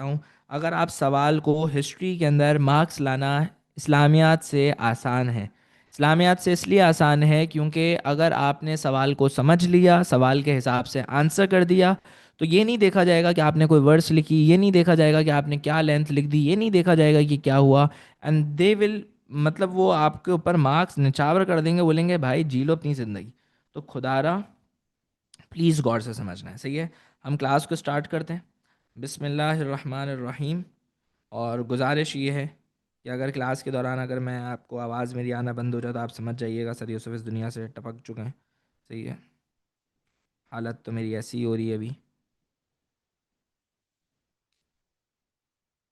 बताता हूँ। अगर आप सवाल को हिस्ट्री के अंदर मार्क्स लाना इस्लामियात से आसान है। इस्लामियात से इसलिए आसान है क्योंकि अगर आपने सवाल को समझ लिया, सवाल के हिसाब से आंसर कर दिया, तो ये नहीं देखा जाएगा कि आपने कोई वर्ड्स लिखी, ये नहीं देखा जाएगा कि आपने क्या लेंथ लिख दी, ये नहीं देखा जाएगा कि क्या हुआ। एंड दे विल, मतलब वो आपके ऊपर मार्क्स निछावर कर देंगे, बोलेंगे भाई जी लो अपनी ज़िंदगी। तो खुदारा प्लीज़ गौर से समझना है, सही है। हम क्लास को स्टार्ट करते हैं। बिस्मिल्लाहिर्रहमानिर्रहीम। और गुजारिश ये है कि अगर क्लास के दौरान अगर मैं आपको आवाज़ मेरी आना बंद हो जाए तो आप समझ जाइएगा सर यूसुफ इस दुनिया से टपक चुके हैं, सही है। हालत तो मेरी ऐसी ही हो रही है अभी।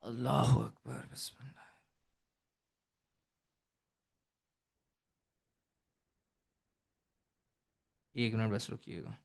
अल्लाह अकबर, बिस्मिल्लाह। एक मिनट बस रुकिएगा।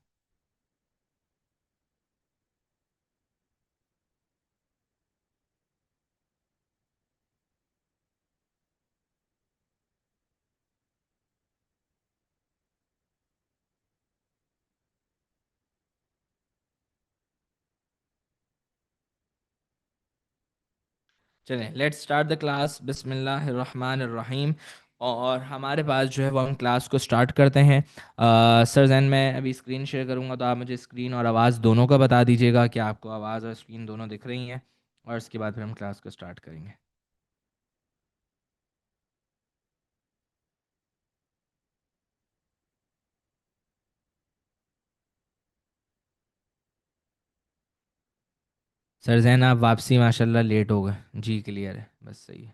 चलें, लेट्स स्टार्ट द क्लास। बिस्मिल्लाहिर्रहमानिर्रहीम। और हमारे पास जो है वो हम क्लास को स्टार्ट करते हैं। सर जैन मैं अभी स्क्रीन शेयर करूंगा तो आप मुझे स्क्रीन और आवाज़ दोनों का बता दीजिएगा कि आपको आवाज़ और स्क्रीन दोनों दिख रही हैं, और इसके बाद फिर हम क्लास को स्टार्ट करेंगे। सर जैन आप वापसी माशाल्लाह लेट हो गए जी, क्लियर है, बस सही है।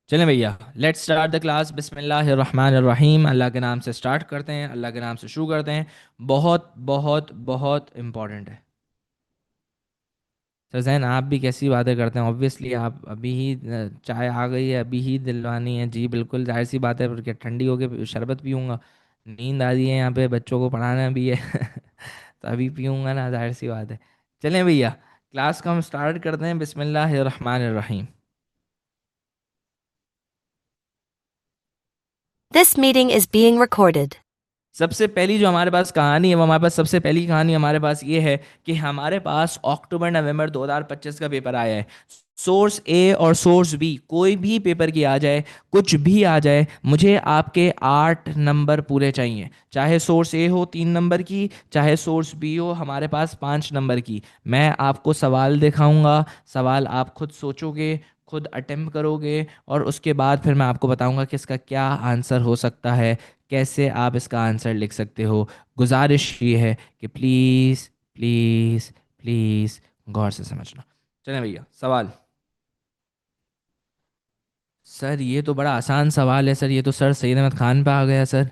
चलें भैया, लेट्स स्टार्ट द क्लास। बिस्मिल्लाहिर्रहमानिर्रहीम। अल्लाह के नाम से स्टार्ट करते हैं, अल्लाह के नाम से शुरू करते हैं। बहुत बहुत बहुत इम्पॉर्टेंट है। सर जैन आप भी कैसी बातें करते हैं, ऑब्वियसली आप अभी ही चाय आ गई है, अभी ही दिलवानी है जी, बिल्कुल जाहिर सी बात है, फिर क्या ठंडी हो के शरबत पीऊँगा। नींद आ रही है, यहाँ पे बच्चों को पढ़ाना भी है तो अभी पीऊँगा ना, जाहिर सी बात है। चलें भैया, क्लास को हम स्टार्ट करते हैं। बिस्मिल्लाहिर्रहमानिर्रहीम। This meeting is being recorded. सबसे पहली जो हमारे पास कहानी है वो हमारे पास सबसे पहली कहानी हमारे पास ये है कि हमारे पास अक्टूबर नवंबर 2025 का पेपर आया है। सोर्स ए और सोर्स बी कोई भी पेपर की आ जाए, कुछ भी आ जाए, मुझे आपके 8 नंबर पूरे चाहिए। चाहे सोर्स ए हो 3 नंबर की, चाहे सोर्स बी हो हमारे पास 5 नंबर की। मैं आपको सवाल दिखाऊंगा, सवाल आप खुद सोचोगे, खुद अटेम्प्ट करोगे, और उसके बाद फिर मैं आपको बताऊंगा कि इसका क्या आंसर हो सकता है, कैसे आप इसका आंसर लिख सकते हो। गुजारिश ये है कि प्लीज़ प्लीज़ प्लीज़ गौर से समझना। चलें भैया, सवाल। सर ये तो बड़ा आसान सवाल है सर, ये तो सर सैयद अहमद खान पे आ गया सर।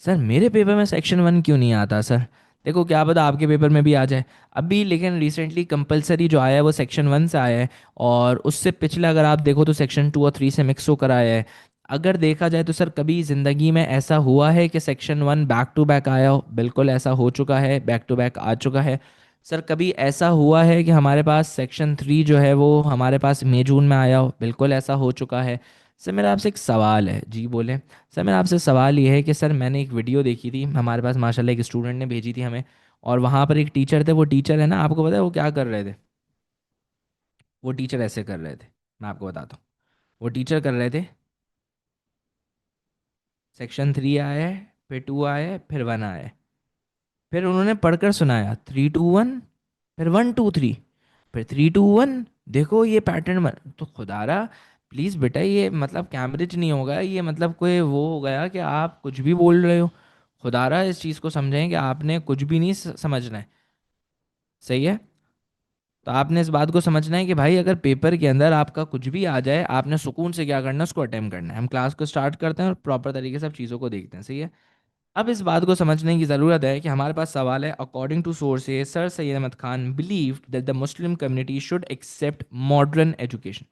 सर मेरे पेपर में सेक्शन 1 क्यों नहीं आता सर? देखो क्या पता आपके पेपर में भी आ जाए अभी, लेकिन रिसेंटली कंपलसरी जो आया है वो सेक्शन 1 से आया है, और उससे पिछला अगर आप देखो तो सेक्शन 2 और 3 से मिक्स होकर आया है। अगर देखा जाए तो सर कभी ज़िंदगी में ऐसा हुआ है कि सेक्शन 1 बैक टू बैक आया हो? बिल्कुल ऐसा हो चुका है, बैक टू बैक आ चुका है। सर कभी ऐसा हुआ है कि हमारे पास सेक्शन 3 जो है वो हमारे पास मई जून में आया हो? बिल्कुल ऐसा हो चुका है। सर मेरा आपसे एक सवाल है जी, बोले। सर मेरा आपसे सवाल ये है कि सर मैंने एक वीडियो देखी थी, हमारे पास माशाल्लाह एक स्टूडेंट ने भेजी थी हमें, और वहाँ पर एक टीचर थे। वो टीचर है ना, आपको पता है वो क्या कर रहे थे? वो टीचर ऐसे कर रहे थे, मैं आपको बताता हूँ। वो टीचर कर रहे थे, सेक्शन 3 आया है, फिर 2 आया है, फिर 1 आया है, फिर उन्होंने पढ़कर सुनाया 3 2 1, फिर 1 2 3, फिर 3 2 1। देखो ये पैटर्न बन तो खुदारा प्लीज़ बेटा, ये मतलब कैम्ब्रिज नहीं होगा, ये मतलब कोई वो हो गया कि आप कुछ भी बोल रहे हो। खुदारा इस चीज़ को समझें कि आपने कुछ भी नहीं समझना है, सही है। तो आपने इस बात को समझना है कि भाई अगर पेपर के अंदर आपका कुछ भी आ जाए, आपने सुकून से क्या करना है, उसको अटेम्प्ट करना है। हम क्लास को स्टार्ट करते हैं और प्रॉपर तरीके से सब चीज़ों को देखते हैं, सही है। अब इस बात को समझने की ज़रूरत है कि हमारे पास सवाल है, according to sources sir Syed Ahmad Khan believe that the Muslim community should accept modern education.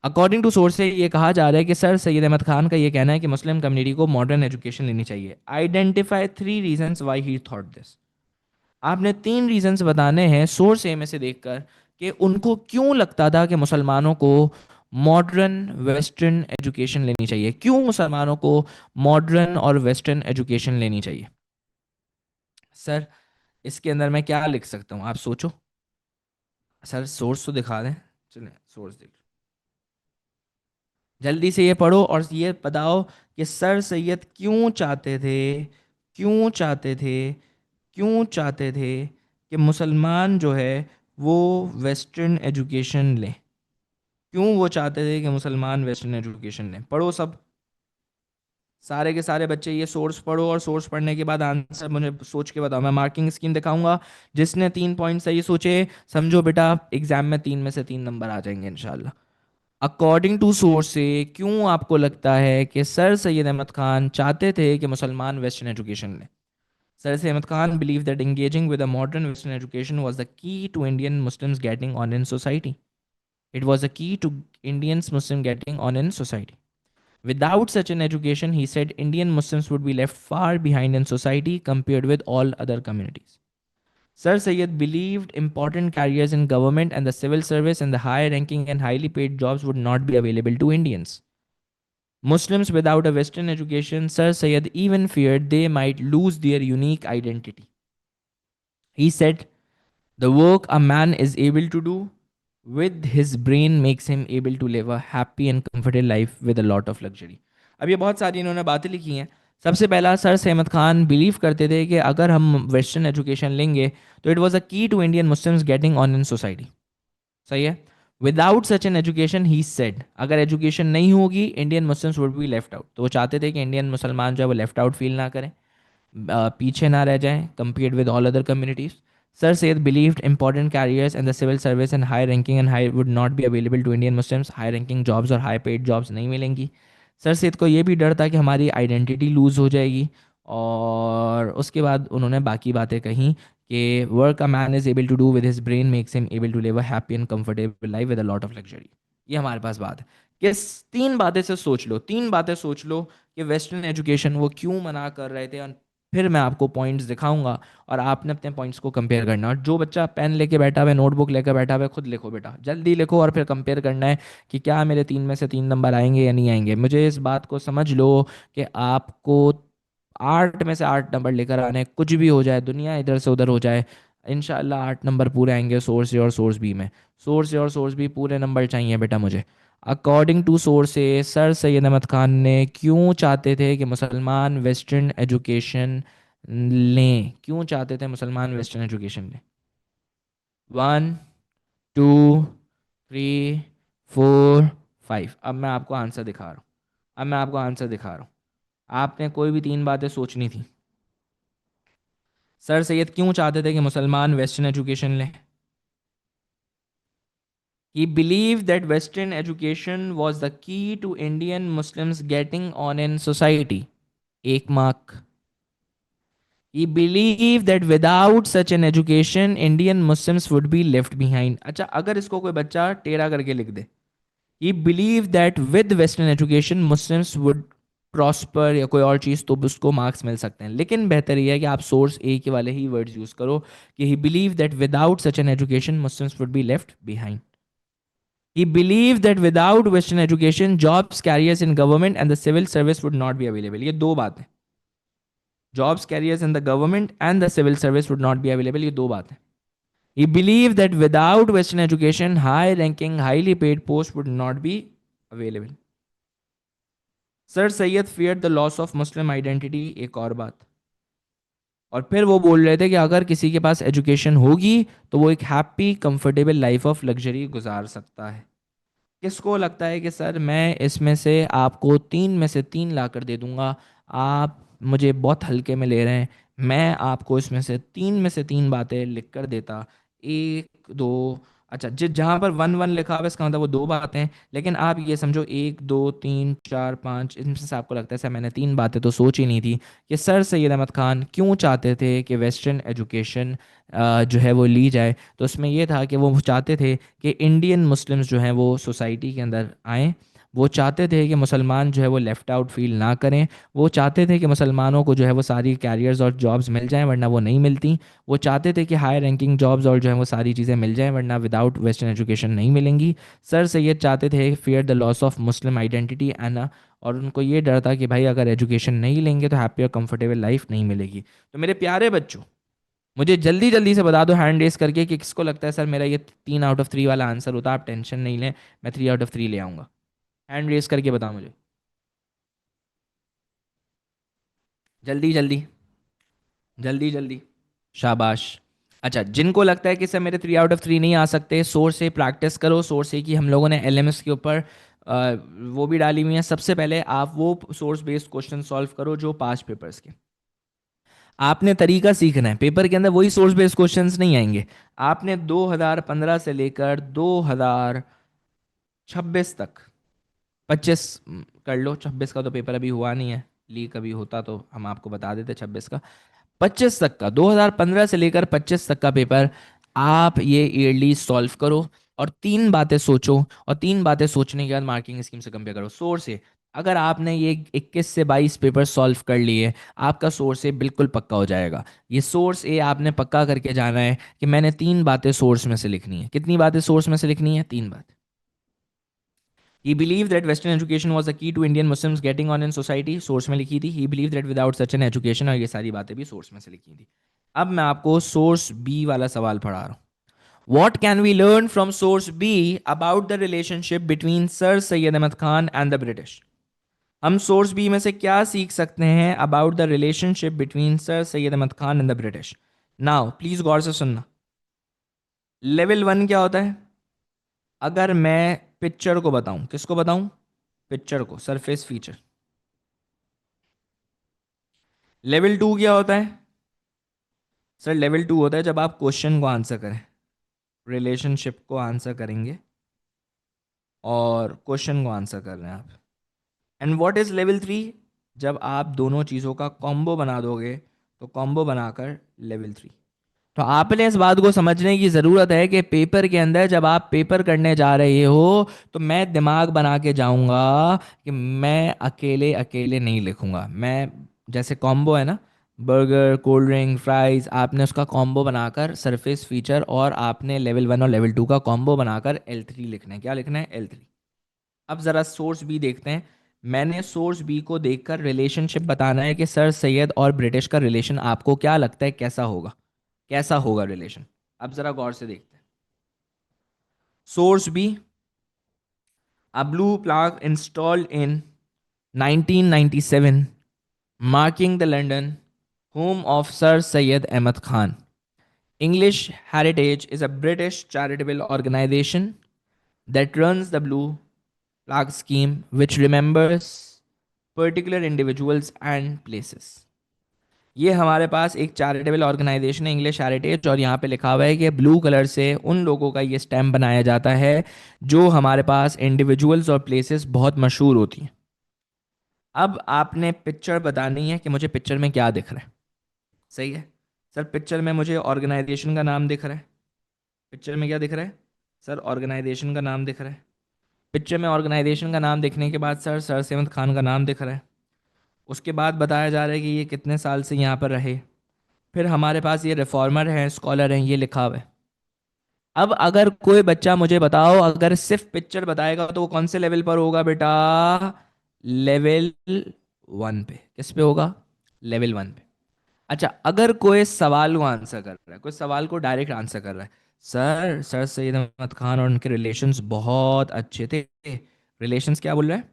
According to sources ये कहा जा रहा है कि सर सैयद अहमद खान का ये कहना है कि मुस्लिम कम्युनिटी को मॉडर्न एजुकेशन लेनी चाहिए। Identify 3 reasons why he thought this. आपने 3 रीजंस बताने हैं सोर्स ए में से देखकर कि उनको क्यों लगता था कि मुसलमानों को मॉडर्न वेस्टर्न एजुकेशन लेनी चाहिए, क्यों मुसलमानों को मॉडर्न और वेस्टर्न एजुकेशन लेनी चाहिए। सर इसके अंदर मैं क्या लिख सकता हूँ, आप सोचो। सर सोर्स तो दिखा दें, चलें सोर्स देख लो। जल्दी से ये पढ़ो और ये बताओ कि सर सैयद क्यों चाहते थे, क्यों चाहते थे, क्यों चाहते थे कि मुसलमान जो है वो वेस्टर्न एजुकेशन लें। क्यों वो चाहते थे कि मुसलमान वेस्टर्न एजुकेशन लें? पढ़ो सब, सारे के सारे बच्चे ये सोर्स पढ़ो और सोर्स पढ़ने के बाद आंसर मुझे सोच के बताओ। मैं मार्किंग स्कीम दिखाऊंगा, जिसने 3 पॉइंट सही सोचे, समझो बेटा एग्जाम में 3 में से 3 नंबर आ जाएंगे इंशाल्लाह। अकॉर्डिंग टू सोर्स से क्यों आपको लगता है कि सर सैयद अहमद खान चाहते थे कि मुसलमान वेस्टर्न एजुकेशन लें? Sir Syed Ahmad Khan believe that engaging with a modern western education was the key to Indian Muslims getting on in society. It was a key to Indians Muslim getting on in society. Without such an education, he said, Indian Muslims would be left far behind in society compared with all other communities. Sir Syed believed important careers in government and the civil service and the high ranking and highly paid jobs would not be available to Indians. Muslims without a Western education, Sir Syed even feared they might lose their unique identity. He said, the work a man is able to do with his brain makes him able to live a happy and comfortable life with a lot of luxury. अब ये बहुत सारी इन्होंने बातें लिखी हैं। सबसे पहला, सर सहमद खान बिलीव करते थे कि अगर हम वेस्टर्न एजुकेशन लेंगे तो it was a key to Indian Muslims getting on in society. सही है। विदाउट सच एन एजुकेशन ही सेड, अगर एजुकेशन नहीं होगी Indian Muslims would be left out. तो वो चाहते थे कि इंडियन मुसलमान जो है वो लेफ्ट आउट फील ना करें, पीछे ना रह जाएं compared with all other communities. Sir Syed believed important careers in the civil service and high ranking and high would not be available to Indian Muslims. High ranking jobs और high paid jobs नहीं मिलेंगी। Sir Syed को ये भी डर था कि हमारी आइडेंटिटी लूज़ हो जाएगी। और उसके बाद उन्होंने बाकी बातें कहीं कि work a man is able to do with his brain makes him able to live a happy and comfortable life with a lot of luxury. ये हमारे पास बात है। किस 3 बातें से सोच लो, 3 बातें सोच लो कि वेस्टर्न एजुकेशन वो क्यों मना कर रहे थे, और फिर मैं आपको पॉइंट्स दिखाऊंगा और आपने अपने पॉइंट्स को कंपेयर करना। और जो बच्चा पेन लेके बैठा हुआ है, नोटबुक लेकर बैठा हुआ है, खुद लिखो बेटा, जल्दी लिखो और फिर कंपेयर करना है कि क्या मेरे 3 में से 3 नंबर आएंगे या नहीं आएंगे। मुझे इस बात को समझ लो कि आपको 8 में से 8 नंबर लेकर आने, कुछ भी हो जाए, दुनिया इधर से उधर हो जाए, इंशाल्लाह 8 नंबर पूरे आएंगे सोर्स ए और सोर्स बी में। सोर्स ए और सोर्स बी पूरे नंबर चाहिए बेटा मुझे। According to sources, sir Syed Ahmad Khan ने क्यों चाहते थे कि मुसलमान वेस्टर्न एजुकेशन लें? क्यों चाहते थे मुसलमान वेस्टर्न एजुकेशन लें? 1 2 3 4 5। अब मैं आपको आंसर दिखा रहा हूँ, अब मैं आपको आंसर दिखा रहा हूँ। आपने कोई भी 3 बातें सोचनी थी। सर सैयद क्यों चाहते थे कि मुसलमान वेस्टर्न एजुकेशन लें? He believed that Western education was the key to Indian Muslims getting on in society. 1 mark. He believed that without such an education, Indian Muslims would be left behind. अच्छा, अगर इसको कोई बच्चा टेढ़ा करके लिख दे, he believed that with Western education, Muslims would prosper या कोई और चीज़, तो उसको मार्क्स मिल सकते हैं। लेकिन बेहतर यह है कि आप सोर्स ए के वाले ही वर्ड्स यूज़ करो कि ही believe that without such an education Muslims would be left behind. He believed that without Western education, jobs, careers in government and the civil service would not be available. ये 2 बातें, jobs, careers in the government and the civil service would not be available. ये 2 बातें। He believed that without Western education, high-ranking, highly paid posts would not be available. Sir Sayyid feared the loss of Muslim identity. एक और बात। और फिर वो बोल रहे थे कि अगर किसी के पास एजुकेशन होगी तो वो एक happy comfortable life of luxury गुजार सकता है। किसको लगता है कि सर मैं इसमें से आपको 3 में से 3 ला कर दे दूंगा, आप मुझे बहुत हल्के में ले रहे हैं? मैं आपको इसमें से 3 में से 3 बातें लिख कर देता। 1 2, अच्छा जिस जहाँ पर 1 1 लिखा हुआ है इसका मतलब वो 2 बातें हैं। लेकिन आप ये समझो 1 2 3 4 5, इनमें से आपको लगता है सर मैंने 3 बातें तो सोच ही नहीं थी कि सर सैयद अहमद खान क्यों चाहते थे कि वेस्टर्न एजुकेशन जो है वो ली जाए। तो उसमें ये था कि वो चाहते थे कि इंडियन मुस्लिम्स जो हैं वो सोसाइटी के अंदर आएँ। वो चाहते थे कि मुसलमान जो है वो लेफ़्ट आउट फील ना करें। वो चाहते थे कि मुसलमानों को जो है वो सारी कैरियर्स और जॉब्स मिल जाएं, वरना वो नहीं मिलती। वो चाहते थे कि हाई रैंकिंग जॉब्स और जो है वो सारी चीज़ें मिल जाएं, वरना विदाउट वेस्टर्न एजुकेशन नहीं मिलेंगी। सर सैयद चाहते थे fear the loss of Muslim identity and, और उनको ये डर था कि भाई अगर एजुकेशन नहीं लेंगे तो हैप्पी और कंफर्टेबल लाइफ नहीं मिलेगी। तो मेरे प्यारे बच्चों, मुझे जल्दी जल्दी से बता दो हैंड रेस करके कि किसको लगता है सर मेरा ये 3 आउट ऑफ 3 वाला आंसर होता, आप टेंशन नहीं लें, मैं 3 आउट ऑफ 3 ले आऊँगा। हैंड रेस करके बताओ मुझे, जल्दी जल्दी, जल्दी जल्दी, शाबाश। अच्छा, जिनको लगता है कि सर मेरे 3 आउट ऑफ 3 नहीं आ सकते, सोर्स से प्रैक्टिस करो। सोर्स से कि हम लोगों ने एलएमएस के ऊपर वो भी डाली हुई है। सबसे पहले आप वो सोर्स बेस्ड क्वेश्चन सॉल्व करो जो पास्ट पेपर्स के, आपने तरीका सीखना है, पेपर के अंदर वही सोर्स बेस्ड क्वेश्चंस नहीं आएंगे। आपने 2015 से लेकर 2026 तक, 25 कर लो, 26 का तो पेपर अभी हुआ नहीं है, लीक अभी होता तो हम आपको बता देते 26 का। 25 तक का, 2015 से लेकर 25 तक का पेपर आप ये ईयरली सॉल्व करो, और 3 बातें सोचो, और 3 बातें सोचने के बाद मार्किंग स्कीम से कंपेयर करो सोर्स से। अगर आपने ये 21 से 22 पेपर सॉल्व कर लिए, आपका सोर्स ए बिल्कुल पक्का हो जाएगा। ये सोर्स ए आपने पक्का करके जाना है कि मैंने 3 बातें सोर्स में से लिखनी है। कितनी बातें सोर्स में से लिखनी है? 3 बातें। He believed that Western education was the key to Indian Muslims getting on in society, source में लिखी थी। He believed that without such an education, और ये सारी बातें भी सोर्स में से लिखी थी। अब मैं आपको सोर्स बी वाला सवाल पढ़ा रहा हूँ। What can we learn from source B about the relationship between Sir Syed Ahmad Khan and the British? हम सोर्स बी में से क्या सीख सकते हैं about the relationship between sir Syed Ahmad Khan and the British? Now please गौर से सुनना। लेवल 1 क्या होता है? अगर मैं पिक्चर को बताऊं, किसको बताऊं? पिक्चर को, सरफेस फीचर। लेवल 2 क्या होता है? सर लेवल 2 होता है जब आप क्वेश्चन को आंसर करें, रिलेशनशिप को आंसर करेंगे और क्वेश्चन को आंसर कर रहे हैं आप। And what is level 3? जब आप दोनों चीज़ों का कॉम्बो बना दोगे, तो कॉम्बो बनाकर लेवल 3। तो आपने इस बात को समझने की ज़रूरत है कि पेपर के अंदर जब आप पेपर करने जा रहे हो, तो मैं दिमाग बना के जाऊंगा कि मैं अकेले अकेले नहीं लिखूंगा। मैं, जैसे कॉम्बो है ना, बर्गर, कोल्ड ड्रिंक, फ्राइज, आपने उसका कॉम्बो बनाकर सरफेस फीचर, और आपने लेवल 1 और लेवल 2 का कॉम्बो बनाकर L3 लिखना है। क्या लिखना है? L3। अब ज़रा सोर्स बी देखते हैं। मैंने सोर्स बी को देखकर रिलेशनशिप बताना है कि सर सैयद और ब्रिटिश का रिलेशन आपको क्या लगता है कैसा होगा, कैसा होगा रिलेशन। अब जरा गौर से देखते हैं। Source B, a blue plaque installed in 1997 marking the London home of Sir Syed Ahmad Khan. English Heritage is a British charitable organization that runs the blue plaque scheme, which remembers particular individuals and places. ये हमारे पास एक charitable organisation है, English heritage, और यहाँ पे लिखा हुआ है कि ब्लू कलर से उन लोगों का ये स्टैम्प बनाया जाता है जो हमारे पास इंडिविजुअल्स और प्लेसेस बहुत मशहूर होती हैं। अब आपने पिक्चर बतानी है कि मुझे पिक्चर में क्या दिख रहा है। सही है सर, पिक्चर में मुझे ऑर्गेनाइजेशन का नाम दिख रहा है। पिक्चर में क्या दिख रहा है? सर ऑर्गेनाइजेशन का नाम दिख रहा है। पिक्चर में ऑर्गेनाइजेशन का नाम दिखने के बाद सर सर सैयद खान का नाम दिख रहा है। उसके बाद बताया जा रहा है कि ये कितने साल से यहाँ पर रहे। फिर हमारे पास ये रिफॉर्मर हैं, स्कॉलर हैं, ये लिखा हुआ है। अब अगर कोई बच्चा मुझे बताओ, अगर सिर्फ पिक्चर बताएगा तो वो कौन से लेवल पर होगा बेटा? लेवल 1 पे। किस पे होगा? लेवल 1 पे। अच्छा, अगर कोई सवाल को आंसर कर रहा है, कोई सवाल को डायरेक्ट आंसर कर रहा है, सर सर सैयद अहमद खान और उनके रिलेशंस बहुत अच्छे थे। रिलेशंस क्या बोल रहा है?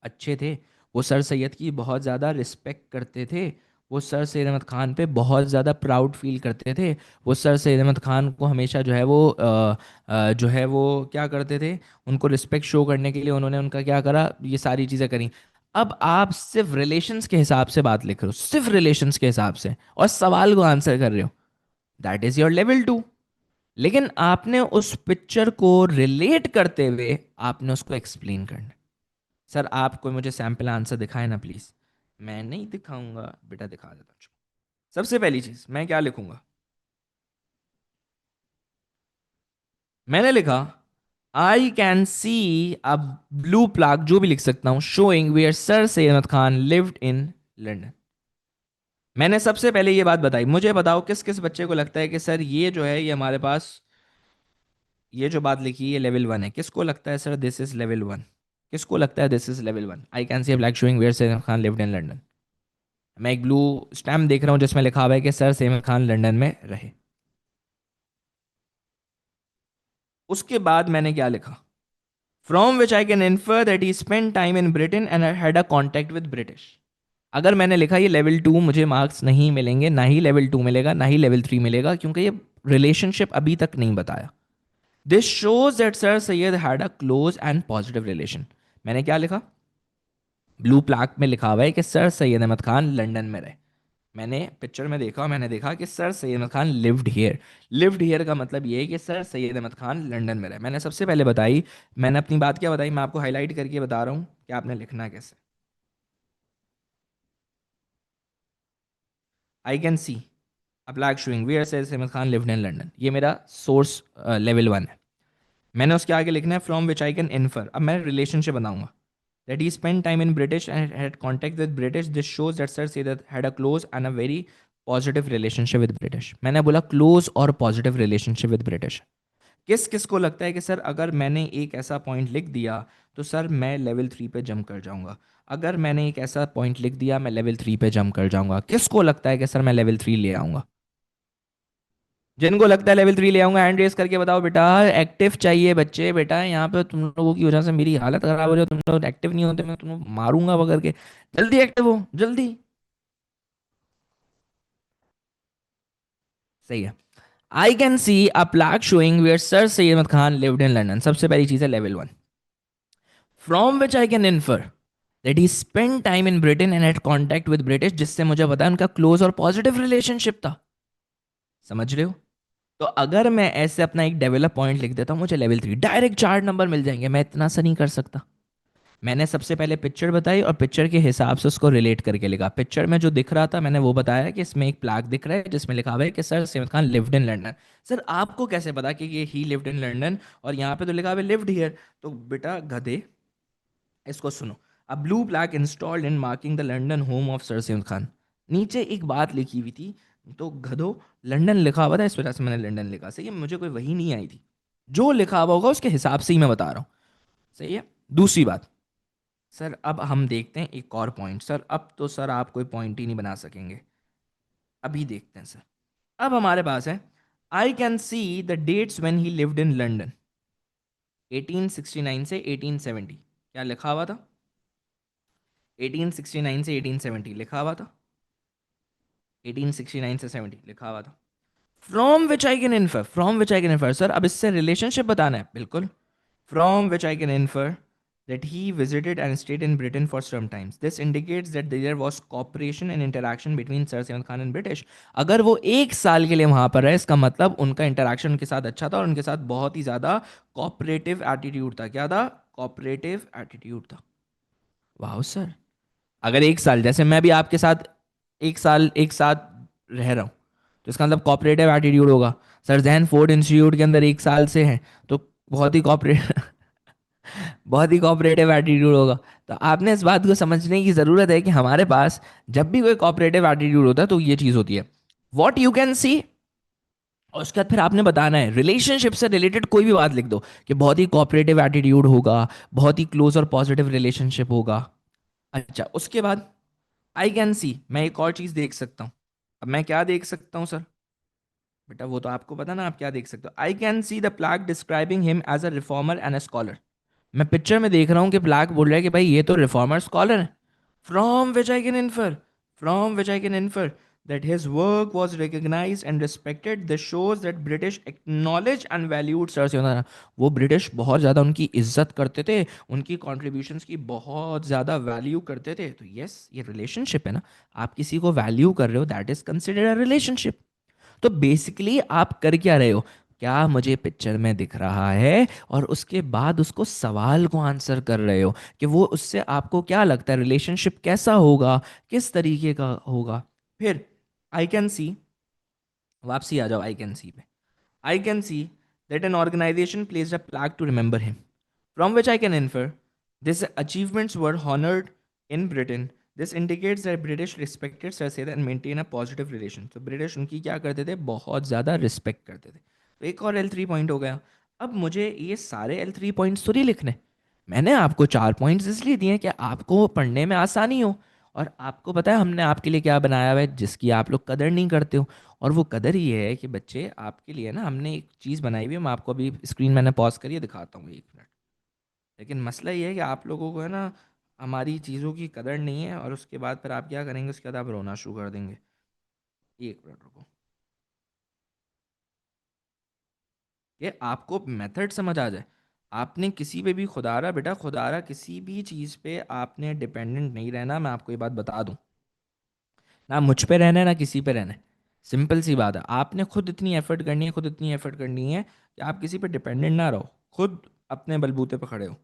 अच्छे थे। वो सर सैयद की बहुत ज़्यादा रिस्पेक्ट करते थे। वो सर सैयद अहमद खान पे बहुत ज़्यादा प्राउड फील करते थे। वो सर सैयद अहमद खान को हमेशा जो है वो जो है वो क्या करते थे, उनको रिस्पेक्ट शो करने के लिए उन्होंने उनका क्या करा, ये सारी चीज़ें करी। अब आप सिर्फ रिलेशंस के हिसाब से बात लिख रहे हो, सिर्फ रिलेशंस के हिसाब से, और सवाल को आंसर कर रहे हो, दैट इज़ योर लेवल 2। लेकिन आपने उस पिक्चर को रिलेट करते हुए आपने उसको एक्सप्लेन करना। सर आप कोई मुझे सैम्पल आंसर दिखाए ना प्लीज। मैं नहीं दिखाऊंगा बेटा, दिखा देता हूँ। सबसे पहली चीज मैं क्या लिखूंगा? मैंने लिखा I can see a blue plaque, जो भी लिख सकता हूं, showing where sir Syed Ahmad Khan lived in London. मैंने सबसे पहले ये बात बताई। मुझे बताओ किस किस बच्चे को लगता है कि सर ये जो है, ये हमारे पास ये जो बात लिखी है लेवल 1 है? किसको लगता है सर दिस इज लेवल 1? किसको लगता है this is level 1? I can see a black showing where Syed Ahmad Khan lived in London. मैं एक ब्लू स्टैम्प देख रहा हूँ जिसमें लिखा हुआ है कि सर सैयद खान लंदन में रहे। उसके बाद मैंने क्या लिखा, from which I can infer that he spend time in Britain and had a contact with British. अगर मैंने लिखा ये लेवल 2, मुझे मार्क्स नहीं मिलेंगे, ना ही लेवल 2 मिलेगा ना ही लेवल 3 मिलेगा, क्योंकि ये रिलेशनशिप अभी तक नहीं बताया। This shows that sir Syed had a close and positive relation. मैंने क्या लिखा, ब्लू प्लाक में लिखा हुआ है कि सर सैयद अहमद खान लंदन में रहे। मैंने पिक्चर में देखा, मैंने देखा कि sir Syed Ahmad Khan lived here. Lived here का मतलब ये है कि सर सैयद अहमद खान लंदन में रहे। मैंने सबसे पहले बताई, मैंने अपनी बात क्या बताई, मैं आपको हाईलाइट करके बता रहा हूँ कि आपने लिखना कैसे। I can see a plaque showing where sir Syed Ahmad Khan lived in London, ये मेरा सोर्स लेवल 1 है। मैंने उसके आगे लिखना है from which I can infer, अब मैं रिलेशनशिप बनाऊंगा, that he spent time in British and had contact with British. This shows that Sir Sadat had a close and a very positive relationship with British. मैंने बोला close और positive relationship with British। किस किस को लगता है कि sir अगर मैंने एक ऐसा पॉइंट लिख दिया तो सर मैं लेवल 3 पे जंप कर जाऊंगा, अगर मैंने एक ऐसा पॉइंट लिख दिया मैं लेवल 3 पे जंप कर जाऊंगा, किसको लगता है कि सर मैं लेवल 3 ले आऊंगा? जिनको लगता है लेवल 3 ले आऊंगा हैंड रेस करके बताओ बेटा। एक्टिव चाहिए बच्चे, बेटा यहाँ पे तुम लोगों की वजह से मेरी हालत खराब हो रही है, तुम लोग एक्टिव नहीं होते, मैं तुम्हें मारूंगा पकड़ के। जल्दी एक्टिव हो जल्दी। सही है। I can see a plaque showing where sir Syed Khan lived in London, सबसे पहली चीज है level 1। From which I can infer that he spend time in Britain and had contact with British, जिससे मुझे पता है उनका क्लोज और पॉजिटिव रिलेशनशिप था। समझ रहे हो? तो अगर मैं ऐसे अपना एक डेवलप पॉइंट लिख देता हूँ, मुझे लेवल 3 डायरेक्ट 4 नंबर मिल जाएंगे। मैं इतना सा नहीं कर सकता। मैंने सबसे पहले पिक्चर बताई और पिक्चर के हिसाब से उसको रिलेट करके लिखा। पिक्चर में जो दिख रहा था मैंने वो बताया कि इसमें एक प्लाक दिख रहा है जिसमें लिखा हुआ है कि sir Syed Khan lived in London. Sir आपको कैसे पता कि ये ही लिव्ड इन लंदन और यहाँ पे तो लिखा हुआ है लिव्ड हियर? तो बेटा गधे, इसको सुनो। A blue plaque installed in marking the London home of sir Syed Khan. नीचे एक बात लिखी हुई थी, तो गधो लंदन लिखा हुआ था, इस वजह से मैंने लंदन लिखा। सही है, मुझे कोई वही नहीं आई थी, जो लिखा हुआ होगा उसके हिसाब से ही मैं बता रहा हूँ। सही है। दूसरी बात, सर अब हम देखते हैं एक और पॉइंट। सर अब तो सर आप कोई पॉइंट ही नहीं बना सकेंगे, अभी देखते हैं सर। अब हमारे पास है, I can see the dates when he lived in London 1869 से 1870। क्या लिखा हुआ था? 1869 से 1870 लिखा हुआ था, 1869 से 70 लिखा हुआ था। From which I can infer, from which I can infer, sir अब इससे रिलेशनशिप बताना है, बिल्कुल। From which I can infer that he visited and stayed in Britain for some times. This indicates that there was cooperation and interaction between Sir Saiman Khan and British. अगर वो 1 साल के लिए वहां पर रहे, इसका मतलब उनका इंटरेक्शन उनके साथ अच्छा था और उनके साथ बहुत ही ज्यादा कोऑपरेटिव एटीट्यूड था। क्या था? कोऑपरेटिव एटीट्यूड था। वाह सर, अगर 1 साल, जैसे मैं भी आपके साथ 1 साल एक साथ रह रहा हूँ, तो इसका मतलब कोऑपरेटिव एटीट्यूड होगा। सर जैन फोर्ड इंस्टीट्यूट के अंदर 1 साल से हैं, तो बहुत ही कोऑपरेट बहुत ही कोऑपरेटिव एटीट्यूड होगा। तो आपने इस बात को समझने की ज़रूरत है कि हमारे पास जब भी कोई कोऑपरेटिव एटीट्यूड होता है तो ये चीज़ होती है, व्हाट यू कैन सी। और उसके बाद फिर आपने बताना है रिलेशनशिप से रिलेटेड कोई भी बात लिख दो कि बहुत ही कोऑपरेटिव एटीट्यूड होगा, बहुत ही क्लोज और पॉजिटिव रिलेशनशिप होगा। अच्छा, उसके बाद आई कैन सी, मैं एक और चीज़ देख सकता हूँ। अब मैं क्या देख सकता हूँ सर? बेटा वो तो आपको पता ना, आप क्या देख सकते हो। I can see the plaque describing him as a reformer and a scholar. मैं पिक्चर में देख रहा हूँ कि ब्लैक बोल रहा है कि भाई ये तो रिफॉर्मर स्कॉलर है। From which I can infer, from which I can infer that his work was recognized and respected. This shows that British acknowledge and valued Sir Sivana। वो ब्रिटिश बहुत ज़्यादा उनकी इज्जत करते थे, उनकी कॉन्ट्रीब्यूशंस की बहुत ज़्यादा वैल्यू करते थे। तो यस, ये रिलेशनशिप है ना, आप किसी को वैल्यू कर रहे हो, that is considered a relationship. तो बेसिकली आप कर क्या रहे हो, क्या मुझे पिक्चर में दिख रहा है और उसके बाद उसको सवाल को आंसर कर रहे हो कि वो उससे आपको क्या लगता है रिलेशनशिप कैसा होगा, किस तरीके का होगा। फिर आई कैन सी, वापसी आ जाओ आई कैन सी पे। I can see that an organisation placed a plaque to remember him, from which I can infer this achievements were honoured in Britain. This indicates that British respected sir Syed and maintain a positive relation. तो British उनकी क्या करते थे, बहुत ज़्यादा respect करते थे। तो एक और L3 पॉइंट हो गया। अब मुझे ये सारे L3 पॉइंट्स तो नहीं लिखने, मैंने आपको 4 पॉइंट्स इसलिए दिए कि आपको पढ़ने में आसानी हो और आपको पता है हमने आपके लिए क्या बनाया हुआ है जिसकी आप लोग कदर नहीं करते हो। और वो कदर ये है कि बच्चे आपके लिए ना हमने एक चीज़ बनाई हुई है, मैं आपको अभी स्क्रीन मैंने पॉज करिए दिखाता हूँ 1 मिनट। लेकिन मसला ये है कि आप लोगों को है ना हमारी चीज़ों की कदर नहीं है, और उसके बाद फिर आप क्या करेंगे, उसके बाद आप रोना शुरू कर देंगे। 1 मिनट रुको। ये आपको मेथड समझ आ जाए। आपने किसी पे भी खुदारा बेटा खुदारा किसी भी चीज़ पे आपने डिपेंडेंट नहीं रहना। मैं आपको ये बात बता दूं, ना मुझ पे रहना है ना किसी पे रहना है। सिंपल सी बात है, आपने खुद इतनी एफर्ट करनी है, खुद इतनी एफर्ट करनी है कि आप किसी पे डिपेंडेंट ना रहो, खुद अपने बलबूते पे खड़े हो।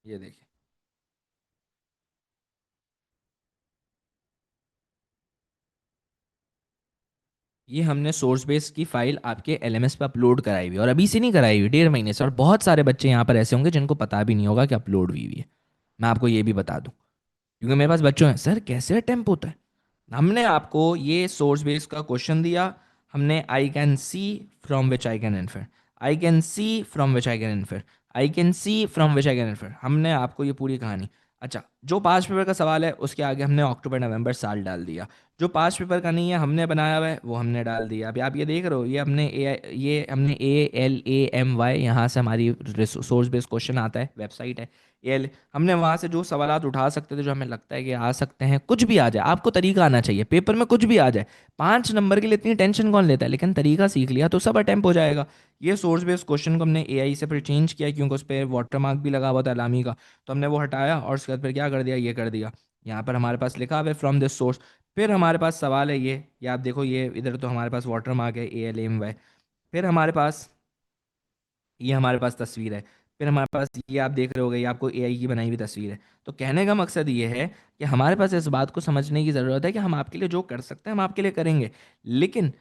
ये देखिए, ये हमने सोर्स बेस की फाइल आपके एलएमएस पे अपलोड कराई हुई है, और अभी से नहीं कराई हुई, 1.5 महीने से। और बहुत सारे बच्चे यहाँ पर ऐसे होंगे जिनको पता भी नहीं होगा कि अपलोड हुई हुई है। मैं आपको ये भी बता दूं, क्योंकि मेरे पास बच्चों हैं, सर कैसे अटेम्प्ट होता है। हमने आपको ये सोर्स बेस का क्वेश्चन दिया। हमने I can see from which I can infer, I can see from which I can infer, I can see from which I can infer, हमने आपको ये पूरी कहानी। अच्छा, जो पास पेपर का सवाल है उसके आगे हमने अक्टूबर नवंबर साल डाल दिया। जो पास पेपर का नहीं है हमने बनाया हुआ है वो हमने डाल दिया। अभी आप ये देख रहे हो, ये हमने ALAMY यहाँ से हमारी सोर्स बेस्ड क्वेश्चन आता है, वेबसाइट है एल। हमने वहां से जो सवालात उठा सकते थे, जो हमें लगता है कि आ सकते हैं, कुछ भी आ जाए, आपको तरीका आना चाहिए, पेपर में कुछ भी आ जाए। 5 नंबर के लिए इतनी टेंशन कौन लेता है, लेकिन तरीका सीख लिया तो सब अटेम्प्ट हो जाएगा। ये सोर्स बेस्ड क्वेश्चन को हमने AI से फिर चेंज किया, क्योंकि उस पर वाटर मार्क भी लगा हुआ था लामी का। तो हमने वो हटाया और उसके बाद फिर क्या कर दिया, ये कर दिया। यहाँ पर हमारे पास लिखा हुआ है फ्रॉम दिस सोर्स। फिर हमारे पास सवाल है ये आप देखो, ये इधर तो हमारे पास वाटर मार्क है ALAMY। फिर हमारे पास ये हमारे पास तस्वीर है। फिर हमारे पास ये आप देख रहे होगे, ये आपको AI की बनाई हुई तस्वीर है। तो कहने का मकसद ये है कि हमारे पास इस बात को समझने की ज़रूरत है कि हम आपके लिए जो कर सकते हैं हम आपके लिए करेंगे, लेकिन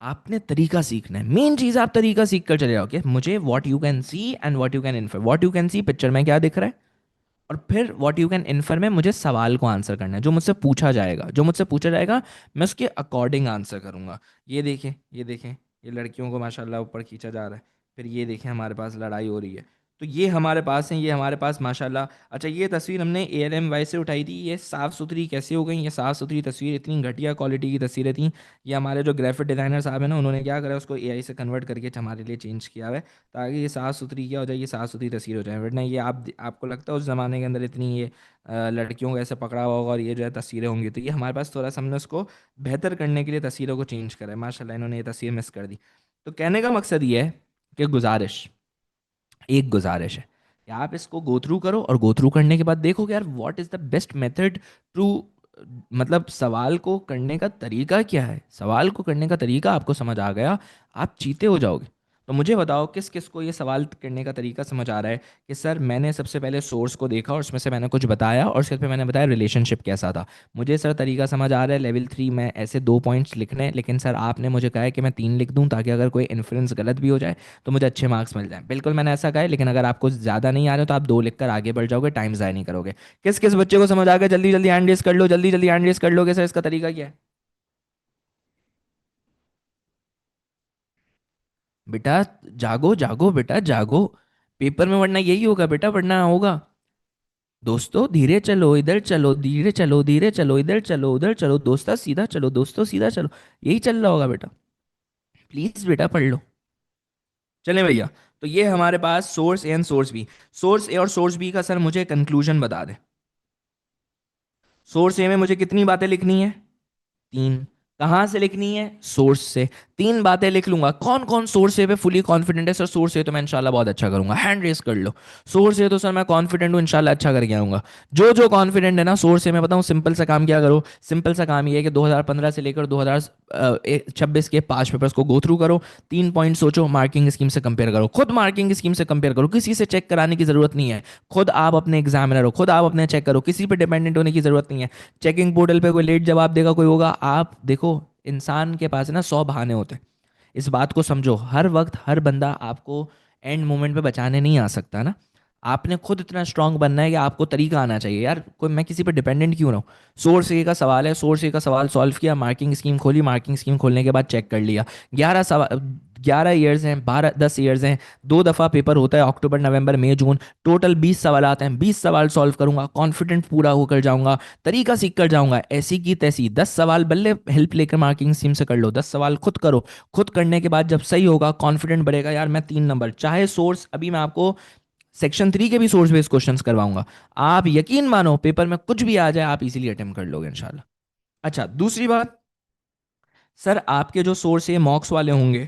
आपने तरीका सीखना है। मेन चीज़ आप तरीका सीख कर चले जाओ कि मुझे what you can see and what you can infer. What you can see picture में क्या दिख रहा है, और फिर व्हाट यू कैन इन्फर में मुझे सवाल को आंसर करना है। जो मुझसे पूछा जाएगा, जो मुझसे पूछा जाएगा मैं उसके अकॉर्डिंग आंसर करूंगा। ये देखें, ये देखें, ये लड़कियों को माशाल्लाह ऊपर खींचा जा रहा है। फिर ये देखें हमारे पास लड़ाई हो रही है। तो ये हमारे पास है, ये हमारे पास माशाल्लाह। अच्छा, ये तस्वीर हमने ALMY से उठाई थी। ये साफ़ सुथरी कैसे हो गई, ये साफ़ सुथरी तस्वीर, इतनी घटिया क्वालिटी की तस्वीरें थी। ये हमारे जो ग्राफिक डिज़ाइनर साहब हैं ना, उन्होंने क्या करा, उसको AI से कन्वर्ट करके हमारे लिए चेंज किया हुआ है, ताकि ये साफ़ सुथरी क्या हो जाए, ये साफ़ सुथरी तस्वीर हो जाए। वरना ये आपको लगता है उस ज़माने के अंदर इतनी ये लड़कियों को ऐसे पकड़ा हुआ होगा और ये जो है तस्वीरें होंगी। तो ये हमारे पास थोड़ा सा हमने उसको बेहतर करने के लिए तस्वीरों को चेंज करा है। माशाल्लाह इन्होंने ये तस्वीर मिस कर दी। तो कहने का मकसद ये है कि गुजारिश, एक गुजारिश है कि आप इसको गो थ्रू करो, और गो थ्रू करने के बाद देखो कि यार what is the best method to, मतलब सवाल को करने का तरीका क्या है। सवाल को करने का तरीका आपको समझ आ गया, आप चीते हो जाओगे। तो मुझे बताओ किस किस को ये सवाल करने का तरीका समझ आ रहा है कि सर मैंने सबसे पहले सोर्स को देखा और उसमें से मैंने कुछ बताया, और उसके बाद फिर मैंने बताया रिलेशनशिप कैसा था। मुझे सर तरीका समझ आ रहा है, लेवल 3 में ऐसे 2 पॉइंट्स लिखने हैं, लेकिन सर आपने मुझे कहा है कि मैं 3 लिख दूं, ताकि अगर कोई इन्फ्रेंस गलत भी हो जाए तो मुझे अच्छे मार्क्स मिल जाएं। बिल्कुल मैंने ऐसा कहा है, लेकिन अगर आपको ज़्यादा नहीं आ रहे तो आप 2 लिखकर आगे बढ़ जाओगे, टाइम ज़ाया नहीं करोगे। किस किस बच्चे को समझ आ गया, जल्दी जल्दी हैंड रेस कर लो, जल्दी जल्दी हैंड रेस कर लोगे, सर इसका तरीका क्या है। बेटा जागो जागो बेटा जागो, पेपर में वरना यही होगा बेटा, वरना होगा। दोस्तों धीरे चलो, इधर चलो, धीरे चलो, धीरे चलो, इधर चलो, उधर चलो, दोस्ता सीधा चलो, दोस्तों सीधा चलो। यही चल रहा होगा बेटा, प्लीज बेटा पढ़ लो। चले भैया। तो ये हमारे पास source A and source B. Source A और सोर्स बी का सर मुझे कंक्लूजन बता दे। सोर्स ए में मुझे कितनी बातें लिखनी है, 3। कहाँ से लिखनी है, सोर्स से। 3 बातें लिख लूंगा। कौन कौन सोर्स ए पे फुली कॉन्फिडेंट है, सर सोर्स ए तो मैं इंशाल्लाह बहुत अच्छा करूंगा, हैंड रेस कर लो। सोर्स ए तो सर मैं कॉन्फिडेंट हूँ, इंशाल्लाह अच्छा करके आऊंगा। जो जो कॉन्फिडेंट है ना सोर्स ए, मैं बताऊँ सिंपल सा काम क्या करो। सिंपल सा काम ये है कि 2015 से लेकर 2026 के 5 पेपर्स को गो थ्रू करो। 3 पॉइंट सोचो, मार्किंग स्कीम से कंपेयर करो, खुद मार्किंग स्कीम से कंपेयर करो, किसी से चेक कराने की जरूरत नहीं है। खुद आप अपने एग्जामिनर हो, खुद आप अपने चेक करो, किसी पे डिपेंडेंट होने की जरूरत नहीं है। चेकिंग पोर्टल पे कोई लेट जवाब देगा, कोई होगा, आप देखो इंसान के पास ना 100 बहाने होते हैं। इस बात को समझो, हर वक्त हर बंदा आपको एंड मोमेंट पे बचाने नहीं आ सकता ना। आपने खुद इतना स्ट्रांग बनना है कि आपको तरीका आना चाहिए। यार कोई मैं किसी पे डिपेंडेंट क्यों रहूं। सोर्स ए का सवाल है, सोर्स ए का सवाल सॉल्व किया, मार्किंग स्कीम खोली, मार्किंग स्कीम खोलने के बाद चेक कर लिया। 11 सवाल, 11 ईयर्स हैं, 12 10 ईयर्स हैं, 2 दफ़ा पेपर होता है, अक्टूबर नवंबर मई जून, टोटल 20 सवाल आते हैं, 20 सवाल सॉल्व करूंगा, कॉन्फिडेंट पूरा होकर जाऊंगा, तरीका सीख कर जाऊंगा, ऐसी की तैसी 10 सवाल बल्ले हेल्प लेकर मार्किंग स्कीम से कर लो, 10 सवाल खुद करो, खुद करने के बाद जब सही होगा कॉन्फिडेंट बढ़ेगा, यार मैं 3 नंबर, चाहे सोर्स, अभी मैं आपको सेक्शन 3 के भी सोर्स बेस्ड क्वेश्चंस करवाऊंगा, आप यकीन मानो पेपर में कुछ भी आ जाए आप इजीली अटेम्प्ट कर लोगे इंशाल्लाह। अच्छा, दूसरी बात, सर आपके जो सोर्स ये मॉक्स वाले होंगे,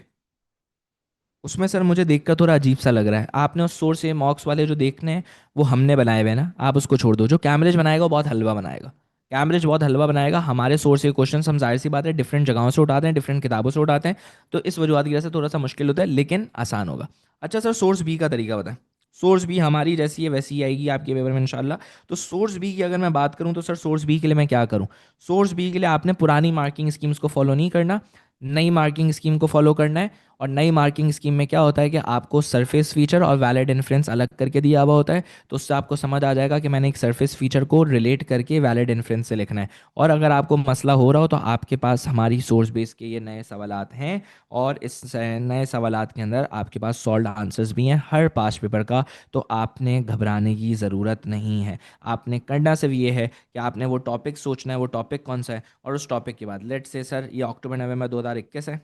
उसमें सर मुझे देखकर थोड़ा अजीब सा लग रहा है, आपने उस सोर्स से मॉक्स वाले जो देखने हैं वो हमने बनाए हुए हैं ना, आप उसको छोड़ दो, जो कैम्ब्रिज बनाएगा वो बहुत हलवा बनाएगा, कैम्ब्रिज बहुत हलवा बनाएगा, हमारे सोर्स के क्वेश्चन हम जाहिर सी बात है डिफरेंट जगहों से उठाते हैं, डिफरेंट किताबों से उठाते हैं, तो इस वजह की वजह से थोड़ा सा मुश्किल होता है लेकिन आसान होगा। अच्छा सर, सोर्स बी का तरीका बताएं। सोर्स बी हमारी जैसी है वैसी ही आएगी आपके पेपर में इंशाल्लाह। तो सोर्स बी की अगर मैं बात करूं तो सर सोर्स बी के लिए मैं क्या करूं, सोर्स बी के लिए आपने पुरानी मार्किंग स्कीम्स को फॉलो नहीं करना, नई मार्किंग स्कीम को फॉलो करना है। और नई मार्किंग स्कीम में क्या होता है कि आपको सरफेस फीचर और वैलिड इन्फ्रेंस अलग करके दिया हुआ होता है, तो उससे आपको समझ आ जाएगा कि मैंने एक सरफेस फीचर को रिलेट करके वैलिड इन्फ्रेंस से लिखना है। और अगर आपको मसला हो रहा हो तो आपके पास हमारी सोर्स बेस के ये नए सवालात हैं, और इस नए सवालात के अंदर आपके पास सॉल्व आंसर्स भी हैं हर पास पेपर का, तो आपने घबराने की ज़रूरत नहीं है। आपने करना सिर्फ ये है कि आपने वो टॉपिक सोचना है, वो टॉपिक कौन सा है, और उस टॉपिक के बाद लेट से सर ये अक्टूबर नवंबर 2021 है,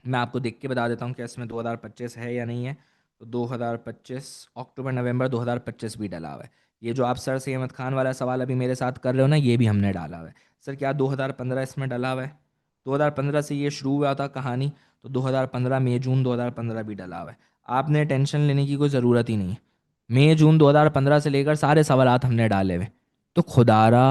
मैं आपको देख के बता देता हूँ कि इसमें 2025 है या नहीं है। तो 2025 अक्टूबर नवंबर 2025 भी डाला हुआ है। ये जो आप सर सैयद खान वाला सवाल अभी मेरे साथ कर रहे हो ना, ये भी हमने डाला हुआ है। सर क्या 2015 इसमें डाला हुआ है? 2015 से ये शुरू हुआ था कहानी, तो 2015 मई जून 2015 भी डाला हुआ है। आपने टेंशन लेने की कोई ज़रूरत ही नहीं है, मई जून 2015 से लेकर सारे सवालात हमने डाले हुए, तो खुदारा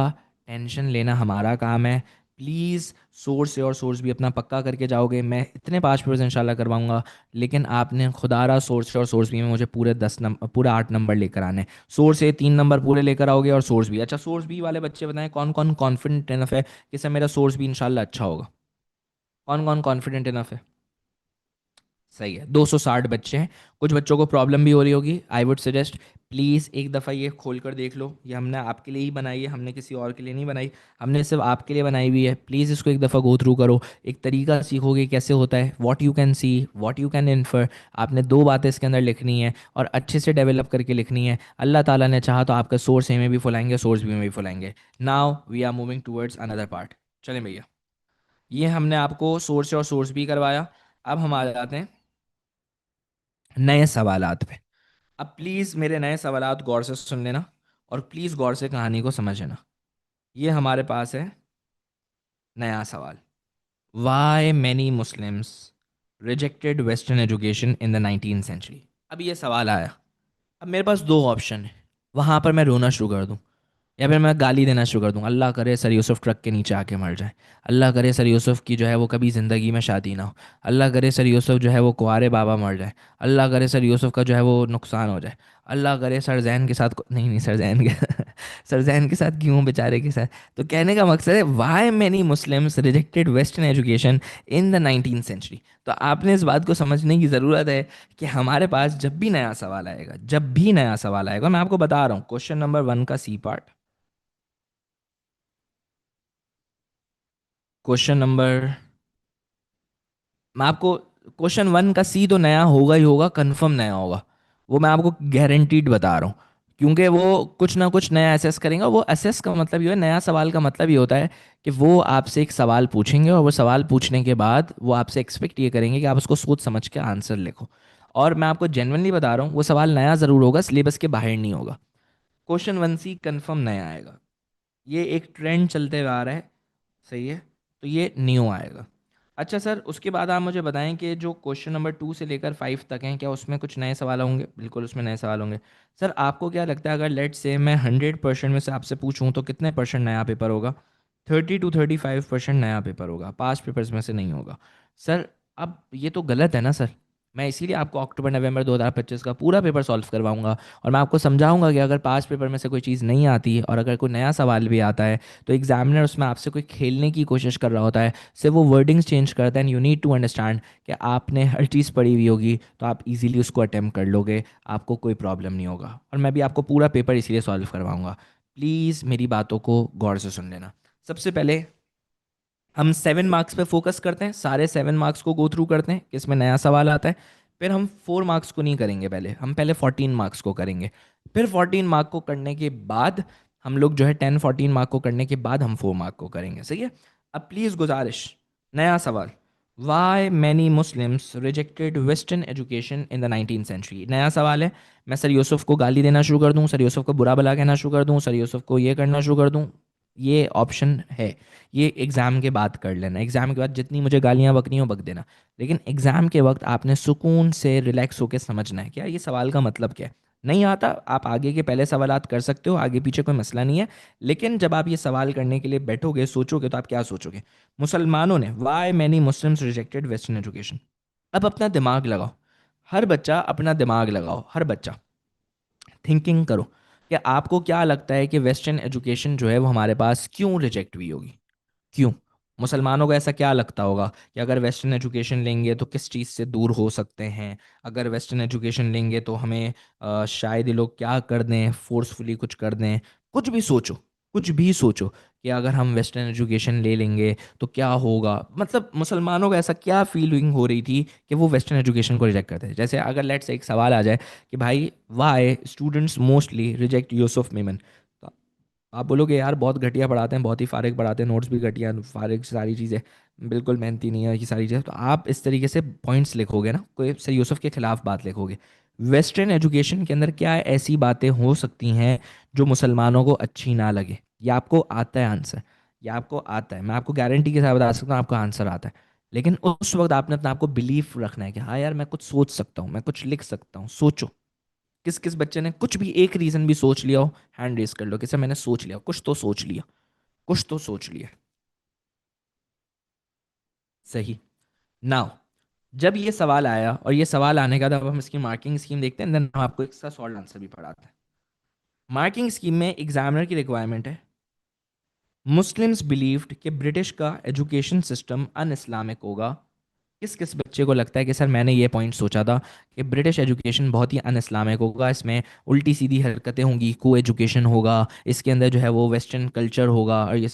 टेंशन लेना हमारा काम है। प्लीज़ सोर्स से और सोर्स भी अपना पक्का करके जाओगे, मैं इतने 5 पेपर्स इंशाल्लाह करवाऊंगा, लेकिन आपने खुदारा सोर्स से और सोर्स भी में मुझे पूरे 10 नंबर, पूरा 8 नंबर लेकर आने हैं। सोर्स से 3 नंबर पूरे लेकर आओगे, और सोर्स भी अच्छा, सोर्स बी वाले बच्चे बताएं कौन कौन कॉन्फिडेंट इनफ है कि सर मेरा सोर्स भी इंशाल्लाह अच्छा होगा, कौन कौन कॉन्फिडेंट इनफ है? सही है, 260 बच्चे हैं। कुछ बच्चों को प्रॉब्लम भी हो रही होगी, आई वुड सजेस्ट प्लीज़ एक दफ़ा ये खोल कर देख लो, ये हमने आपके लिए ही बनाई है, हमने किसी और के लिए नहीं बनाई, हमने सिर्फ आपके लिए बनाई हुई है। प्लीज़ इसको एक दफ़ा गो थ्रू करो, एक तरीका सीखोगे कैसे होता है, what you can see, what you can infer. आपने 2 बातें इसके अंदर लिखनी है और अच्छे से डेवलप करके लिखनी है। अल्लाह ताला ने चाहा तो आपका सोर्स ए में भी फुलाएंगे, सोर्स बी में भी फुलाएंगे। Now we are moving towards another part. चलें भैया, ये हमने आपको सोर्स और सोर्स बी करवाया, अब हम आ जाते हैं नए सवालात पे। अब प्लीज़ मेरे नए सवालात गौर से सुन लेना, और प्लीज़ गौर से कहानी को समझ लेना। ये हमारे पास है नया सवाल, why many Muslims rejected western education in the 19th century. अब ये सवाल आया, अब मेरे पास 2 ऑप्शन है, वहाँ पर मैं रोना शुरू कर दूँ या फिर मैं गाली देना शुरू कर दूँ। अल्लाह करे सर यूसुफ ट्रक के नीचे आके मर जाए, अल्लाह करे सर यूसुफ की जो है वो कभी ज़िंदगी में शादी ना हो, अल्लाह करे सर यूसुफ जो है वो कुंवारे बाबा मर जाए, अल्लाह करे सर यूसुफ का जो है वो नुकसान हो जाए, अल्लाह करे सर जैन के साथ नहीं नहीं सर जैन के सर जैन के साथ क्यों बेचारे के साथ। तो कहने का मकसद है why many Muslims rejected western education in the 19th century. तो आपने इस बात को समझने की ज़रूरत है कि हमारे पास जब भी नया सवाल आएगा, जब भी नया सवाल आएगा, मैं आपको बता रहा हूँ क्वेश्चन नंबर 1 का सी पार्ट, क्वेश्चन नंबर, मैं आपको क्वेश्चन 1 का सी तो नया होगा ही होगा, कंफर्म नया होगा, वो मैं आपको गारंटीड बता रहा हूँ, क्योंकि वो कुछ ना कुछ नया असेस करेंगे। वो असेस का मतलब ये है, नया सवाल का मतलब ये होता है कि वो आपसे एक सवाल पूछेंगे, और वो सवाल पूछने के बाद वो आपसे एक्सपेक्ट ये करेंगे कि आप उसको सोच समझ के आंसर लिखो। और मैं आपको जेनवनली बता रहा हूँ, वो सवाल नया ज़रूर होगा, सिलेबस के बाहर नहीं होगा। क्वेश्चन 1 सी कंफर्म नया आएगा, ये एक ट्रेंड चलते हुए आ रहा है, सही है, तो ये न्यू आएगा। अच्छा सर, उसके बाद आप मुझे बताएं कि जो क्वेश्चन नंबर 2 से लेकर 5 तक हैं, क्या उसमें कुछ नए सवाल होंगे? बिल्कुल उसमें नए सवाल होंगे। सर आपको क्या लगता है, अगर लेट से मैं 100% में से आपसे पूछूं तो कितने परसेंट नया पेपर होगा? 30 to 35% नया पेपर होगा, 5 पेपर्स में से नहीं होगा। सर अब ये तो गलत है ना सर, मैं इसीलिए आपको अक्टूबर नवंबर 2025 का पूरा पेपर सॉल्व करवाऊंगा, और मैं आपको समझाऊंगा कि अगर 5 पेपर में से कोई चीज़ नहीं आती और अगर कोई नया सवाल भी आता है, तो एग्जामिनर उसमें आपसे कोई खेलने की कोशिश कर रहा होता है, सिर्फ वो वर्डिंग्स चेंज करता है, and you need to understand कि आपने हर चीज़ पढ़ी हुई होगी, तो आप इजीली उसको अटेम्प्ट कर लोगे, आपको कोई प्रॉब्लम नहीं होगा, और मैं भी आपको पूरा पेपर इसीलिए सॉल्व करवाऊंगा। प्लीज़ मेरी बातों को गौर से सुन लेना। सबसे पहले हम 7 मार्क्स पे फोकस करते हैं, सारे 7 मार्क्स को गो थ्रू करते हैं कि इसमें नया सवाल आता है। फिर हम 4 मार्क्स को नहीं करेंगे, पहले हम पहले 14 मार्क्स को करेंगे। फिर 14 मार्क को करने के बाद हम लोग जो है 10 14 मार्क को करने के बाद हम 4 मार्क को करेंगे, सही है। अब प्लीज़ गुजारिश, नया सवाल, why many Muslims rejected western education in the 19th century. नया सवाल है। मैं सर यूसुफ को गाली देना शुरू कर दूं, सर यूसुफ को बुरा भला कहना शुरू कर दूं, सर यूसुफ को ये करना शुरू कर दूं, ये ऑप्शन है। ये एग्ज़ाम के बाद कर लेना, एग्ज़ाम के बाद जितनी मुझे गालियाँ बकनी हो बक देना, लेकिन एग्ज़ाम के वक्त आपने सुकून से रिलैक्स होकर समझना है क्या ये सवाल का मतलब क्या है। नहीं आता, आप आगे के पहले सवालात कर सकते हो, आगे पीछे कोई मसला नहीं है। लेकिन जब आप ये सवाल करने के लिए बैठोगे, सोचोगे, तो आप क्या सोचोगे? मुसलमानों ने, why many Muslims rejected western education. अब अपना दिमाग लगाओ, हर बच्चा अपना दिमाग लगाओ, हर बच्चा थिंकिंग करो कि आपको क्या लगता है कि वेस्टर्न एजुकेशन जो है वो हमारे पास क्यों रिजेक्ट हुई होगी, क्यों? मुसलमानों को ऐसा क्या लगता होगा कि अगर वेस्टर्न एजुकेशन लेंगे तो किस चीज़ से दूर हो सकते हैं, अगर वेस्टर्न एजुकेशन लेंगे तो हमें शायद ये लोग क्या कर दें, फोर्सफुली कुछ कर दें। कुछ भी सोचो, कुछ भी सोचो कि अगर हम वेस्टर्न एजुकेशन ले लेंगे तो क्या होगा। मतलब मुसलमानों को ऐसा क्या फीलिंग हो रही थी कि वो वेस्टर्न एजुकेशन को रिजेक्ट करते थे। जैसे अगर लेट्स एक सवाल आ जाए कि भाई why students mostly reject Yusuf Memon, तो आप बोलोगे यार बहुत घटिया पढ़ाते हैं, बहुत ही फारिग पढ़ाते हैं, नोट्स भी घटिया, फारिग सारी चीज़ें, बिल्कुल मेहनती नहीं है ये सारी चीज़ें। तो आप इस तरीके से पॉइंट्स लिखोगे ना, कोई सर यूसुफ के खिलाफ बात लिखोगे। वेस्टर्न एजुकेशन के अंदर क्या ऐसी बातें हो सकती हैं जो मुसलमानों को अच्छी ना लगे? ये आपको आता है आंसर, ये आपको आता है, मैं आपको गारंटी के साथ बता सकता हूँ आपको आंसर आता है। लेकिन उस वक्त आपने अपने आपको बिलीफ रखना है कि हाँ यार मैं कुछ सोच सकता हूँ, मैं कुछ लिख सकता हूँ। सोचो, किस किस बच्चे ने कुछ भी एक रीजन भी सोच लिया हो, हैंड रेस कर लो कि सर मैंने सोच लिया, कुछ तो सोच लिया, कुछ तो सोच लिया। सही। नाउ, जब ये सवाल आया और ये सवाल आने का, जब हम इसकी मार्किंग स्कीम देखते हैं, देन हम आपको एक सा सॉल्व आंसर भी पढ़ाते हैं। मार्किंग स्कीम में एग्जामिनर की रिक्वायरमेंट है, मुस्लिम्स बिलीव्ड कि ब्रिटिश का एजुकेशन सिस्टम अन इस्लामिक होगा। किस किस बच्चे को लगता है कि सर मैंने ये पॉइंट सोचा था कि ब्रिटिश एजुकेशन बहुत ही अन इस्लामिक होगा, इसमें उल्टी सीधी हरकतें होंगी, को एजुकेशन होगा, इसके अंदर जो है वो वेस्टर्न कल्चर होगा और ये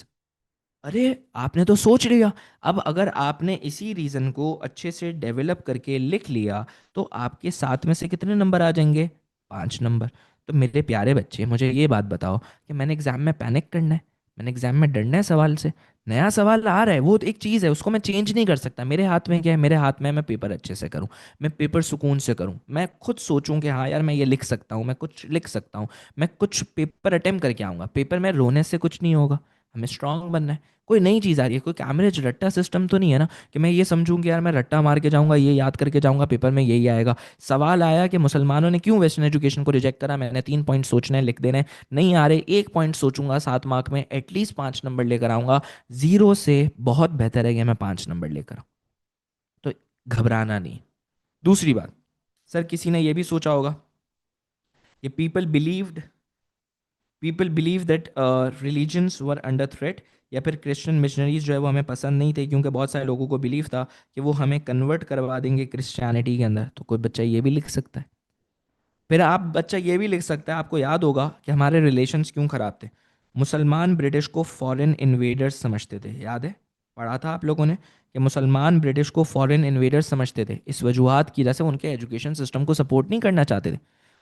अरे आपने तो सोच लिया। अब अगर आपने इसी रीज़न को अच्छे से डेवलप करके लिख लिया तो आपके 7 में से कितने नंबर आ जाएंगे? 5 नंबर। तो मेरे प्यारे बच्चे मुझे ये बात बताओ कि मैंने एग्ज़ाम में पैनिक करना है, मैंने एग्ज़ाम में डरना है सवाल से? नया सवाल आ रहा है, वो तो एक चीज़ है, उसको मैं चेंज नहीं कर सकता। मेरे हाथ में क्या है? मेरे हाथ में है मैं पेपर अच्छे से करूँ, मैं पेपर सुकून से करूँ, मैं खुद सोचूं कि हाँ यार मैं ये लिख सकता हूँ, मैं कुछ लिख सकता हूँ, मैं कुछ पेपर अटेम्प्ट करके आऊँगा। पेपर में रोने से कुछ नहीं होगा, हमें स्ट्रांग बनना है। कोई नई चीज़ आ रही है, कोई कैमरेज रट्टा सिस्टम तो नहीं है ना कि मैं ये समझूं कि यार मैं रट्टा मार के जाऊंगा, ये याद करके जाऊंगा, पेपर में यही आएगा। सवाल आया कि मुसलमानों ने क्यों वेस्टर्न एजुकेशन को रिजेक्ट करा, मैंने 3 पॉइंट सोचने हैं, लिख देने हैं। नहीं आ रहे, एक पॉइंट सोचूंगा, 7 मार्क में एटलीस्ट 5 नंबर लेकर आऊंगा। जीरो से बहुत बेहतर है कि मैं 5 नंबर लेकर आऊं। तो घबराना नहीं। दूसरी बात, सर किसी ने ये भी सोचा होगा कि people believe that religions were under threat, या फिर क्रिश्चियन मिशनरीज जो है वो हमें पसंद नहीं थे क्योंकि बहुत सारे लोगों को बिलीव था कि वो हमें कन्वर्ट करवा देंगे क्रिश्चियनिटी के अंदर। तो कोई बच्चा ये भी लिख सकता है। फिर आप बच्चा ये भी लिख सकता है, आपको याद होगा कि हमारे रिलेशंस क्यों ख़राब थे। मुसलमान ब्रिटिश को फॉरेन इन्वेडर्स समझते थे, याद है? पढ़ा था आप लोगों ने कि मुसलमान ब्रिटिश को फॉरेन इन्वेडर्स समझते थे, इस वजूहत की वजह से उनके एजुकेशन सिस्टम को सपोर्ट नहीं करना चाहते थे।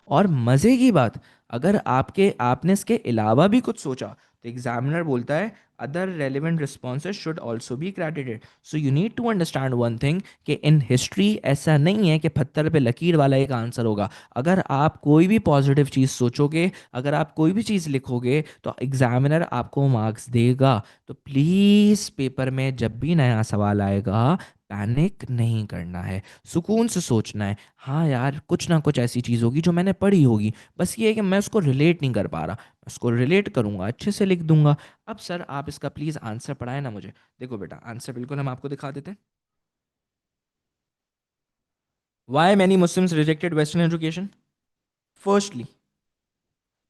और मज़े की बात, अगर आपने इसके अलावा भी कुछ सोचा तो एग्जामिनर बोलता है other relevant responses should also be credited. So you need to understand one thing कि इन हिस्ट्री ऐसा नहीं है कि पत्थर पे लकीर वाला एक आंसर होगा। अगर आप कोई भी पॉजिटिव चीज़ सोचोगे, अगर आप कोई भी चीज़ लिखोगे तो एग्जामिनर आपको मार्क्स देगा। तो प्लीज़ पेपर में जब भी नया सवाल आएगा पैनिक नहीं करना है, सुकून से सोचना है। हाँ यार कुछ ना कुछ ऐसी चीज़ होगी जो मैंने पढ़ी होगी, बस ये है कि मैं उसको रिलेट नहीं कर पा रहा, उसको रिलेट करूंगा, अच्छे से लिख दूंगा। अब सर आप इसका प्लीज़ आंसर पढ़ाए ना मुझे। देखो बेटा आंसर बिल्कुल हम आपको दिखा देते हैं। Why many Muslims rejected western education? Firstly,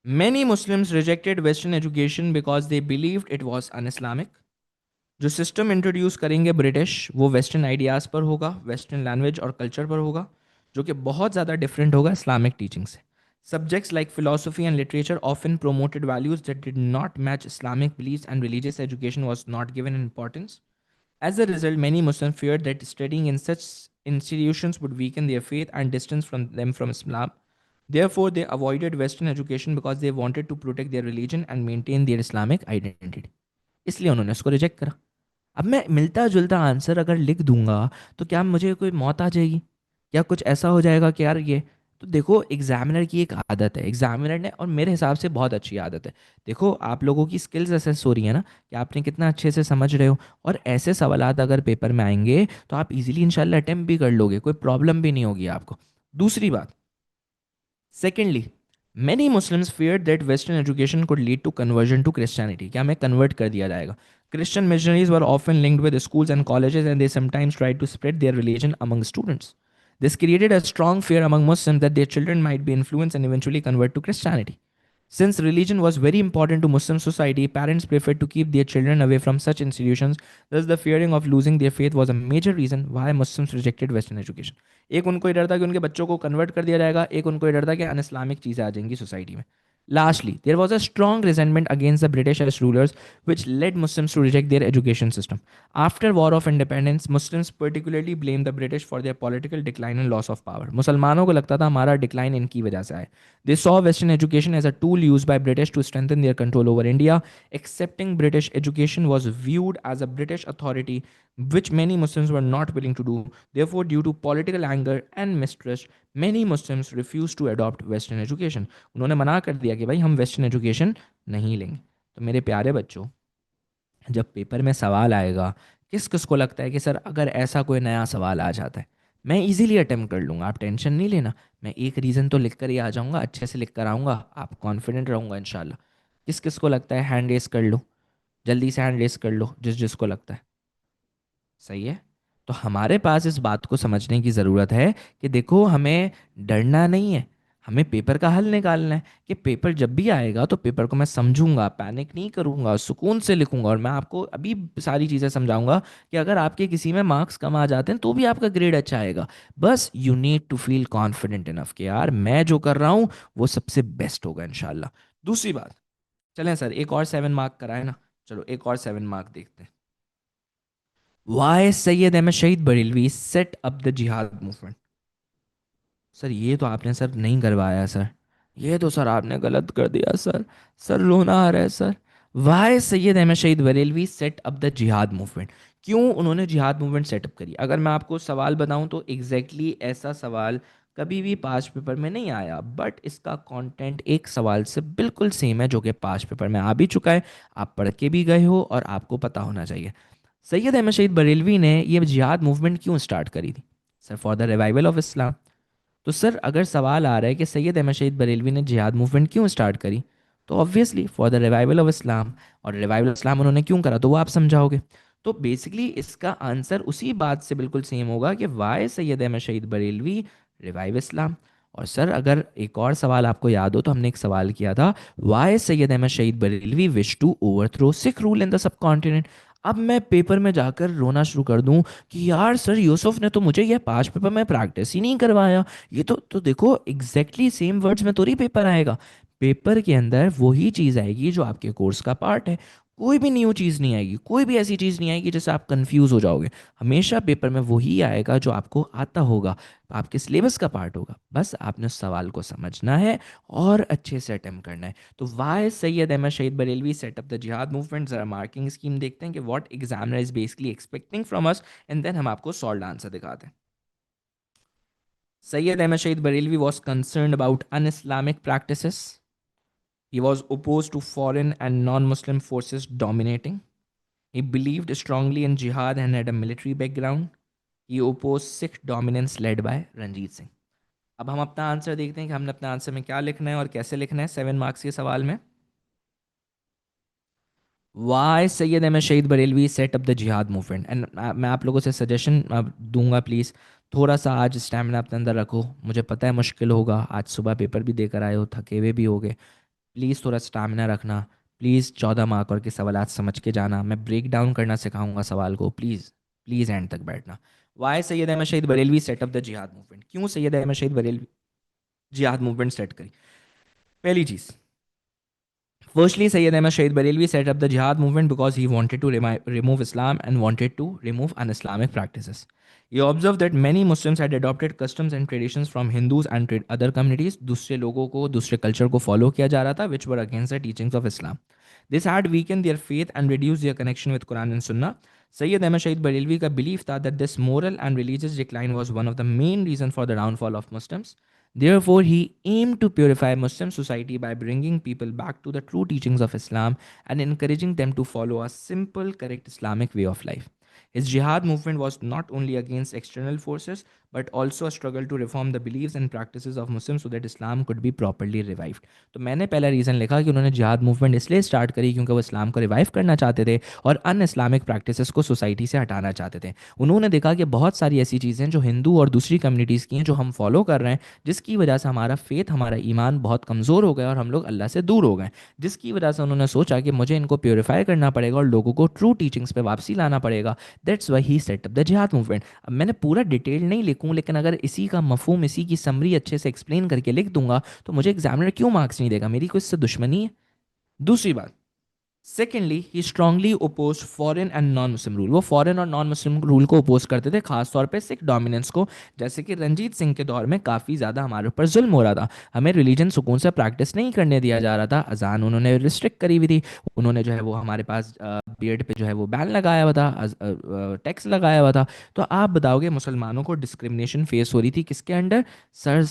many Muslims rejected Western education because they believed it was un-Islamic. जो सिस्टम इंट्रोड्यूस करेंगे ब्रिटिश वो वेस्टर्न आइडियाज़ पर होगा, वेस्टर्न लैंग्वेज और कल्चर पर होगा, जो कि बहुत ज़्यादा डिफरेंट होगा इस्लामिक टीचिंग से। Subjects like philosophy and literature often promoted values that did not match Islamic beliefs and religious education was not given importance. As a result, many Muslims feared that studying in such institutions would weaken their faith and distance from them from Islam. Therefore, they avoided Western education because they wanted to protect their religion and maintain their Islamic identity. इसलिए उन्होंने उसको reject करा. अब मैं मिलता जुलता answer अगर लिख दूंगा तो क्या मुझे कोई मौत आ जाएगी? क्या कुछ ऐसा हो जाएगा कि यार ये, तो देखो एग्जामिनर की एक आदत है, एग्जामिनर ने, और मेरे हिसाब से बहुत अच्छी आदत है. देखो आप लोगों की स्किल्स असेस हो रही है ना, कि आपने कितना अच्छे से समझ रहे हो, और ऐसे सवालात अगर पेपर में आएंगे तो आप इजीली इंशाल्लाह अटेम्प्ट भी कर लोगे, कोई प्रॉब्लम भी नहीं होगी आपको. दूसरी बात, secondly, many Muslims feared that Western education could lead to conversion to Christianity. क्या हमें convert कर दिया जाएगा? Christian missionaries were often linked with schools and colleges, and they sometimes tried to spread their religion among students. This created a strong fear among Muslims that their children might be influenced and eventually convert to Christianity. Since religion was very important to Muslim society, parents preferred to keep their children away from such institutions. Thus, the fearing of losing their faith was a major reason why Muslims rejected Western education. एक उनको ये डर था कि उनके बच्चों को convert कर दिया जाएगा, एक उनको ये डर था कि अन इस्लामिक चीज़ें आ जाएंगी सोसाइटी में. Lastly, there was a strong resentment against the British as rulers, which led Muslims to reject their education system. After War of Independence, Muslims particularly blamed the British for their political decline and loss of power. मुसलमानों को लगता था हमारा decline इनकी वजह से आए. They saw Western education as a tool used by British to strengthen their control over India. Accepting British education was viewed as a British authority, which many Muslims were not willing to do. Therefore, due to political anger and mistrust, many Muslims refused to adopt Western education. उन्होंने मना कर दिया कि भाई हम western education नहीं लेंगे. तो मेरे प्यारे बच्चों, जब पेपर में सवाल आएगा, किस किस को लगता है कि सर अगर ऐसा कोई नया सवाल आ जाता है मैं इजीली अटेम्प्ट कर लूँगा, आप टेंशन नहीं लेना, मैं एक रीज़न तो लिख कर ही आ जाऊँगा, अच्छे से लिख कर आऊँगा, आप कॉन्फिडेंट रहूँगा इंशाल्लाह. किस किस को लगता है? हैंड रेस कर लो, जल्दी से हैंड रेस कर लो जिस जिसको लगता है. सही है. तो हमारे पास इस बात को समझने की ज़रूरत है कि देखो हमें डरना नहीं है, हमें पेपर का हल निकालना है. कि पेपर जब भी आएगा तो पेपर को मैं समझूंगा, पैनिक नहीं करूंगा, सुकून से लिखूंगा. और मैं आपको अभी सारी चीज़ें समझाऊंगा कि अगर आपके किसी में मार्क्स कम आ जाते हैं तो भी आपका ग्रेड अच्छा आएगा. बस you need to feel confident enough कि यार मैं जो कर रहा हूँ वो सबसे बेस्ट होगा इंशाल्लाह. दूसरी बात, चलें सर एक और 7 मार्क कराए ना, चलो एक और 7 मार्क देखते हैं. Why Sayyid Ahmed Shahid Bareilवी set up the jihad movement? Sir ये तो आपने सर नहीं करवाया सर, ये तो सर आपने गलत कर दिया सर, सर रोना आ रहा है sir. Y Syed Ahmad Shahid Barelvi set up the jihad movement? क्यों उन्होंने जिहाद मूवमेंट सेटअप करी? अगर मैं आपको सवाल बताऊं तो एग्जैक्टली ऐसा सवाल कभी भी पास पेपर में नहीं आया, बट इसका कंटेंट एक सवाल से बिल्कुल सेम है जो कि पास पेपर में आ भी चुका है, आप पढ़ के भी गए हो और आपको पता होना चाहिए. सैयद अहमद शहीद बरेलवी ने ये जिहाद मूवमेंट क्यों स्टार्ट करी थी? Sir for the revival of इस्लाम. तो सर अगर सवाल आ रहा है कि सैयद अहमद शहीद बरेलवी ने जिहाद मूवमेंट क्यों स्टार्ट करी, तो obviously for the revival of इस्लाम. और रिवाइवल ऑफ इस्लाम उन्होंने क्यों करा तो वो आप समझाओगे. तो बेसिकली इसका आंसर उसी बात से बिल्कुल सेम होगा कि वाई सैयद अहमद शहीद बरेलवी रिवाइव इस्लाम. और सर अगर एक और सवाल आपको याद हो तो हमने एक सवाल किया था, Y Syed Ahmad Shahid Barelvi wish to overthrow Sikh rule in the subcontinent. अब मैं पेपर में जाकर रोना शुरू कर दूं कि यार सर यूसुफ ने तो मुझे यह पांच पेपर में प्रैक्टिस ही नहीं करवाया. ये तो देखो एग्जैक्टली सेम वर्ड्स में थोड़ी पेपर आएगा. पेपर के अंदर वही चीज़ आएगी जो आपके कोर्स का पार्ट है. कोई भी न्यू चीज़ नहीं आएगी, कोई भी ऐसी चीज़ नहीं आएगी जिससे आप कंफ्यूज हो जाओगे. हमेशा पेपर में वही आएगा जो आपको आता होगा, आपके सिलेबस का पार्ट होगा. बस आपने उस सवाल को समझना है और अच्छे से अटेम्प्ट करना है. तो Y Syed Ahmad Shahid Barelvi set up the jihad movement, जरा मार्किंग स्कीम देखते हैं कि what examiner is basically expecting from us, and then हम आपको सॉल्व आंसर दिखाते हैं. Syed Ahmad Shahid Barelvi was concern about un Islamic practices. He was opposed to foreign and non-Muslim forces dominating. He believed strongly in jihad and had a military background. He opposed Sikh dominance led by Ranjit Singh. अब हम अपना answer देखते हैं कि हमने अपने answer में क्या लिखना है और कैसे लिखना है 7 मार्क्स के सवाल में. Y Syed Ahmad Shahid Barelvi set up the jihad movement. And मैं आप लोगों से सजेशन दूंगा, प्लीज़ थोड़ा सा आज स्टैमिना अपने अंदर रखो. मुझे पता है मुश्किल होगा, आज सुबह पेपर भी देकर आए हो, थके हुए भी होगे. प्लीज़ थोड़ा स्टामिना रखना. प्लीज़ 14 मार्क और के सवाल समझ के जाना. मैं ब्रेक डाउन करना सिखाऊंगा सवाल को. प्लीज़ प्लीज़ एंड तक बैठना. Y Syed Ahmad Shahid Barelvi set up the jihad movement? क्यों सैयद अहमद शहीद बरेलवी जिहाद मूवमेंट सेट करी? पहली चीज़, Firstly, Sayyid Ahmad Shahid Barelvi set up the jihad movement because he wanted to remove Islam and wanted to remove un-Islamic practices. He observed that many Muslims had adopted customs and traditions from Hindus and other communities. दूसरे लोगों को दूसरे culture को follow किया जा रहा था, which were against the teachings of Islam. This had weakened their faith and reduced their connection with Quran and Sunnah. Sayyid Ahmad Shahid Barelvi का belief था that this moral and religious decline was one of the main reasons for the downfall of Muslims. Therefore, he aimed to purify Muslim society by bringing people back to the true teachings of Islam and encouraging them to follow a simple, correct Islamic way of life. His jihad movement was not only against external forces but also a struggle to reform the beliefs and practices of Muslims so that Islam could be properly revived. तो मैंने पहला reason लिखा कि उन्होंने जिहाद movement इसलिए start करी क्योंकि वो इस्लाम को रिवाइव करना चाहते थे और अन इस्लामिक प्रैक्टिसेस को सोसाइटी से हटाना चाहते थे. उन्होंने देखा कि बहुत सारी ऐसी चीज़ें जो हिंदू और दूसरी कम्युनिटीज़ की हैं जो हम फॉलो कर रहे हैं, जिसकी वजह से हमारा फेथ, हमारा ईमान बहुत कमज़ोर हो गया और हम लोग अल्लाह से दूर हो गए. जिसकी वजह से उन्होंने सोचा कि मुझे इनको प्योरीफाई करना पड़ेगा और लोगों को ट्रू टीचिंग्स पे वापसी लाना पड़ेगा. That's why he set up the jihad movement. अब मैंने पूरा डिटेल नहीं लिखूँ, लेकिन अगर इसी का मफहूम, इसी की समरी अच्छे से एक्सप्लेन करके लिख दूंगा तो मुझे एग्जामिनर क्यों मार्क्स नहीं देगा? मेरी कोई इससे दुश्मनी है? दूसरी बात, secondly he strongly oppose foreign and non Muslim rule. वो फॉरेन और नॉन मुस्लिम रूल को ओपोज करते थे, खासतौर पे सिख डोमिनेंस को. जैसे कि रंजीत सिंह के दौर में काफ़ी ज़्यादा हमारे ऊपर जुल्म हो रहा था, हमें रिलीजन सुकून से प्रैक्टिस नहीं करने दिया जा रहा था. अजान उन्होंने रिस्ट्रिक्ट करी हुई थी. उन्होंने जो है वो हमारे पास बीएड पे जो है वो बैन लगाया हुआ था, टैक्स लगाया हुआ था. तो आप बताओगे मुसलमानों को डिस्क्रिमिनेशन फेस हो रही थी किसके अंडर? सर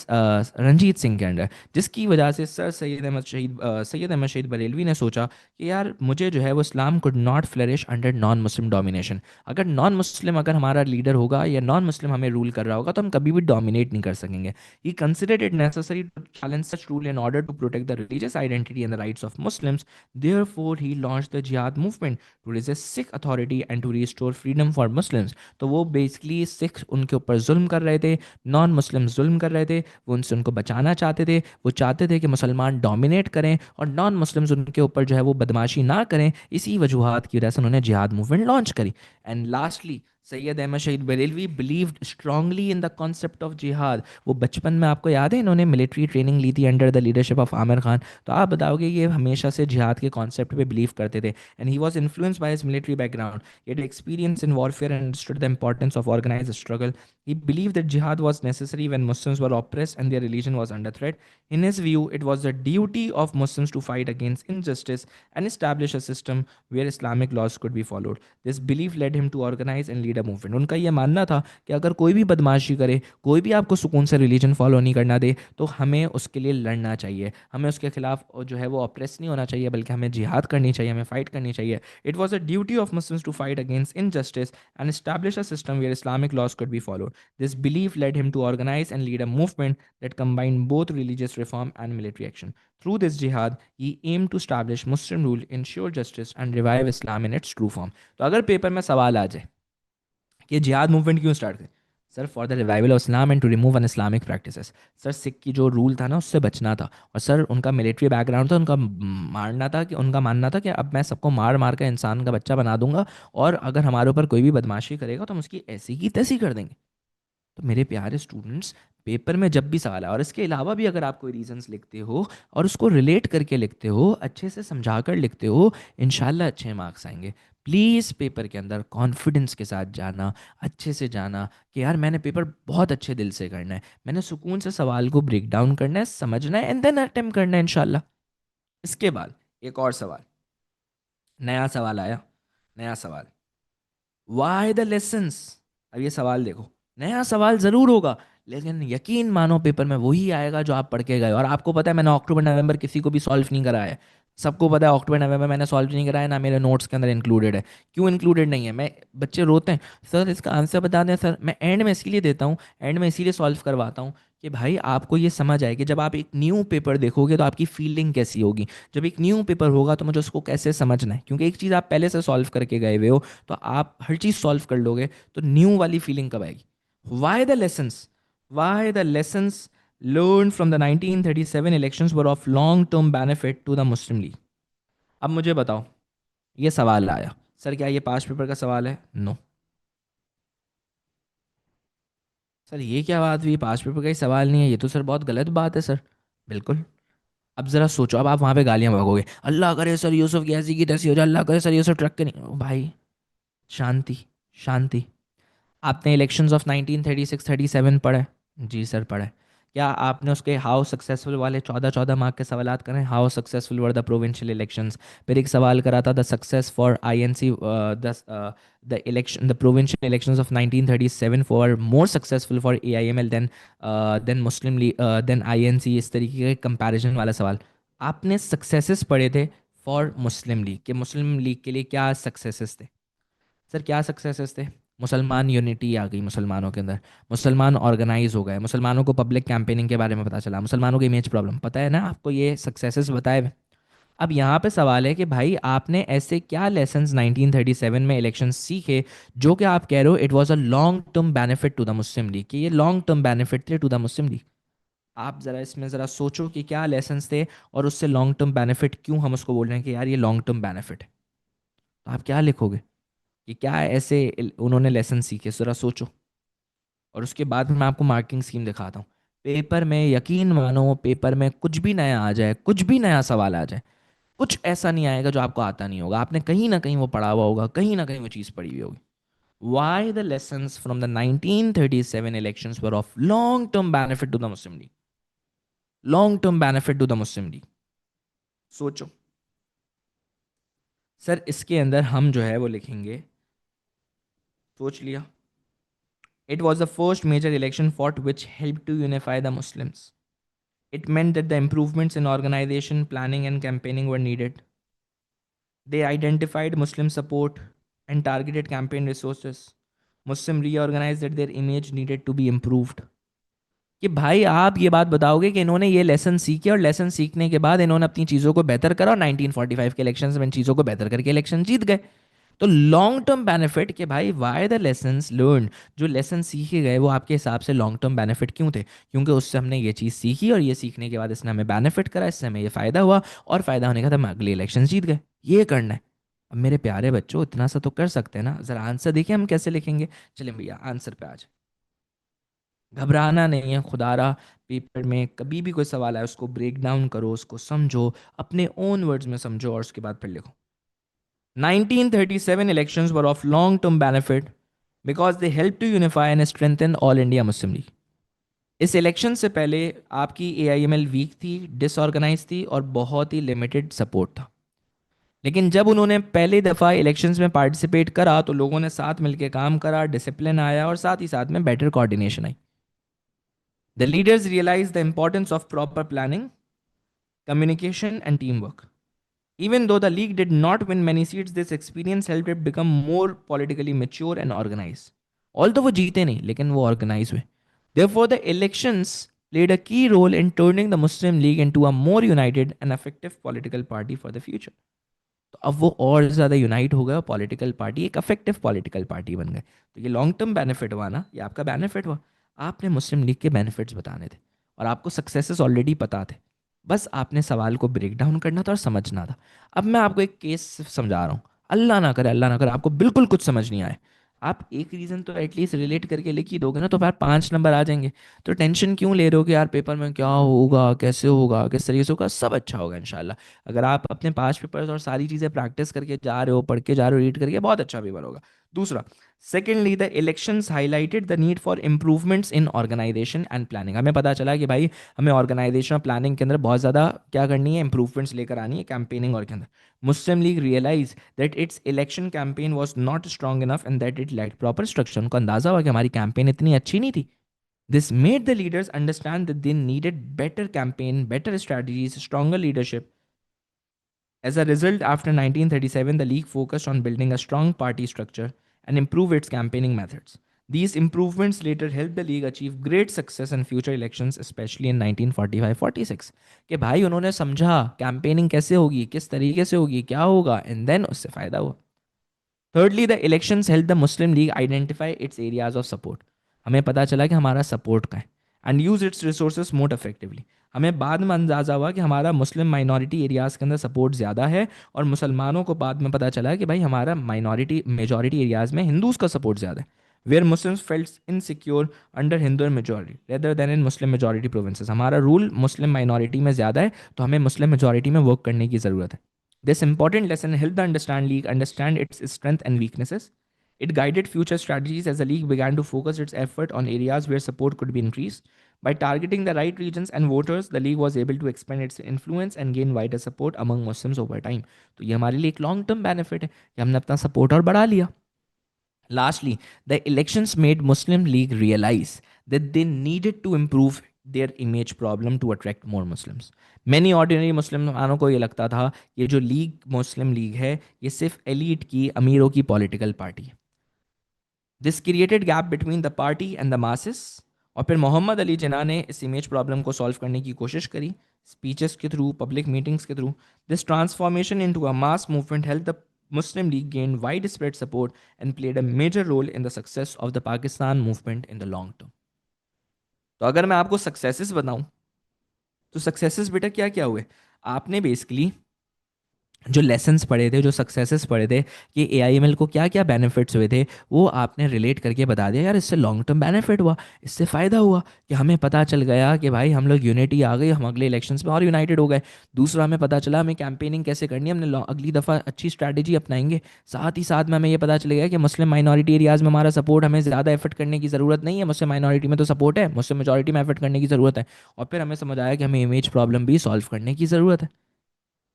रंजीत सिंह के अंडर. जिसकी वजह से सर सैयद अहमद शहीद बरेलवी ने सोचा कि यार मुझे जो है वो Islam could not flourish under non Muslim domination. अगर नॉन मुस्लिम अगर हमारा लीडर होगा या नॉन मुस्लिम हमें रूल कर रहा होगा तो हम कभी भी डोमिनेट नहीं कर सकेंगे. He considered it necessary to challenge such rule in order to protect the religious identity and the rights of Muslims. Therefore he launched the jihad movement to resist Sikh authority and to restore freedom for Muslims. तो वो basically Sikh उनके ऊपर जुल्म कर रहे थे, non Muslim जुल्म कर रहे थे, वो उनसे उनको बचाना चाहते थे. वो चाहते थे कि मुसलमान डोमिनेट करें और नॉन मुस्लिम्स उनके ऊपर जो है वो बदमाशी ना करें. इसी वजूहत की वजह से उन्होंने जिहाद मूवमेंट लॉन्च करी. And lastly Syed Ahmad Shahid Barelvi believed strongly in the concept of जिहाद. वो बचपन में आपको याद है इन्होंने मिलिट्री ट्रेनिंग ली थी under the leadership of Aamir Khan. तो आप बताओगे ये हमेशा से जिहाद के कॉन्सेप्ट पे बिलीव करते थे. And he was influenced by his military background. He had experience in warfare and understood the importance of organized struggle. He believed that jihad was necessary when Muslims were oppressed and their religion was under threat. In his view, it was the duty of Muslims to fight against injustice and establish a system where Islamic laws could be followed. This belief led him to organize and lead a movement. उनका ये मानना था कि अगर कोई भी बदमाशी करे, कोई भी आपको सुकून से रिलीजन फॉलो नहीं करना दे, तो हमें उसके लिए लड़ना चाहिए, हमें उसके खिलाफ जो है वो ऑप्रेस नहीं होना चाहिए, बल्कि हमें जिहाद करनी चाहिए, हमें फाइट करनी चाहिए. It was a duty of Muslims to fight against injustice and establish a system where Islamic laws could be followed. This belief led him to organize and lead a movement that combined both religious reform and military action. Through this jihad, he aimed to establish Muslim rule, ensure justice, and revive Islam in its true form. तो अगर paper में सवाल आ जाए कि जिहाद movement क्यों start करें, sir for the revival of Islam and to remove un Islamic practices. Sir Sikh की जो रूल था ना उससे बचना था, और सर उनका मिलिट्री बैकग्राउंड था, उनका मानना था कि अब मैं सबको मार मार कर इंसान का बच्चा बना दूंगा और अगर हमारे ऊपर कोई भी बदमाशी करेगा तो हम उसकी ऐसी की तैसी कर देंगे. तो मेरे प्यारे स्टूडेंट्स, पेपर में जब भी सवाल है और इसके अलावा भी अगर आप कोई रीजंस लिखते हो और उसको रिलेट करके लिखते हो, अच्छे से समझा कर लिखते हो, इंशाल्लाह अच्छे मार्क्स आएंगे. प्लीज़ पेपर के अंदर कॉन्फिडेंस के साथ जाना, अच्छे से जाना कि यार मैंने पेपर बहुत अच्छे दिल से करना है, मैंने सुकून से सवाल को ब्रेक डाउन करना है, समझना है एंड देन अटेम्प्ट करना है इंशाल्लाह. इसके बाद एक और सवाल, नया सवाल आया, नया सवाल, वाई द लेसन्स. अब ये सवाल देखो, नया सवाल ज़रूर होगा लेकिन यकीन मानो पेपर में वही आएगा जो आप पढ़ के गए. और आपको पता है मैंने अक्टूबर नवंबर किसी को भी सॉल्व नहीं कराया है. सबको पता है अक्टूबर नवंबर मैंने सॉल्व नहीं कराया, ना मेरे नोट्स के अंदर इंक्लूडेड है. क्यों इंक्लूडेड नहीं है? मैं, बच्चे रोते हैं सर इसका आंसर बता दें सर. मैं एंड में इसीलिए देता हूँ, एंड में इसीलिए सॉल्व करवाता हूँ कि भाई आपको ये समझ आए कि जब आप एक न्यू पेपर देखोगे तो आपकी फीलिंग कैसी होगी. जब एक न्यू पेपर होगा तो मुझे उसको कैसे समझना है, क्योंकि एक चीज़ आप पहले से सॉल्व करके गए हुए हो तो आप हर चीज़ सॉल्व कर लोगे. तो न्यू वाली फीलिंग कब आएगी? Why the lessons, why the lessons learned from the 1937 elections were of long term benefit to the Muslim League. अब मुझे बताओ, ये सवाल आया सर, क्या ये पास पेपर का सवाल है? नो. सर ये क्या बात हुई, पास पेपर का ही सवाल नहीं है, ये तो सर बहुत गलत बात है सर. बिल्कुल. अब ज़रा सोचो, अब आप वहाँ पे गालियाँ बकोगे, अल्लाह करे सर यूसुफ की ऐसी की तैसी हो जाए, अल्लाह करे सर यूसुफ ट्रक के नहीं। ओ भाई, शांति, शांति। आपने इलेक्शंस ऑफ 1936-37 पढ़ा है? जी सर पढ़ा है। क्या आपने उसके हाउ सक्सेसफुल वाले 14-14 मार्क के सवालात करें? How successful were the provincial elections. फिर एक सवाल करा था the success for INC, the election, the provincial elections of 1937 for more successful for AIML than Muslim League than INC, इस तरीके का कंपैरिजन वाला सवाल। आपने सक्सेसेस पढ़े थे फॉर मुस्लिम लीग, के मुस्लिम लीग के लिए क्या सक्सेसेस थे? सर क्या सक्सेसेस थे? मुसलमान यूनिटी आ गई मुसलमानों के अंदर, मुसलमान ऑर्गेनाइज हो गए, मुसलमानों को पब्लिक कैंपेनिंग के बारे में पता चला, मुसलमानों की इमेज प्रॉब्लम, पता है ना आपको, ये सक्सेसेस बताए हुए। अब यहाँ पे सवाल है कि भाई आपने ऐसे क्या लेसन्स 1937 में इलेक्शन सीखे जो कि आप कह रहे हो it was a long term benefit to the Muslim League, कि ये लॉन्ग टर्म बेनिफिट थे टू द मुस्लिम लीग। आप ज़रा इसमें ज़रा सोचो कि क्या लेसन्स थे और उससे लॉन्ग टर्म बेनिफिट क्यों हम उसको बोल रहे हैं कि यार ये लॉन्ग टर्म बेनिफिट है। तो आप क्या लिखोगे कि क्या ऐसे उन्होंने लेसन सीखे, ज़रा सोचो। और उसके बाद मैं आपको मार्किंग स्कीम दिखाता हूँ। पेपर में यकीन मानो, पेपर में कुछ भी नया आ जाए, कुछ भी नया सवाल आ जाए, कुछ ऐसा नहीं आएगा जो आपको आता नहीं होगा, आपने कहीं ना कहीं वो पढ़ा हुआ होगा, कहीं ना कहीं वो चीज़ पढ़ी हुई होगी। Why the lessons from the 1937 elections were of long term benefit to the Muslim League? Long term benefit to the Muslim League. सोचो। सर इसके अंदर हम जो है वो लिखेंगे, सोच लिया। It was the first major election fought which helped to unify the Muslims. It meant that the improvements in organization, planning, and campaigning were needed. They identified Muslim support and targeted campaign resources. Muslim reorganized that their image needed to be improved. कि भाई आप ये बात बताओगे कि इन्होंने ये lesson सीखे और लेसन सीखने के बाद इन्होंने अपनी चीज़ों को बेहतर करा और 1945 के इलेक्शन में इन चीज़ों को बेहतर करके इलेक्शन जीत गए। तो लॉन्ग टर्म बेनिफिट कि भाई वाई द लेसन्स लर्न, जो लेसन सीखे गए वो आपके हिसाब से लॉन्ग टर्म बेनिफिट क्यों थे? क्योंकि उससे हमने ये चीज़ सीखी और ये सीखने के बाद इसने हमें बेनिफिट करा, इससे हमें ये फ़ायदा हुआ और फ़ायदा होने का था हम अगले इलेक्शन जीत गए। ये करना है। अब मेरे प्यारे बच्चों इतना सा तो कर सकते हैं ना, ज़रा आंसर देखिए हम कैसे लिखेंगे। चलें भैया आंसर पे आज घबराना नहीं है खुदारा। पेपर में कभी भी कोई सवाल आए उसको ब्रेक डाउन करो, उसको समझो, अपने ओन वर्ड्स में समझो और उसके बाद फिर लिखो। 1937 elections were of long-term benefit because they helped to unify and strengthen all India Muslim League. इस इलेक्शन से पहले आपकी एआईएमएल वीक थी, डिसऑर्गेनाइज थी और बहुत ही लिमिटेड सपोर्ट था। लेकिन जब उन्होंने पहली दफ़ा इलेक्शंस में पार्टिसिपेट करा तो लोगों ने साथ मिलकर काम करा, डिसिप्लिन आया और साथ ही साथ में बेटर कोऑर्डिनेशन आई। The leaders realise the importance of proper planning, communication, and teamwork. Even though the league did not win many seats, this experience helped it become more politically mature and organized. Although वो जीते नहीं लेकिन वो organized हुए. Therefore, the elections played a key role in turning the Muslim League into a more united and effective political party for the future. तो अब वो और ज़्यादा यूनाइट हो गया और पॉलिटिकल पार्टी एक अफेक्टिव पॉलिटिकल पार्टी बन गए। तो ये लॉन्ग टर्म बेनिफिट हुआ ना, ये आपका बेनिफिट हुआ। आपने मुस्लिम लीग के बेनिफिट्स बताने थे और आपको सक्सेसेस ऑलरेडी पता थे, बस आपने सवाल को ब्रेक डाउन करना था और समझना था। अब मैं आपको एक केस समझा रहा हूँ, अल्लाह ना करे आपको बिल्कुल कुछ समझ नहीं आए, आप एक रीज़न तो एटलीस्ट रिलेट करके लिख ही दोगे ना, तो फिर 5 नंबर आ जाएंगे। तो टेंशन क्यों ले रहे हो कि यार पेपर में क्या होगा, कैसे होगा, किस तरीके से होगा, सब अच्छा होगा इंशाल्लाह। अगर आप अपने 5 पेपर्स और सारी चीज़ें प्रैक्टिस करके जा रहे हो, पढ़ के जा रहे हो, रीड करके, बहुत अच्छा पेपर होगा। दूसरा, secondly the elections highlighted the need for improvements in organisation and planning. हमें पता चला कि भाई हमें ऑर्गेनाइजेशन और प्लानिंग के अंदर बहुत ज़्यादा क्या करनी है, इंप्रूवमेंट्स लेकर आनी है कैंपेनिंग और के अंदर। Muslim League realise that its election campaign was not strong enough and that it lacked proper structure. उनको अंदाजा हुआ कि हमारी कैंपेन इतनी अच्छी नहीं थी। This made the leaders understand that they needed better campaign, better strategies, stronger leadership. As a result, after 1937, the League focused on building a strong party structure and improve its campaigning methods. These improvements later helped the League achieve great success in future elections, especially in 1945-46. कि भाई उन्होंने समझा campaigning कैसे होगी, किस तरीके से होगी, क्या होगा, एंड देन उससे फ़ायदा हुआ। Thirdly, the elections helped the Muslim League identify its areas of support. हमें पता चला कि हमारा सपोर्ट का है and use it's resources more effectively. हमें बाद में अंदाजा हुआ कि हमारा मुस्लिम माइनॉरिटी एरियाज़ के अंदर सपोर्ट ज़्यादा है और मुसलमानों को बाद में पता चला कि भाई हमारा माइनॉरिटी मेजॉरिटी एरियाज़ में हिंदूज़ का सपोर्ट ज़्यादा है। where Muslims felt insecure under Hindu majority rather than in Muslim majority provinces. हमारा रूल मुस्लिम माइनॉरिटी में ज़्यादा है, तो हमें मुस्लिम majority में वर्क करने की ज़रूरत है. This important lesson helped the understand its strength and weaknesses. It guided future strategies as the league began to focus its effort on areas where support could be increased. By targeting the right regions and voters, the league was able to expand its influence and gain wider support among Muslims over time. तो ये हमारे लिए एक long term benefit है कि हमने अपना support और बढ़ा लिया. Lastly, the elections made Muslim League realize that they needed to improve their image problem to attract more Muslims. Many ordinary मुसलमानों को ये लगता था ये जो लीग मुस्लिम लीग है ये सिर्फ एलिट की अमीरों की पॉलिटिकल पार्टी है. This created gap between the party and the masses. और फिर मोहम्मद अली जिन्ना ने इस इमेज प्रॉब्लम को सॉल्व करने की कोशिश करी स्पीचेस के थ्रू, पब्लिक मीटिंग्स के through. This transformation into a mass movement help the Muslim League gained widespread support and played a major role in the success of the Pakistan movement in the long term. तो अगर मैं आपको successes बताऊं तो successes बेटा क्या क्या हुए. आपने बेसिकली जो लेसन्स पढ़े थे, जो सक्सेसेस पढ़े थे कि AIML को क्या क्या बेनिफिट्स हुए थे, वो आपने रिलेट करके बता दिया. यार इससे लॉन्ग टर्म बेनिफिट हुआ, इससे फ़ायदा हुआ कि हमें पता चल गया कि भाई हम लोग यूनिटी आ गई, हम अगले इलेक्शंस में और यूनाइटेड हो गए. दूसरा हमें पता चला हमें कैंपेनिंग कैसे करनी है, हमने अगली दफ़ा अच्छी स्ट्रैटेजी अपनाएंगे. साथ ही साथ में हमें ये पता चल गया कि मुस्लिम माइनॉरिटी एरियाज़ में हमारा सपोर्ट, हमें ज़्यादा एफर्ट करने की ज़रूरत नहीं है. मुस्लिम माइनॉरिटी में तो सपोर्ट है, मुस्लिम मेजॉरिटी में एफर्ट करने की ज़रूरत है. और फिर हमें समझ आया कि हमें इमेज प्रॉब्लम भी सॉल्व करने की ज़रूरत है.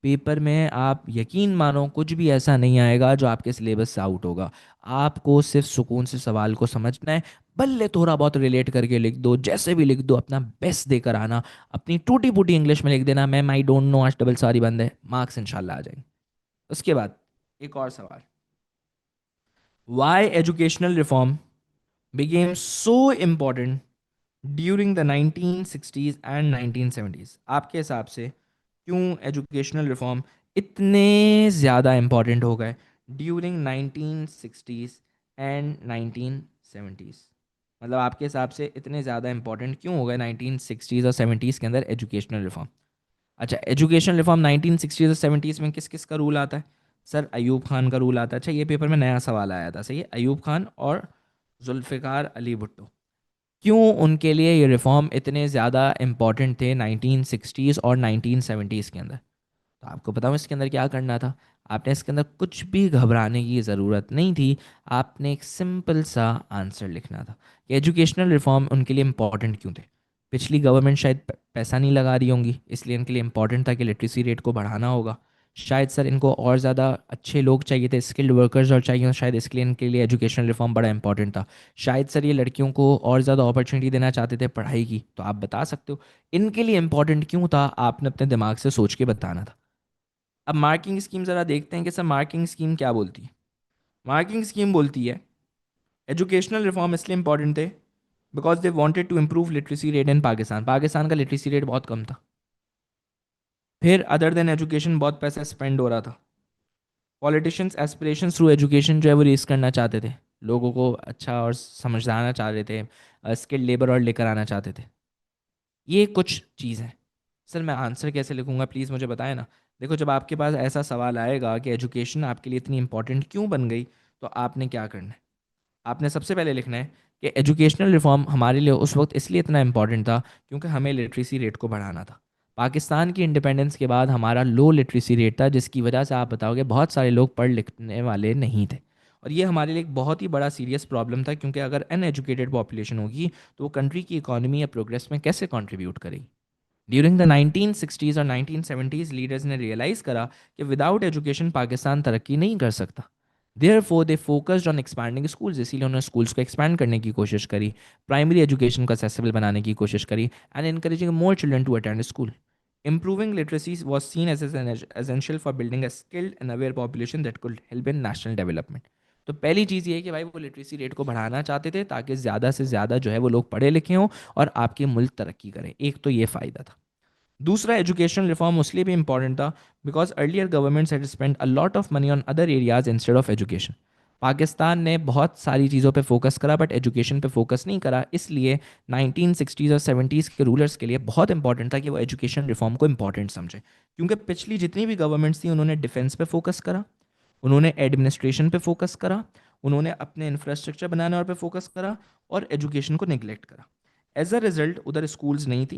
पेपर में आप यकीन मानो कुछ भी ऐसा नहीं आएगा जो आपके सिलेबस से आउट होगा. आपको सिर्फ सुकून से सवाल को समझना है, बल्ले थोड़ा बहुत रिलेट करके लिख दो, जैसे भी लिख दो, अपना बेस्ट देकर आना. अपनी टूटी फूटी इंग्लिश में लिख देना मैम आई डोंट नो, आज डबल सॉरी बंद है, मार्क्स इंशाल्लाह आ जाएंगे. उसके बाद एक और सवाल, why educational reform became so important during the 1960s and 1970s. आपके हिसाब से क्यों एजुकेशनल रिफॉर्म इतने ज़्यादा इम्पॉर्टेंट हो गए ड्यूरिंग 1960s एंड 1970s. मतलब आपके हिसाब से इतने ज़्यादा इम्पॉर्टेंट क्यों हो गए 1960s और 70s के अंदर एजुकेशनल रिफॉर्म. अच्छा, एजुकेशनल रिफॉर्म 1960s और 70s में किस किस का रूल आता है. सर अयूब खान का रूल आता है. अच्छा, ये पेपर में नया सवाल आया था, सही है, अयूब खान और जुल्फ़िकार अली भुट्टो. क्यों उनके लिए ये रिफॉर्म इतने ज़्यादा इम्पॉर्टेंट थे 1960s और 1970s के अंदर. तो आपको बताऊँ इसके अंदर क्या करना था. आपने इसके अंदर कुछ भी घबराने की ज़रूरत नहीं थी. आपने एक सिंपल सा आंसर लिखना था कि एजुकेशनल रिफॉर्म उनके लिए इम्पॉर्टेंट क्यों थे. पिछली गवर्नमेंट शायद पैसा नहीं लगा रही होंगी, इसलिए इनके लिए इम्पॉर्टेंट था कि लिटरेसी रेट को बढ़ाना होगा. शायद सर इनको और ज़्यादा अच्छे लोग चाहिए थे, स्किल्ड वर्कर्स और चाहिए, शायद इसके लिए इनके लिए एजुकेशनल रिफॉर्म बड़ा इंपॉर्टेंट था. शायद सर ये लड़कियों को और ज़्यादा अपॉर्चुनिटी देना चाहते थे पढ़ाई की. तो आप बता सकते हो इनके लिए इंपॉर्टेंट क्यों था, आपने अपने दिमाग से सोच के बताना था. अब मार्किंग स्कीम ज़रा देखते हैं कि सर मार्किंग स्कीम क्या बोलती है. मार्किंग स्कीम बोलती है एजुकेशनल रिफॉर्म इसलिए इंपॉर्टेंट थे because they wanted to improve literacy rate in Pakistan. Pakistan का लिटरेसी रेट बहुत कम था. फिर अदर देन एजुकेशन बहुत पैसा स्पेंड हो रहा था. पॉलिटिशियंस एस्पिरेशन थ्रू एजुकेशन जो है वो रेस करना चाहते थे, लोगों को अच्छा और समझाना चाह रहे थे, स्किल्ड लेबर और लेकर आना चाहते थे. ये कुछ चीज़ है. सर मैं आंसर कैसे लिखूंगा, प्लीज़ मुझे बताएं ना. देखो जब आपके पास ऐसा सवाल आएगा कि एजुकेशन आपके लिए इतनी इंपॉर्टेंट क्यों बन गई, तो आपने क्या करना है. आपने सबसे पहले लिखना है कि एजुकेशनल रिफॉर्म हमारे लिए उस वक्त इसलिए इतना इंपॉर्टेंट था क्योंकि हमें लिटरेसी रेट को बढ़ाना था. पाकिस्तान की इंडिपेंडेंस के बाद हमारा लो लिटरेसी रेट था, जिसकी वजह से आप बताओगे बहुत सारे लोग पढ़ लिखने वाले नहीं थे. और ये हमारे लिए एक बहुत ही बड़ा सीरियस प्रॉब्लम था, क्योंकि अगर अनएजुकेटेड पॉपुलेशन होगी तो वो कंट्री की इकोनॉमी या प्रोग्रेस में कैसे कंट्रीब्यूट करेगी. ड्यूरिंग द 1960s और 1970s लीडर्स ने रियलाइज़ करा कि विदाउट एजुकेशन पाकिस्तान तरक्की नहीं कर सकता. Therefore they focused on expanding schools. इसीलिए उन्होंने स्कूल्स को एक्सपैंड करने की कोशिश करी, प्राइमरी एजुकेशन को एक्सेसिबल बनाने की कोशिश करी and encouraging more children to attend school. Improving literacy was seen as an essential for building a skilled and aware population that could help in national development. तो पहली चीज़ ये है कि भाई वो लिटरेसी रेट को बढ़ाना चाहते थे ताकि ज़्यादा से ज़्यादा जो है वो लोग पढ़े लिखे हों और आपके मुल्क तरक्की करें. एक तो ये फ़ायदा था. दूसरा, एजुकेशनल रिफॉर्म उसलिए भी इंपॉर्टेंट था because earlier governments had spend a lot of money on other areas instead of education. Pakistan ने बहुत सारी चीज़ों पे फोकस करा बट एजुकेशन पे फोकस नहीं करा. इसलिए 1960s और 70s के रूलर्स के लिए बहुत इंपॉर्टेंट था कि वो एजुकेशन रिफॉर्म को इंपॉर्टेंट समझे. क्योंकि पिछली जितनी भी गवर्नमेंट्स थी उन्होंने डिफेंस पे फोकस करा, उन्होंने एडमिनिस्ट्रेशन पे फोकस करा, उन्होंने अपने इंफ्रास्ट्रक्चर बनाने और पे फोकस करा और एजुकेशन को निगलेक्ट करा। एज अ रिजल्ट उधर स्कूल्स नहीं थी,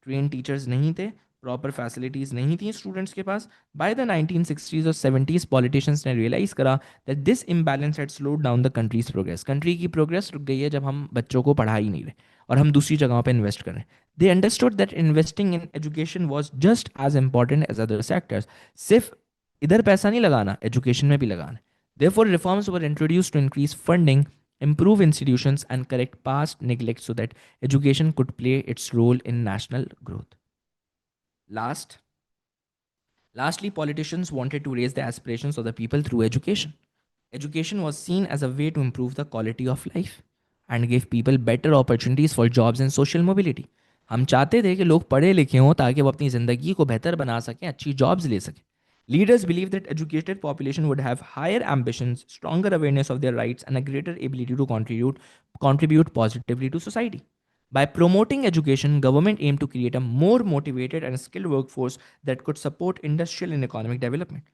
ट्रेन टीचर्स नहीं थे, प्रॉपर फैसिलिटीज़ नहीं थी स्टूडेंट्स के पास। बाय द 1960s और 70s पॉलिटिशियंस ने रियलाइज करा that this imbalance had slowed down the countries progress. Country की प्रोग्रेस रुक गई है जब हम बच्चों को पढ़ा ही नहीं रहे और हम दूसरी जगहों पे इन्वेस्ट कर रहे हैं। They understood that investing in education was just as important as other sectors. सिर्फ इधर पैसा नहीं लगाना, एजुकेशन में भी लगाना। Therefore, reforms were introduced to increase funding, improve institutions, and correct past neglect so that education could play its role in national growth. Last, Lastly, politicians wanted to raise the aspirations of the people through education. Education was seen as a way to improve the quality of life and give people better opportunities for jobs and social mobility. हम चाहते थे कि लोग पढ़े लिखे हों ताकि वो अपनी ज़िंदगी को बेहतर बना सकें, अच्छी जॉब्स ले सकें. Leaders believe that educated population would have higher ambitions, stronger awareness of their rights, and a greater ability to contribute positively to society. By promoting education, government aimed to create a more motivated and skilled workforce that could support industrial and economic development.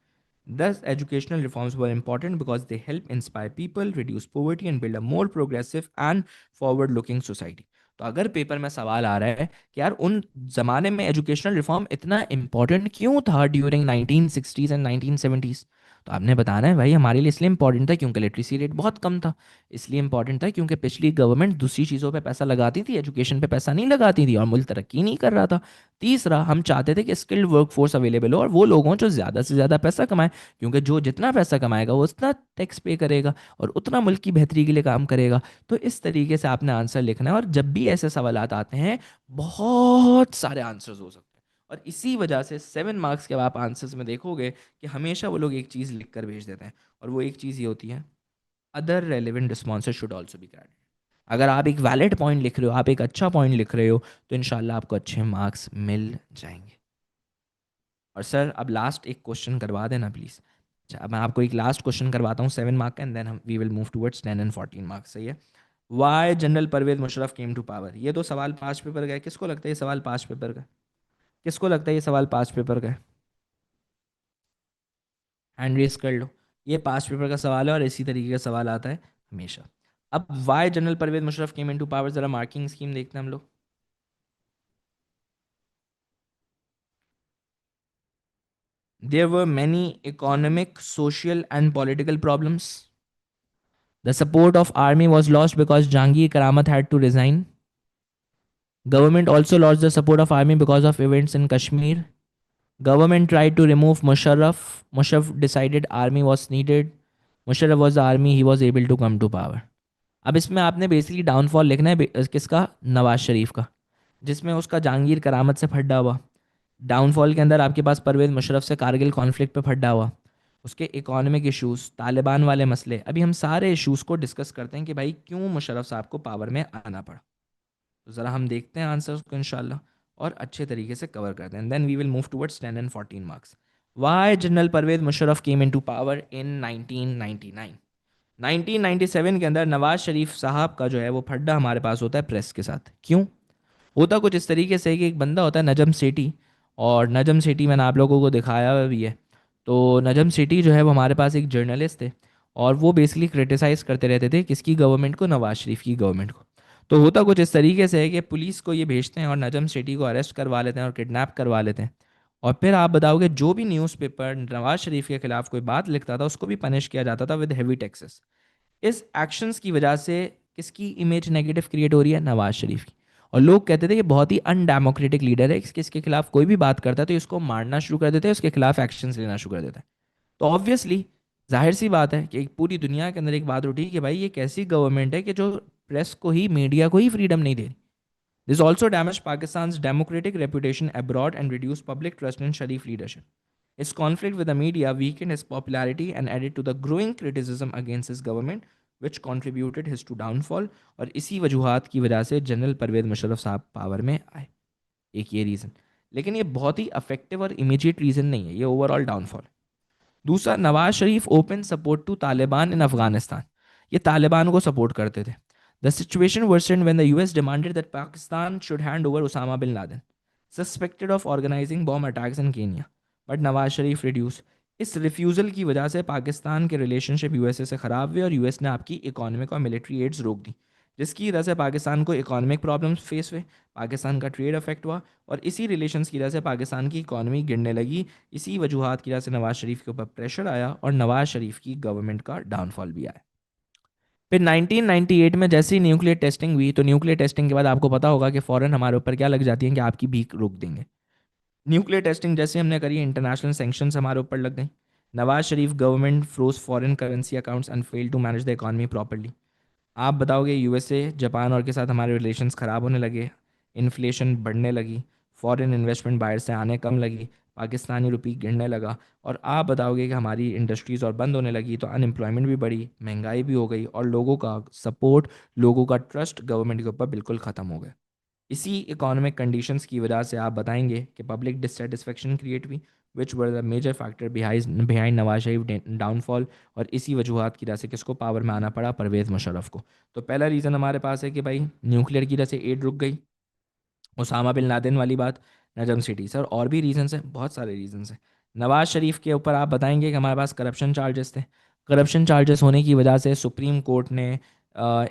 Thus, educational reforms were important because they help inspire people, reduce poverty, and build a more progressive and forward looking society. तो अगर paper में सवाल आ रहा है कि यार उन जमाने में एजुकेशनल रिफॉर्म इतना इंपॉर्टेंट क्यों था ड्यूरिंग 1960s एंड 1970s, तो आपने बताना है भाई हमारे लिए इसलिए इंपॉर्टेंट था क्योंकि लिटरेसी रेट बहुत कम था, इसलिए इंपॉर्टेंट था क्योंकि पिछली गवर्नमेंट दूसरी चीज़ों पे पैसा लगाती थी, एजुकेशन पे पैसा नहीं लगाती थी और मुल्क तरक्की नहीं कर रहा था। तीसरा, हम चाहते थे कि स्किल्ड वर्क फोर्स अवेलेबल हो और वो लोग हों जो ज़्यादा से ज़्यादा पैसा कमाएं, क्योंकि जो जितना पैसा कमाएगा वो उतना टैक्स पे करेगा और उतना मुल्क की बेहतरी के लिए काम करेगा। तो इस तरीके से आपने आंसर लिखना है और जब भी ऐसे सवालात आते हैं बहुत सारे आंसर्स हो सकते हैं और इसी वजह से 7 मार्क्स के आप आंसर्स में देखोगे कि हमेशा वो लोग एक चीज़ लिख कर भेज देते हैं और वो एक चीज़ ये होती है, other relevant responses should also be credited. अगर आप एक वैलिड पॉइंट लिख रहे हो, आप एक अच्छा पॉइंट लिख रहे हो, तो इंशाल्लाह आपको अच्छे मार्क्स मिल जाएंगे। और सर अब लास्ट एक क्वेश्चन करवा देना प्लीज़। अच्छा, अब मैं आपको एक लास्ट क्वेश्चन करवाता हूँ 7 मार्क का, एंड देन हम we will move towards 10 and 14 marks. सही है? Why general Pervez Musharraf came to power. ये तो सवाल 5 पेपर का है। किसको लगता है ये सवाल 5 पेपर का? किसको लगता है ये सवाल 5 पेपर का है? हैंड रेस कर लो। ये 5 पेपर का सवाल है और इसी तरीके का सवाल आता है हमेशा। अब why general Pervez Musharraf came into power, जरा मार्किंग स्कीम देखते हैं हम लोग। There were many economic, social, and political problems. The support of army was lost because Jahangir Karamat had to resign. Government also lost the support of army because of events in Kashmir. Government tried to remove Musharraf. Musharraf decided army was needed. Musharraf was the army. He was able to come to power. अब इसमें आपने basically downfall लिखना है किसका? नवाज शरीफ का, जिसमें उसका जहांगीर करामत से फड्डा हुआ। डाउनफॉल के अंदर आपके पास परवेज मुशर्रफ से कारगिल कॉन्फ्लिक्ट पे फड्डा हुआ। उसके इकोनॉमिक इश्यूज, तालिबान वाले मसले। अभी हम सारे इश्यूज को डिस्कस करते हैं कि भाई क्यों मुशर्रफ साहब को पावर में आना पड़ा। तो ज़रा हम देखते हैं आंसर्स को इंशाल्लाह और अच्छे तरीके से कवर करते हैं। Then we will move towards 10 and 14 marks. Why general Pervez Musharraf came into power in 1999। 1997 के अंदर नवाज शरीफ साहब का जो है वो फड्डा हमारे पास होता है प्रेस के साथ। क्यों? होता कुछ इस तरीके से कि एक बंदा होता है नजम सेठी, और नजम सेठी मैंने आप लोगों को दिखाया हुआ भी है। तो नजम सेठी जो है वो हमारे पास एक जर्नलिस्ट थे और वो बेसिकली क्रिटिसाइज़ करते रहते थे किसकी गवर्नमेंट को? नवाज शरीफ की गवर्नमेंट को। तो होता कुछ इस तरीके से है कि पुलिस को ये भेजते हैं और नजम सेठी को अरेस्ट करवा लेते हैं और किडनैप करवा लेते हैं। और फिर आप बताओगे जो भी न्यूज़पेपर नवाज शरीफ के खिलाफ कोई बात लिखता था उसको भी पनिश किया जाता था विद हेवी टैक्सेस। इस एक्शंस की वजह से किसकी इमेज नेगेटिव क्रिएट हो रही है? नवाज शरीफ की। और लोग कहते थे कि बहुत ही अनडेमोक्रेटिक लीडर है, इसके खिलाफ कोई भी बात करता है तो इसको मारना शुरू कर देते हैं, उसके खिलाफ एक्शंस लेना शुरू कर देता है। तो ऑब्वियसली जाहिर सी बात है कि एक पूरी दुनिया के अंदर एक बात उठी कि भाई ये कैसी गवर्नमेंट है कि जो प्रेस को ही, मीडिया को ही फ्रीडम नहीं दे रही। This also damage Pakistan democratic reputation abroad and reduce public trust in Sharif leadership. His conflict with the media weakened his popularity and added to the growing criticism against his government, which contributed his to downfall। और इसी वजूहात की वजह से general Pervez Musharraf साहब power में आए। एक ये रीज़न, लेकिन ये बहुत ही अफेक्टिव और इमीडिएट रीज़न नहीं है, ये ओवरऑल डाउनफॉल। दूसरा, Nawaz Sharif open support to Taliban in Afghanistan. ये तालिबान को सपोर्ट करते थे। The situation worsened when the US demanded that Pakistan should hand over Osama bin Laden, suspected of organising bomb attacks in Kenya, but Nawaz Sharif refused. इस refusal की वजह से पाकिस्तान के रिलेशनशिप यूएसए से ख़राब हुए और यूएस ने आपकी इकोनॉमिक और मिलिट्री एड्स रोक दी, जिसकी वजह से पाकिस्तान को इकोनॉमिक प्रॉब्लम्स फेस हुए, पाकिस्तान का ट्रेड अफेक्ट हुआ और इसी रिलेशंस की वजह से पाकिस्तान की इकोनॉमी गिरने लगी। इसी वजूहत की वजह से नवाज़ शरीफ के ऊपर प्रेशर आया और नवाज़ शरीफ की गवर्नमेंट का डाउनफॉल भी आया। फिर 1998 में जैसे ही न्यूक्लियर टेस्टिंग हुई, तो न्यूक्लियर टेस्टिंग के बाद आपको पता होगा कि फ़ौरन हमारे ऊपर क्या लग जाती है कि आपकी भीख रोक देंगे। न्यूक्लियर टेस्टिंग जैसे हमने करी, इंटरनेशनल सैंक्शंस हमारे ऊपर लग गई। Nawaz Sharif government froze foreign currency accounts and fail to manage the economy properly. आप बताओगे यूएसए जापान और के साथ हमारे रिलेशंस ख़राब होने लगे, इन्फ्लेशन बढ़ने लगी, फॉरेन इन्वेस्टमेंट बाहर से आने कम लगी, पाकिस्तानी रुपी गिरने लगा, और आप बताओगे कि हमारी इंडस्ट्रीज़ और बंद होने लगी, तो अनएम्प्लॉयमेंट भी बढ़ी, महंगाई भी हो गई और लोगों का सपोर्ट, लोगों का ट्रस्ट गवर्नमेंट के ऊपर बिल्कुल ख़त्म हो गया। इसी इकोनॉमिक कंडीशंस की वजह से आप बताएंगे कि पब्लिक डिससेटिस्फेक्शन क्रिएट हुई, which were the major factor behind Nawaz Sharif downfall. और इसी वजूहत की वजह से किसको पावर में आना पड़ा? परवेज़ मुशर्रफ को। तो पहला रीज़न हमारे पास है कि भाई न्यूक्लियर की वजह से एड रुक गई, उसामा बिन लादेन वाली बात, नजम सिटी सर, और भी रीजंस हैं, बहुत सारे रीजंस हैं। नवाज शरीफ के ऊपर आप बताएंगे कि हमारे पास करप्शन चार्जेस थे। करप्शन चार्जेस होने की वजह से सुप्रीम कोर्ट ने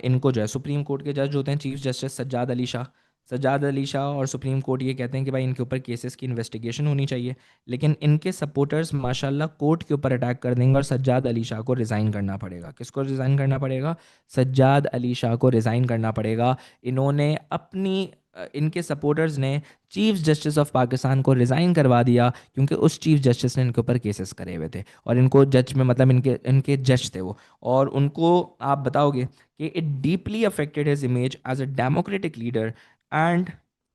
इनको जो है, सुप्रीम कोर्ट के जज होते हैं चीफ जस्टिस सज्जाद अली शाह, सज्जाद अली शाह और सुप्रीम कोर्ट ये कहते हैं कि भाई इनके ऊपर केसेस की इन्वेस्टिगेशन होनी चाहिए, लेकिन इनके सपोर्टर्स माशाल्लाह कोर्ट के ऊपर अटैक कर देंगे और सज्जाद अली शाह को रिज़ाइन करना पड़ेगा। किसको रिज़ाइन करना पड़ेगा? सज्जाद अली शाह को रिज़ाइन करना पड़ेगा। इन्होंने अपनी इनके सपोर्टर्स ने चीफ जस्टिस ऑफ पाकिस्तान को रिज़ाइन करवा दिया, क्योंकि उस चीफ जस्टिस ने इनके ऊपर केसेस करे हुए थे और इनको जज में, मतलब इनके इनके जज थे वो, और उनको आप बताओगे कि it deeply affected his image as a democratic leader and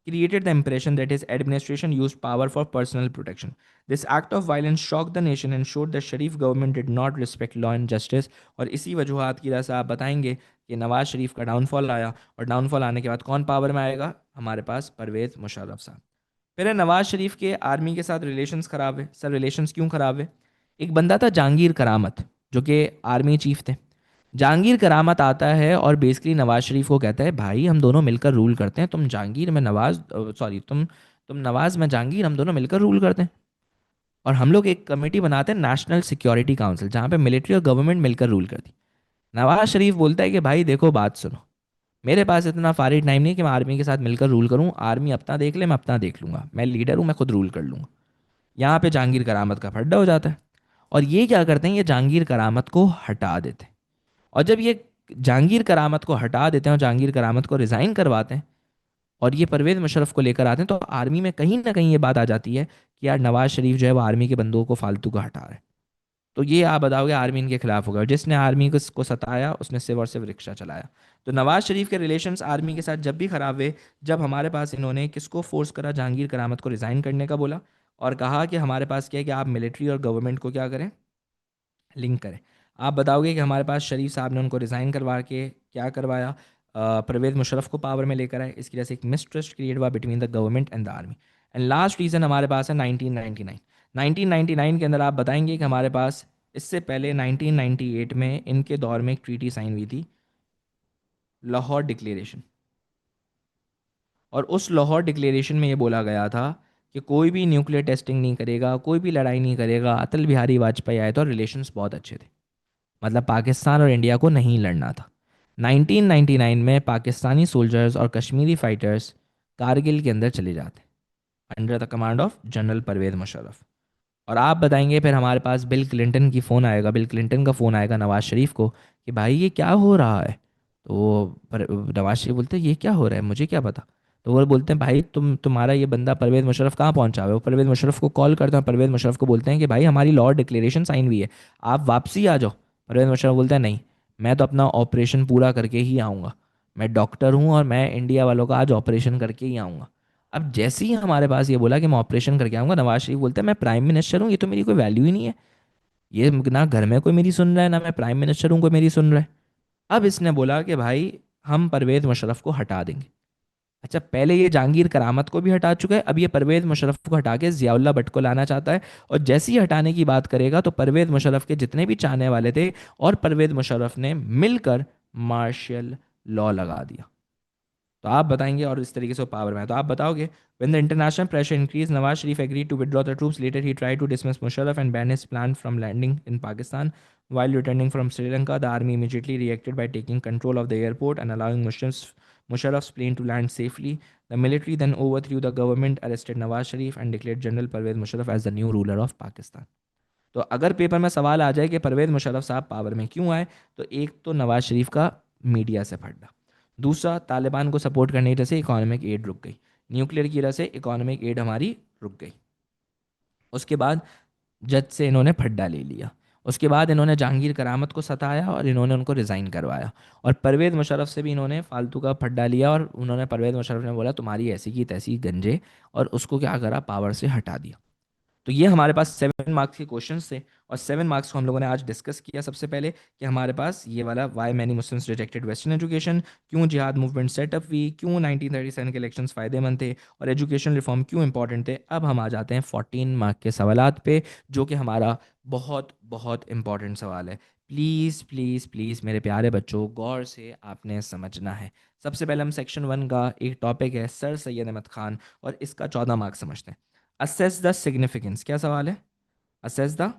created the impression that his administration used power for personal protection. This act of violence shocked the nation and showed that Sharif government did not respect law and justice. और इसी वजूहत की वजह से आप बताएंगे कि नवाज शरीफ का डाउनफॉल आया, और डाउनफॉल आने के बाद कौन पावर में आएगा? हमारे पास परवेज़ मुशर्रफ साहब। फिर है नवाज शरीफ के आर्मी के साथ रिलेशंस ख़राब है। सर रिलेशंस क्यों ख़राब है? एक बंदा था जहांगीर करामत, जो कि आर्मी चीफ थे। जहांगीर करामत आता है और बेसिकली नवाज शरीफ को कहता है भाई हम दोनों मिलकर रूल करते हैं, तुम जहांगीर में नवाज, सॉरी तुम नवाज में जहांगीर, हम दोनों मिलकर रूल करते हैं। और हम लोग एक कमेटी बनाते हैं नेशनल सिक्योरिटी काउंसिल, जहाँ पे मिलिट्री और गवर्नमेंट मिलकर रूल करती। नवाज शरीफ बोलता है कि भाई देखो बात सुनो, मेरे पास इतना फारिग टाइम नहीं है कि मैं आर्मी के साथ मिलकर रूल करूँ, आर्मी अपना देख ले, मैं अपना देख लूंगा, मैं लीडर हूँ, मैं खुद रूल कर लूँगा। यहाँ पे जहांगीर करामत का फड्डा हो जाता है और ये क्या करते हैं, ये जहांगीर करामत को हटा देते हैं। और जब ये जहांगीर करामत को हटा देते हैं और जहांगीर करामत को रिज़ाइन करवाते हैं और ये परवेज़ मुशर्रफ को लेकर आते हैं, तो आर्मी में कहीं ना कहीं ये बात आ जाती है कि यार नवाज शरीफ जो है वो आर्मी के बंदों को फालतू का हटा रहा है। तो ये आप बताओगे आर्मी इनके खिलाफ होगा, और जिसने आर्मी को सताया उसने सिर्फ और सिर्फ रिक्शा चलाया। तो नवाज शरीफ के रिलेशंस आर्मी के साथ जब भी खराब हुए, जब हमारे पास इन्होंने किसको फोर्स करा? जहांगीर करामत को रिज़ाइन करने का बोला और कहा कि हमारे पास क्या है कि आप मिलिट्री और गवर्नमेंट को क्या करें, लिंक करें। आप बताओगे कि हमारे पास शरीफ साहब ने उनको रिज़ाइन करवा के क्या करवाया? परवेज़ मुशर्रफ को पावर में लेकर आए। इसकी वजह से एक मिसट्रस्ट क्रिएट हुआ between the government and the army. And last reason हमारे पास है 1999। 1999 के अंदर आप बताएंगे कि हमारे पास इससे पहले 1998 में इनके दौर में एक ट्रीटी साइन हुई थी, लाहौर डिक्लेरेशन। और उस लाहौर डिक्लेरेशन में ये बोला गया था कि कोई भी न्यूक्लियर टेस्टिंग नहीं करेगा, कोई भी लड़ाई नहीं करेगा। अटल बिहारी वाजपेयी आए तो रिलेशंस बहुत अच्छे थे, मतलब पाकिस्तान और इंडिया को नहीं लड़ना था। 1999 में पाकिस्तानी सोल्जर्स और कश्मीरी फाइटर्स कारगिल के अंदर चले जाते under the command of general Pervez Musharraf. और आप बताएंगे फिर हमारे पास बिल क्लिंटन की फ़ोन आएगा, बिल क्लिंटन का फ़ोन आएगा नवाज़ शरीफ को कि भाई ये क्या हो रहा है। तो नवाज शरीफ बोलते हैं ये क्या हो रहा है, मुझे क्या पता। तो वो बोलते हैं भाई तुम्हारा ये बंदा परवेज़ मुशर्रफ कहाँ पहुंचा हुआ है। वो परवेज़ मुशर्रफ को कॉल करते हैं, परवेज़ मुशर्रफ को बोलते हैं कि भाई हमारी लॉ डिक्लेरेशन साइन हुई है, आप वापसी आ जाओ। परवेज़ मुशर्रफ बोलता है नहीं, मैं तो अपना ऑपरेशन पूरा करके ही आऊँगा, मैं डॉक्टर हूँ और मैं इंडिया वालों का आज ऑपरेशन करके ही आऊँगा। अब जैसे ही हमारे पास ये बोला कि मैं ऑपरेशन करके आऊँगा, नवाज शरीफ बोलते हैं मैं प्राइम मिनिस्टर हूँ, ये तो मेरी कोई वैल्यू ही नहीं है, ये ना घर में कोई मेरी सुन रहा है, ना मैं प्राइम मिनिस्टर हूँ कोई मेरी सुन रहा है। अब इसने बोला कि भाई हम परवेज़ मुशर्रफ को हटा देंगे। अच्छा, पहले ये जहांगीर करामत को भी हटा चुका है, अब ये परवेज़ मुशर्रफ को हटा के ज़ियाउल्लाह भट्ट को लाना चाहता है। और जैसे ही हटाने की बात करेगा तो परवेज़ मुशर्रफ के जितने भी चाहने वाले थे और परवेज़ मुशर्रफ ने मिलकर मार्शल लॉ लगा दिया। तो आप बताएंगे और इस तरीके से वो पावर में है, तो आप बताओगे। When the international pressure increased, Nawaz Sharif agreed to withdraw the troops. Later, he tried to dismiss Musharraf and ban his plan from landing in Pakistan. While returning from Sri Lanka, the army immediately reacted by taking control of the airport and allowing Musharraf's plane to land safely. The military then overthrew the government, arrested Nawaz Sharif, and declared General Pervez Musharraf as the new ruler of Pakistan. तो अगर paper में सवाल आ जाए कि परवेज़ मुशर्रफ साहब power में क्यों आए, तो एक तो नवाज शरीफ का मीडिया से फटना, दूसरा तालिबान को सपोर्ट करने की वजह से इकोनॉमिक एड रुक गई, न्यूक्लियर की वजह से इकोनॉमिक एड हमारी रुक गई। उसके बाद जज से इन्होंने फड्डा ले लिया, उसके बाद इन्होंने जहांगीर करामत को सताया और इन्होंने उनको रिज़ाइन करवाया, और परवेज़ मुशर्रफ से भी इन्होंने फालतू का फड्डा लिया और उन्होंने परवेज़ मुशर्रफ ने बोला तुम्हारी ऐसी की तैसी गंजे, और उसको क्या करा, पावर से हटा दिया। तो ये हमारे पास 7 मार्क्स के क्वेश्चंस थे, और 7 मार्क्स को हम लोगों ने आज डिस्कस किया। सबसे पहले कि हमारे पास ये वाला why many Muslims rejected western education, क्यों जिहाद मूवमेंट सेटअप हुई, क्यों 1937 के इलेक्शंस फ़ायदेमंद थे, और एजुकेशन रिफॉर्म क्यों इंपॉर्टेंट थे। अब हम आ जाते हैं 14 मार्क के सवालात पे, जो कि हमारा बहुत बहुत इंपॉर्टेंट सवाल है। प्लीज़ प्लीज़ प्लीज़ मेरे प्यारे बच्चों, गौर से आपने समझना है। सबसे पहले हम सेक्शन 1 का एक टॉपिक है सर सैयद अहमद खान, और इसका 14 मार्क्स समझते हैं। असेस द सिग्निफिकेंस, क्या सवाल है, असेस द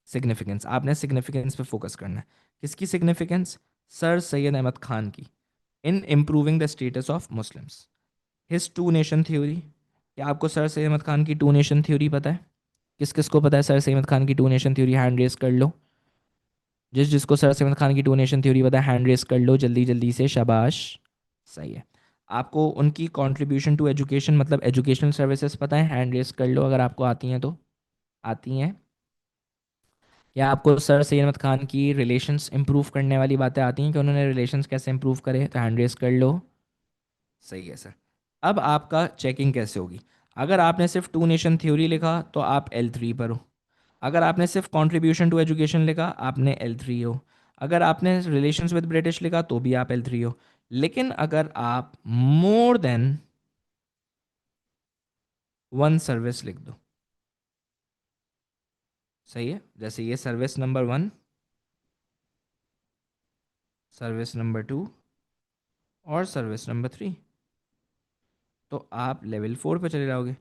सिग्निफिकेंस। आपने सिग्निफिकेंस पे फोकस करना है। किसकी सिग्निफिकेंस, सर सैयद अहमद खान की, in improving the status of Muslims, his two nation theory. क्या आपको सर सैयद अहमद खान की टू नेशन थ्योरी पता है? किस किस को पता है सर सैयद अहमद खान की two nation theory? Hand raise कर लो। जिस जिसको सर सैयद अहमद खान की टू नेशन थ्योरी पता है हैंड रेस कर लो जल्दी जल्दी से, शाबाश। सही है। आपको उनकी कंट्रीब्यूशन टू एजुकेशन मतलब एजुकेशनल सर्विसेज पता है? हैंड रेस कर लो अगर आपको आती हैं तो। आती हैं? या आपको सर सैयद अहमद खान की रिलेशंस इंप्रूव करने वाली बातें आती हैं कि उन्होंने रिलेशंस कैसे इंप्रूव करे? तो हैंड रेस कर लो। सही है सर। अब आपका चेकिंग कैसे होगी? अगर आपने सिर्फ टू नेशन थ्योरी लिखा तो आप L3 पर हो। अगर आपने सिर्फ कंट्रीब्यूशन टू एजुकेशन लिखा आपने L3 हो। अगर आपने रिलेशंस विद ब्रिटिश लिखा तो भी आप L3 हो। लेकिन अगर आप मोर देन वन सर्विस लिख दो, सही है, जैसे ये सर्विस नंबर 1, सर्विस नंबर 2 और सर्विस नंबर 3, तो आप लेवल 4 पे चले जाओगे।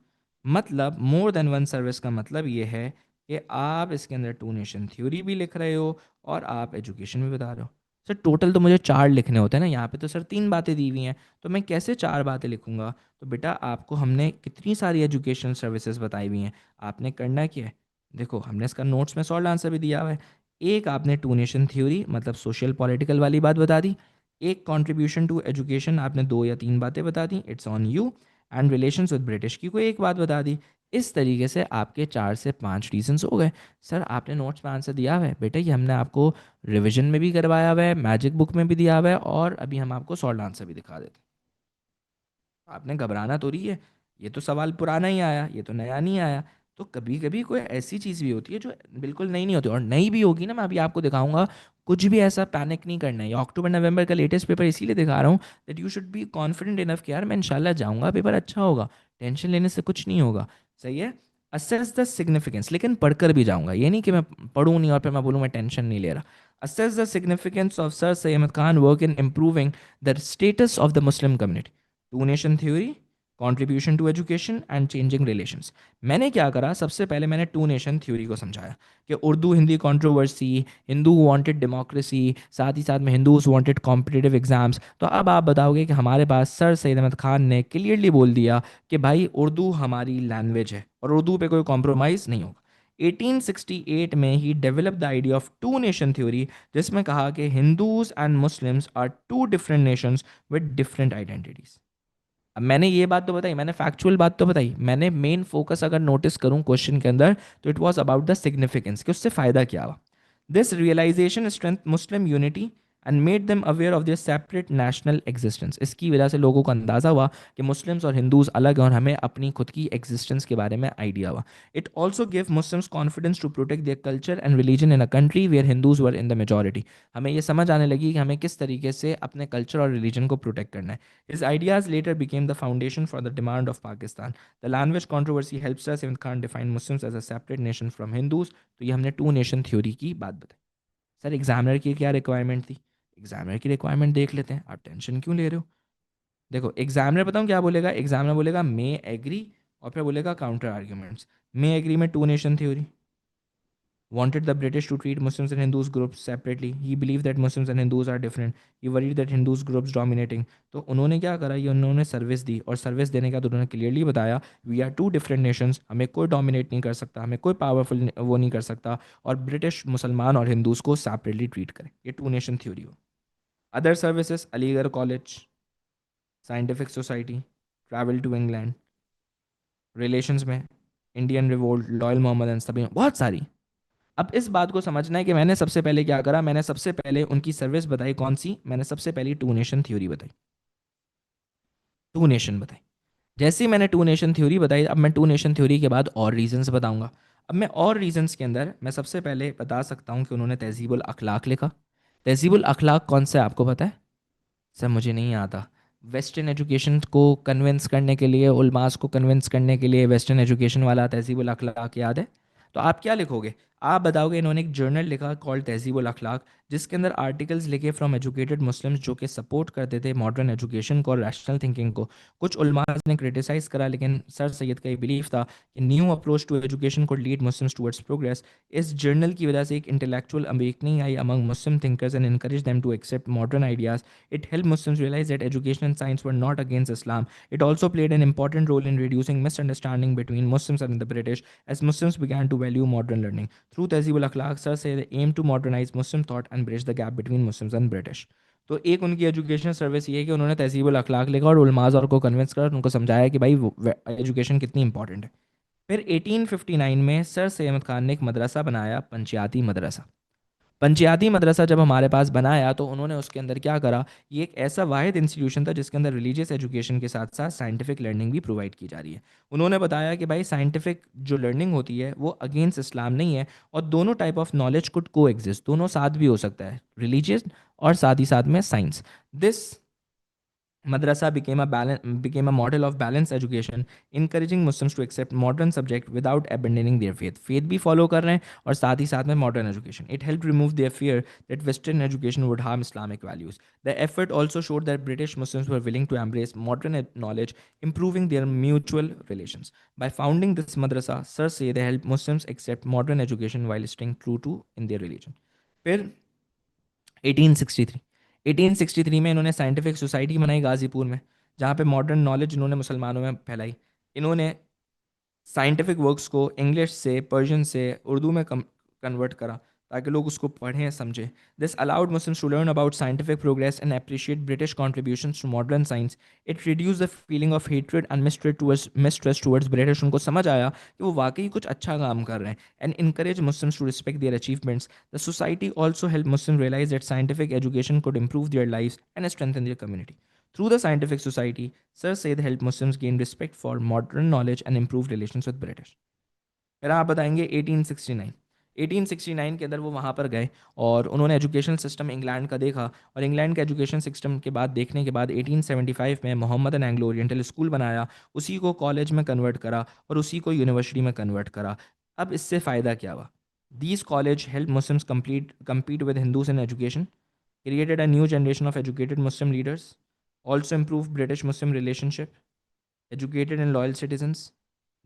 मतलब मोर देन वन सर्विस का मतलब ये है कि आप इसके अंदर टू नेशन थ्योरी भी लिख रहे हो और आप एजुकेशन भी बता रहे हो। सर टोटल तो मुझे 4 लिखने होते हैं ना, यहाँ पे तो सर 3 बातें दी हुई हैं, तो मैं कैसे 4 बातें लिखूंगा? तो बेटा आपको हमने कितनी सारी एजुकेशनल सर्विसेज बताई हुई हैं, आपने करना क्या है, देखो हमने इसका नोट्स में सॉल्व आंसर भी दिया हुआ है। एक आपने टू नेशन थ्योरी मतलब सोशल पॉलिटिकल वाली बात बता दी, एक कंट्रीब्यूशन टू एजुकेशन आपने 2 या 3 बातें बता दी, it's on you, and relations with British की कोई एक बात बता दी। इस तरीके से आपके 4 से 5 रीजंस हो गए। सर आपने नोट्स में आंसर दिया हुआ है बेटा, ये हमने आपको रिवीजन में भी करवाया हुआ है, मैजिक बुक में भी दिया हुआ है, और अभी हम आपको सॉल्व आंसर भी दिखा देते हैं। आपने घबराना तो रही है, ये तो सवाल पुराना ही आया, ये तो नया नहीं आया। तो कभी कभी कोई ऐसी चीज़ भी होती है जो बिल्कुल नई नहीं होती, और नई भी होगी ना मैं अभी आपको दिखाऊंगा। कुछ भी ऐसा पैनिक नहीं करना है। ये अक्टूबर नवंबर का लेटेस्ट पेपर इसीलिए दिखा रहा हूँ that you should be confident enough कि यार मैं इंशाल्लाह जाऊंगा, पेपर अच्छा होगा, टेंशन लेने से कुछ नहीं होगा। सही है। असेस द सिग्निफिकेंस, लेकिन पढ़कर भी जाऊंगा, ये नहीं कि मैं पढ़ूँ नहीं और फिर मैं बोलूँ मैं टेंशन नहीं ले रहा। Assess the significance of sir Syed Ahmad Khan work in improving the status of the Muslim community, two nation theory, contribution to education and changing relations. मैंने क्या करा, सबसे पहले मैंने टू नेशन थ्योरी को समझाया कि Urdu Hindi controversy, Hindu wanted democracy, साथ ही साथ में हिंदूज वांटेड कॉम्पिटिटिव एग्जाम्स। तो अब आप बताओगे कि हमारे पास सर सैयद अहमद खान ने क्लियरली बोल दिया कि भाई उर्दू हमारी लैंग्वेज है और उर्दू पे कोई कॉम्प्रोमाइज़ नहीं होगा। 1868 में ही develop the idea of two nation theory, जिसमें कहा कि Hindus and Muslims are two different nations with different identities. अब मैंने ये बात तो बताई, मैंने फैक्चुअल बात तो बताई, मैंने मेन फोकस अगर नोटिस करूं क्वेश्चन के अंदर तो it was about the significance कि उससे फायदा क्या हुआ। This realisation strength Muslim unity and made them aware of their separate national existence. इसकी वजह से लोगों को अंदाजा हुआ कि मुस्लिम्स और हिंदूज अलग हैं और हमें अपनी खुद की एग्जिस्टेंस के बारे में आइडिया हुआ। It also give Muslims confidence to protect their culture and religion in a country where Hindus were in the majority. हमें ये समझ आने लगी कि हमें किस तरीके से अपने कल्चर और रिलीजन को प्रोटेक्ट करना है। His ideas later became the foundation for the demand of Pakistan. The language controversy helps us Imran Khan define Muslims as a separate nation from Hindus. तो ये हमने टू नेशन थ्योरी की बात बताई। Sir examiner की क्या requirement थी? Examiner की रिक्वायरमेंट देख लेते हैं, आप टेंशन क्यों ले रहे हो? देखो एग्जामिनर बताऊँ क्या बोलेगा, एग्जामिनर बोलेगा मे एग्री और फिर बोलेगा काउंटर आर्ग्यूमेंट्स। मे एग्री में two nation theory, wanted the British to treat Muslims and Hindus groups separately. He believed that Muslims and Hindus are different. He worried that Hindus groups dominating. तो उन्होंने क्या करा, ये उन्होंने service दी और service देने के बाद उन्होंने क्लियरली बताया we are two different nations, हमें कोई डोमिनेट नहीं कर सकता, हमें कोई पावरफुल वो नहीं कर सकता, और ब्रिटिश मुसलमान और हिंदूज को सेपरेटली ट्रीट करें। ये टू नेशन थ्योरी हो। Other services Aligarh college, scientific society, travel to England, relations में Indian revolt, loyal Mohammad Ansari, बहुत सारी। अब इस बात को समझना है कि मैंने सबसे पहले क्या करा, मैंने सबसे पहले उनकी सर्विस बताई कौन सी, मैंने सबसे पहले टू नेशन थ्योरी बताई, टू नेशन बताई। जैसे ही मैंने टू नेशन थ्योरी बताई, अब मैं टू नेशन थ्योरी के बाद और रीजंस बताऊंगा। अब मैं और रीजंस के अंदर मैं सबसे पहले बता सकता हूँ कि उन्होंने तहजीबुल अखलाक लिखा। तहजीबुल अखलाक कौन सा है आपको पता है? सर मुझे नहीं आता। वेस्टर्न एजुकेशन को कन्विंस करने के लिए, उलमास को कन्विंस करने के लिए वेस्टर्न एजुकेशन वाला तहजीबुल अखलाक याद है? तो आप क्या लिखोगे? आप बताओगे इन्होंने एक जर्नल लिखा कॉल्ड तहजीबुल अखलाक, जिसके अंदर आर्टिकल्स लिखे फ्रॉम एजुकेटेड मुस्लिम्स जो कि सपोर्ट करते थे मॉडर्न एजुकेशन को और रैशनल थिंकिंग को। कुछ उलमास ने क्रिटिसाइज करा, लेकिन सर सैयद का ये बिलीफ था कि न्यू अप्रोच टू एजुकेशन को लीड मुस्लिम्स टुवर्ड्स प्रोग्रेस। इस जर्नल की वजह से एक इंटेलेक्चुअल अवेकनिंग आई among Muslim thinkers and encourage them to accept modern ideas. It helped Muslims realize that education and science were not against Islam. It also played an important role in reducing misunderstanding between Muslims and the British as Muslims began to value modern learning. Through Tehzeeb al-Akhlaq, sir say they aim to modernize Muslim thought and bridge the gap between Muslims and British. तो एक उनकी education service ये है कि उन्होंने तहजीबुल अखलाक लिखा और उलमाज और को कन्विंस कर उनको समझाया कि भाई एजुकेशन कितनी इंपॉर्टेंट है। फिर 1859 में सर सैयद खान ने एक मदरसा बनाया, पंचायती मदरसा। पंचायती मदरसा जब हमारे पास बनाया तो उन्होंने उसके अंदर क्या करा, ये एक ऐसा वाहिद इंस्टीट्यूशन था जिसके अंदर रिलीजियस एजुकेशन के साथ साथ साइंटिफिक लर्निंग भी प्रोवाइड की जा रही है। उन्होंने बताया कि भाई साइंटिफिक जो लर्निंग होती है वो अगेंस्ट इस्लाम नहीं है, और दोनों टाइप ऑफ नॉलेज कुड को एग्जिस्ट, दोनों साथ भी हो सकता है, रिलीजियस और साथ ही साथ में science. This Madrasa became a model of balanced education, encouraging Muslims to accept modern subject without abandoning their faith. Faith भी follow कर रहे हैं और साथ ही साथ में modern education. It helped remove their fear that Western education would harm Islamic values. The effort also showed that British Muslims were willing to embrace modern knowledge, improving their mutual relations. By founding this madrasa, Sir say they helped Muslims accept modern education while staying true to in their religion. फिर 1863, 1863 में इन्होंने scientific society बनाई गाजीपुर में, जहाँ पे modern knowledge इन्होंने मुसलमानों में फैलाई। इन्होंने साइंटिफिक वर्क्स को इंग्लिश से, पर्शियन से उर्दू में कन्वर्ट करा ताकि लोग उसको पढ़ें समझें। This allowed Muslims to learn about scientific progress and appreciate British contributions to modern science. It reduce the feeling of hatred and mistrust towards British. उनको समझ आया कि वो वाकई कुछ अच्छा काम कर रहे हैं, and encourage Muslims to respect their achievements. The society also help Muslim realise that scientific education could improve their lives and strengthen their community. Through the scientific society, Sir Said helped Muslims gain respect for modern knowledge and improve relations with British. फिर आप बताएंगे 1869, 1869 के अंदर वो वहाँ पर गए और उन्होंने एजुकेशन सिस्टम इंग्लैंड का देखा, और इंग्लैंड के एजुकेशन सिस्टम के बाद देखने के बाद 1875 में मोहम्मदन एंग्लो ओरिएंटल स्कूल बनाया, उसी को कॉलेज में कन्वर्ट करा और उसी को यूनिवर्सिटी में कन्वर्ट करा। अब इससे फ़ायदा क्या हुआ? These college help Muslims compete with Hindus in education, created a new generation of educated Muslim leaders, also improved British Muslim relationship, educated and loyal citizens.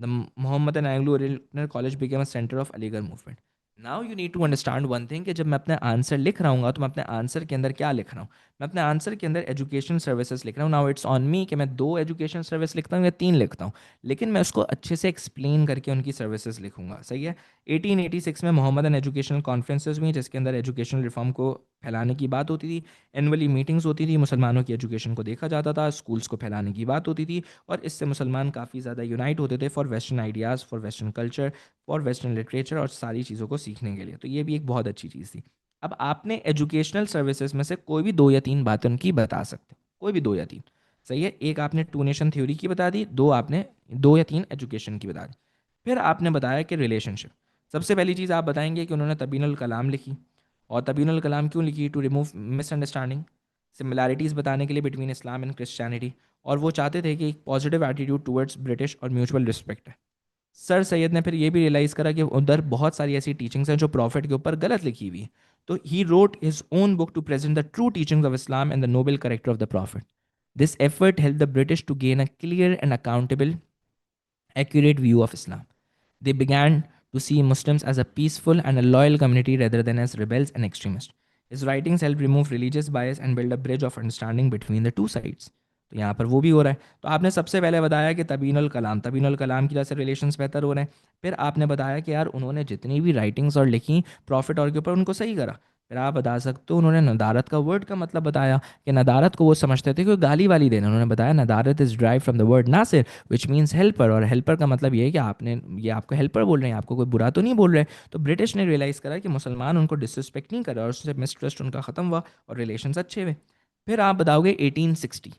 The Mohammedan Anglo-Oriental College became a center of Aligarh movement. Now you need to understand one thing कि जब मैं अपने answer लिख रहा हूँ तो मैं अपने आंसर के अंदर क्या लिख रहा हूँ? मैं अपने आंसर के अंदर एजुकेशन सर्विसेज लिख रहा हूँ। नाउ इट्स ऑन मी कि मैं 2 एजुकेशन सर्विस लिखता हूँ या 3 लिखता हूँ, लेकिन मैं उसको अच्छे से एक्सप्लेन करके उनकी सर्विसेज लिखूंगा। सही है। 1886 में मोहम्मदन एजुकेशनल कॉन्फ्रेंसेज हुई जिसके अंदर एजुकेशनल रिफॉर्म को फैलाने की बात होती थी, एनुअली मीटिंग्स होती थी, मुसलमानों की एजुकेशन को देखा जाता था, स्कूल्स को फैलाने की बात होती थी, और इससे मुसलमान काफ़ी ज़्यादा यूनाइट होते थे for western ideas, for western culture, for western literature और सारी चीज़ों को सीखने के लिए। तो ये भी एक बहुत अच्छी चीज़ थी। अब आपने एजुकेशनल सर्विसेज में से कोई भी 2 या 3 बातें उनकी बता सकते हो, कोई भी 2 या 3। सही है। एक आपने टू नेशन थ्योरी की बता दी, 2 या 3 एजुकेशन की बता दी। फिर आपने बताया कि रिलेशनशिप। सबसे पहली चीज़ आप बताएंगे कि उन्होंने तबीनुल कलाम लिखी, और तबीनुल कलाम क्यों लिखी? टू रिमूव मिसअंडरस्टैंडिंग, सिमिलैरिटीज़ बताने के लिए बिटवीन इस्लाम एंड क्रिश्चियनिटी, और वो चाहते थे कि एक पॉजिटिव एटीट्यूड टुवर्ड्स ब्रिटिश और म्यूचुअल रिस्पेक्ट है। सर सैयद ने फिर ये भी रियलाइज़ करा कि उधर बहुत सारी ऐसी टीचिंग्स हैं जो प्रॉफिट के ऊपर गलत लिखी हुई है, तो he wrote his own book to present the true teachings of Islam and the noble character of the prophet. This effort helped the British to gain a clear and accountable, accurate view of Islam. They began to see Muslims as a peaceful and a loyal community rather than as rebels and extremists. His writings helped remove religious bias and build a bridge of understanding between the two sides. तो यहाँ पर वो भी हो रहा है। तो आपने सबसे पहले बताया कि तबीनुल कलाम की वजह से रिलेशंस बेहतर हो रहे हैं। फिर आपने बताया कि यार उन्होंने जितनी भी राइटिंग्स और लिखी प्रॉफिट और के ऊपर, उनको सही करा। फिर आप बता सकते हो उन्होंने नदारत का वर्ड का मतलब बताया कि नदारत को वो समझते थे कि गाली वाली देना। उन्होंने बताया नदारत is derived from the word nasir which means helper, और हेल्पर का मतलब ये है कि आपने ये आपको हेल्पर बोल रहे हैं, आपको कोई बुरा तो नहीं बोल रहे। तो ब्रिटिश ने रियलाइज़ करा कि मुसलमान उनको डिसरिस्पेक्ट नहीं कर रहा, और उससे मिसट्रस्ट उनका ख़त्म हुआ और रिलेशन अच्छे हुए। फिर आप बताओगे 1860,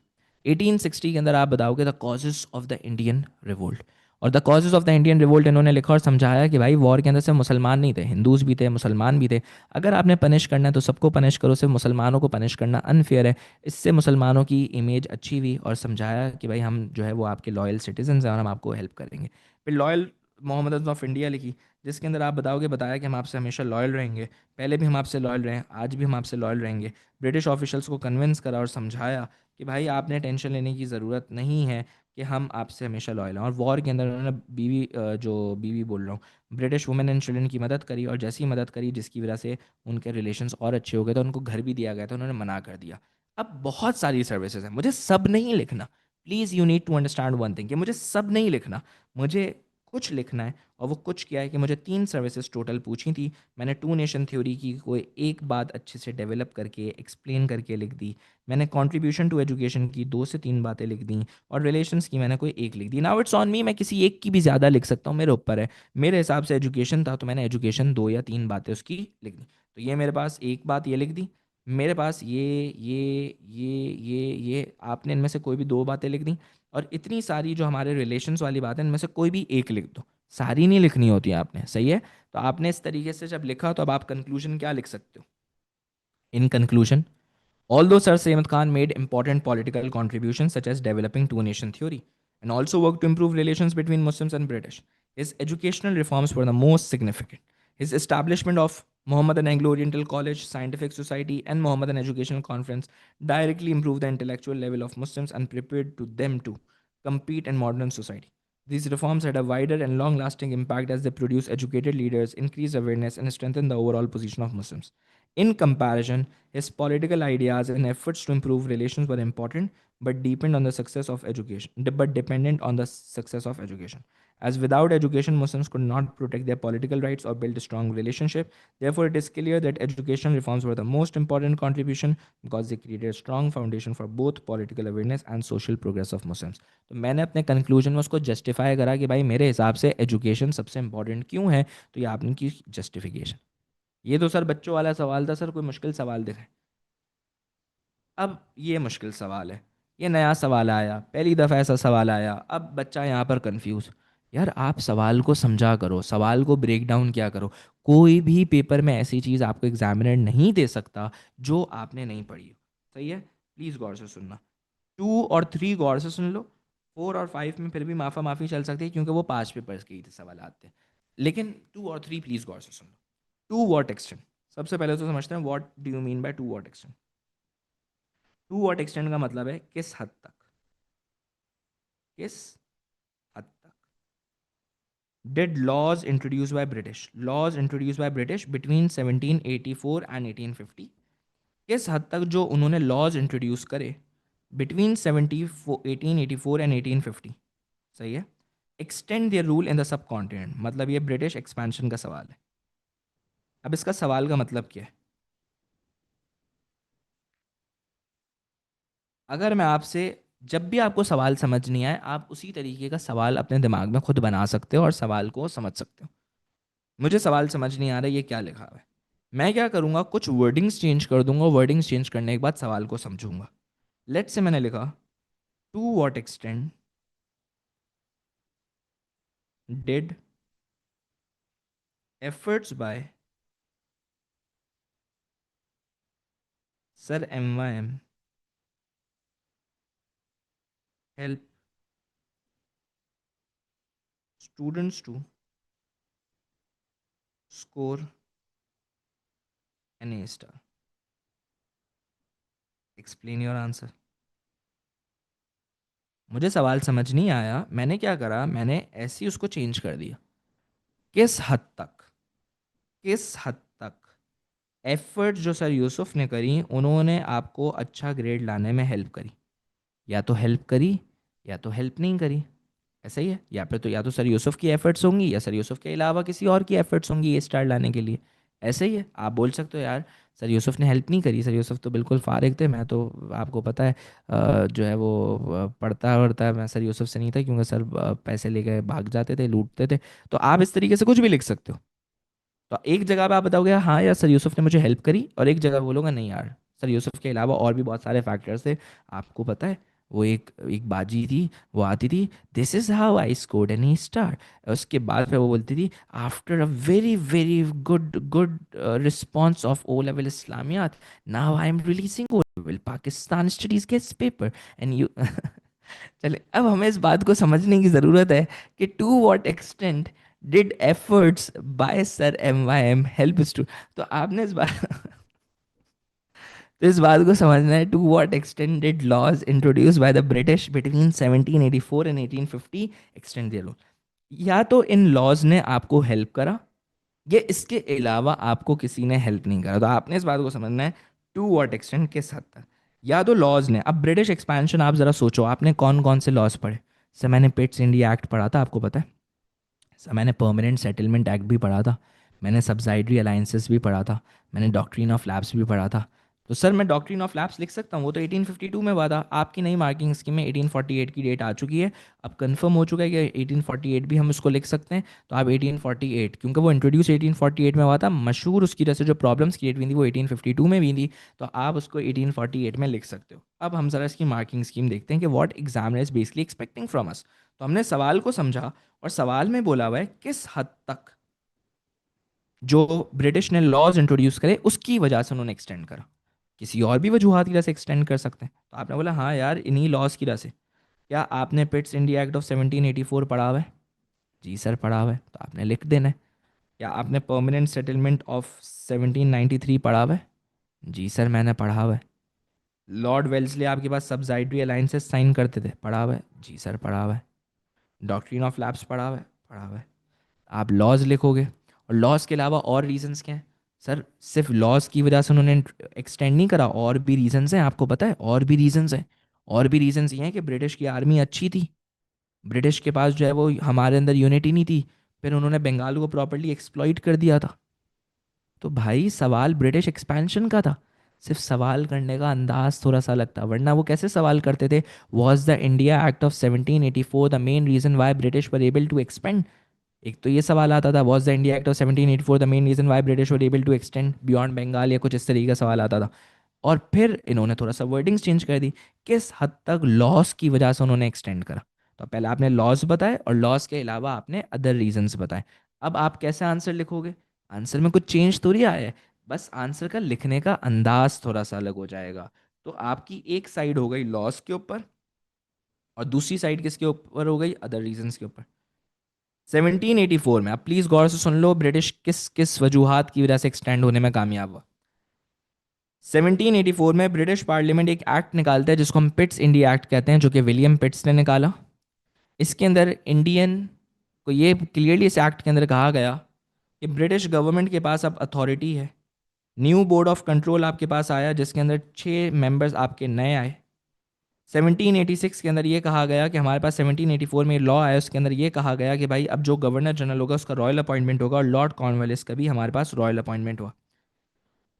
1860 के अंदर आप बताओगे the causes of the Indian revolt. और the causes of the Indian revolt इन्होंने लिखा और समझाया कि भाई वॉर के अंदर सिर्फ मुसलमान नहीं थे, हिंदूज भी थे, मुसलमान भी थे। अगर आपने पनिश करना है तो सबको पनिश करो, सिर्फ मुसलमानों को पनिश करना अनफेयर है। इससे मुसलमानों की इमेज अच्छी हुई और समझाया कि भाई हम जो है वो आपके लॉयल सिटीजन हैं और हम आपको हेल्प करेंगे। फिर लॉयल मोहम्मदन ऑफ इंडिया लिखी, जिसके अंदर आप बताओगे बताया कि हम आपसे हमेशा लॉयल रहेंगे, पहले भी हम आपसे लॉयल रहे हैं, आज भी हम आपसे लॉयल रहेंगे। ब्रिटिश ऑफिशियल्स को कन्विंस करा और समझाया कि भाई आपने टेंशन लेने की ज़रूरत नहीं है, कि हम आपसे हमेशा लॉयल हैं। और वॉर के अंदर उन्होंने बीवी बोल रहा हूँ, ब्रिटिश वुमेन एंड चिल्ड्रन की मदद करी, और जैसी मदद करी जिसकी वजह से उनके रिलेशंस और अच्छे हो गए, तो उनको घर भी दिया गया था, उन्होंने मना कर दिया। अब बहुत सारी सर्विसेज हैं, मुझे सब नहीं लिखना। Please you need to understand one thing, कि मुझे सब नहीं लिखना, मुझे कुछ लिखना है। और वो कुछ क्या है कि मुझे 3 सर्विसेज टोटल पूछी थी। मैंने टू नेशन थ्योरी की कोई एक बात अच्छे से डेवलप करके एक्सप्लेन करके लिख दी। मैंने कंट्रीब्यूशन टू एजुकेशन की 2 से 3 बातें लिख दी, और रिलेशंस की मैंने कोई एक लिख दी। नाउ इट्स ऑन मी, मैं किसी एक की भी ज़्यादा लिख सकता हूँ, मेरे ऊपर है। मेरे हिसाब से एजुकेशन था तो मैंने एजुकेशन 2 या 3 बातें उसकी लिख दी। तो ये मेरे पास एक बात ये लिख दी, मेरे पास ये आपने इनमें से कोई भी 2 बातें लिख दी, और इतनी सारी जो हमारे रिलेशंस वाली बातें इनमें से कोई भी एक लिख दो। सारी नहीं लिखनी होती है आपने, सही है। तो आपने इस तरीके से जब लिखा तो अब आप कंक्लूजन क्या लिख सकते हो? In conclusion, although Sir Seymour Khan made important political contributions such as developing two-nation theory and also worked to improve relations between Muslims and British, his educational reforms were the most significant. His establishment of Mohammedan Anglo-Oriental College, Scientific Society, and Mohammedan Educational Conference directly improved the intellectual level of Muslims and prepared to them to compete in modern society. These reforms had a wider and long-lasting impact as they produced educated leaders, increased awareness, and strengthened the overall position of Muslims. In comparison, his political ideas and efforts to improve relations were important, but dependent on the success of education. As without education, Muslims could not protect their political rights or build a strong relationship. Therefore, it is clear that educational reforms were the most important contribution because they created a strong foundation for both political awareness and social progress of Muslims. तो मैंने अपने conclusion में उसको justify करा कि भाई मेरे हिसाब से एजुकेशन सबसे इंपॉर्टेंट क्यों है, तो ये आपने की जस्टिफिकेशन। ये तो सर बच्चों वाला सवाल था, सर कोई मुश्किल सवाल दिखाए। अब ये मुश्किल सवाल है, ये नया सवाल आया, पहली दफ़ा ऐसा सवाल आया, अब बच्चा यहाँ पर कंफ्यूज। यार आप सवाल को समझा करो, सवाल को ब्रेक डाउन किया करो। कोई भी पेपर में ऐसी चीज़ आपको एग्जामिनर नहीं दे सकता जो आपने नहीं पढ़ी हो, सही है। प्लीज़ गौर से सुनना। 2 और 3 गौर से सुन लो। 4 और 5 में फिर भी माफा माफी चल सकती है क्योंकि वो 5 पेपर्स के ही थे सवाल आते हैं। लेकिन 2 और 3 प्लीज़ गौर से सुन लो। टू वॉट एक्सटेंट, सबसे पहले तो समझते हैं what do you mean by to what extent. To what extent का मतलब है किस हद तक, किस हद तक। Did laws introduce by British, laws introduce by British between 1784 and 1850, किस हद तक जो उन्होंने लॉज इंट्रोड्यूस करे बिटवीन 1884 एंड 1850, सही है। Extend their rule in the subcontinent, मतलब ये ब्रिटिश एक्सपेंशन का सवाल है। अब इसका सवाल का मतलब क्या है? अगर मैं आपसे, जब भी आपको सवाल समझ नहीं आए, आप उसी तरीके का सवाल अपने दिमाग में खुद बना सकते हो और सवाल को समझ सकते हो। मुझे सवाल समझ नहीं आ रहा है, ये क्या लिखा हुआ है। मैं क्या करूँगा, कुछ वर्डिंग्स चेंज कर दूंगा, वर्डिंग्स चेंज करने के बाद सवाल को समझूंगा। लेट से मैंने लिखा to what extent did efforts by sir MYM help students to score an A star. Explain your answer. मुझे सवाल समझ नहीं आया, मैंने क्या करा, मैंने ऐसे ही उसको चेंज कर दिया। किस हद तक, किस हद तक एफर्ट जो सर यूसुफ ने करी, उन्होंने आपको अच्छा ग्रेड लाने में हेल्प करी। या तो हेल्प करी, या तो हेल्प नहीं करी। ऐसा ही है, या फिर तो या तो सर यूसुफ की एफर्ट्स होंगी, या सर यूसुफ के अलावा किसी और की एफर्ट्स होंगी ये स्टार लाने के लिए। ऐसे ही है, आप बोल सकते हो यार सर यूसुफ ने हेल्प नहीं करी, सर यूसुफ तो बिल्कुल फारिग थे, मैं तो आपको पता है जो है वो पढ़ता वढ़ता मैं सर यूसुफ से नहीं था, क्योंकि सर पैसे लेके भाग जाते थे, लूटते थे। तो आप इस तरीके से कुछ भी लिख सकते हो। तो एक जगह पे आप बताओगे हाँ यार सर यूसुफ ने मुझे हेल्प करी, और एक जगह बोलोगे नहीं यार सर यूसुफ के अलावा और भी बहुत सारे फैक्टर्स थे। आपको पता है वो एक एक बाजी थी, वो आती थी, this is how I scored an A star. उसके बाद फिर वो बोलती थी, after a very very good good response of O level Islamiat, now I am releasing O level Pakistan studies guess paper and you. चले, अब हमें इस बात को समझने की ज़रूरत है कि to what extent did efforts by sir MYM help to. तो आपने इस बात तो इस बात को समझना है, to what extent did laws introduce by the British between 1784 and 1850 extend their rule. या तो इन लॉज ने आपको हेल्प करा, ये इसके अलावा आपको किसी ने हेल्प नहीं करा। तो आपने इस बात को समझना है, टू व्हाट एक्सटेंट, किस हद तक। या तो लॉज ने, अब ब्रिटिश एक्सपेंशन आप जरा सोचो, आपने कौन कौन से लॉज पढ़े। सर मैंने पिट्स इंडिया एक्ट पढ़ा था, आपको पता है। सर मैंने परमानेंट सेटलमेंट एक्ट भी पढ़ा था, मैंने सब्सिडायरी अलाइंसेस भी पढ़ा था, मैंने डॉक्ट्रिन ऑफ लैब्स भी पढ़ा था। तो सर मैं डॉक्ट्रिन ऑफ लैब्स लिख सकता हूँ, वो तो 1852 में हुआ था। आपकी नई मार्किंग स्कीम में 1848 की डेट आ चुकी है। अब कंफर्म हो चुका है कि 1848 भी हम उसको लिख सकते हैं। तो आप 1848, क्योंकि वो इंट्रोड्यूस 1848 में हुआ था, मशहूर उसकी वजह से जो प्रॉब्लम्स क्रिएट हुई थी वो 1852 में हुई थी। तो आप उसको 1848 में लिख सकते हो। अब हम ज़रा इसकी मार्किंग स्कीम देखते हैं कि what examiner is basically expecting from अस। तो हमने सवाल को समझा, और सवाल में बोला हुआ है किस हद तक जो ब्रिटिश ने लॉज इंट्रोड्यूस करे उसकी वजह से उन्होंने एक्सटेंड करा। किसी और भी वजूहत की वजह से एक्सटेंड कर सकते हैं। तो आपने बोला हाँ यार इन्हीं लॉज की वजह से। क्या आपने पिट्स इंडिया एक्ट ऑफ 1784 पढ़ा हुआ है? जी सर पढ़ा हुआ है, तो आपने लिख देना है। क्या आपने परमानेंट सेटलमेंट ऑफ 1793 पढ़ा हुआ है? जी सर मैंने पढ़ा हुआ है। लॉर्ड वेल्सली आपके पास सब्सिडायरी अलाइंसेस साइन करते थे, पढ़ा हुआ है? जी सर पढ़ा हुआ है। डॉक्ट्रिन ऑफ लैब्स पढ़ा हुआ है? पढ़ा हुआ है। आप लॉज लिखोगे, और लॉज के अलावा और रीजंस क्या हैं? सर सिर्फ लॉज की वजह से उन्होंने एक्सटेंड नहीं करा, और भी रीजंस हैं, आपको पता है और भी रीजंस हैं। और भी रीजंस ये हैं कि ब्रिटिश की आर्मी अच्छी थी, ब्रिटिश के पास जो है वो हमारे अंदर यूनिटी नहीं थी, फिर उन्होंने बंगाल को प्रॉपर्ली एक्सप्लॉइट कर दिया था। तो भाई सवाल ब्रिटिश एक्सपेंशन का था, सिर्फ सवाल करने का अंदाज थोड़ा सा लगता, वरना वो कैसे सवाल करते थे, was the India Act of 1784 the main reason why British were able to expand. एक तो ये सवाल आता था, was the India Act of 1784 the main reason why British were able to extend beyond Bengal, या कुछ इस तरीके का सवाल आता था। और फिर इन्होंने थोड़ा सा वर्डिंग्स चेंज कर दी, किस हद तक लॉस की वजह से उन्होंने एक्सटेंड करा। तो पहले आपने लॉस बताए, और लॉस के अलावा आपने अदर रीजंस बताए। अब आप कैसे आंसर लिखोगे? आंसर में कुछ चेंज थोड़ी आया है, बस आंसर का लिखने का अंदाज थोड़ा सा अलग हो जाएगा। तो आपकी एक साइड हो गई लॉस के ऊपर, और दूसरी साइड किसके ऊपर हो गई? अदर रीजंस के ऊपर। 1784 में, आप प्लीज गौर से सुन लो, ब्रिटिश किस किस वजूहात की वजह से एक्सटेंड होने में कामयाब हुआ। 1784 में ब्रिटिश पार्लियामेंट एक एक्ट निकालता है जिसको हम पिट्स इंडिया एक्ट कहते हैं, जो कि विलियम पिट्स ने निकाला। इसके अंदर इंडियन को ये क्लियरली इस एक्ट के अंदर कहा गया कि ब्रिटिश गवर्नमेंट के पास अब अथॉरिटी है। न्यू बोर्ड ऑफ कंट्रोल आपके पास आया, जिसके अंदर 6 मेंबर्स आपके नए आए। 1786 के अंदर ये कहा गया कि हमारे पास 1784 में लॉ आया, उसके अंदर ये कहा गया कि भाई अब जो गवर्नर जनरल होगा उसका रॉयल अपॉइंटमेंट होगा, और लॉर्ड कॉर्नवालिस का भी हमारे पास रॉयल अपॉइंटमेंट हुआ।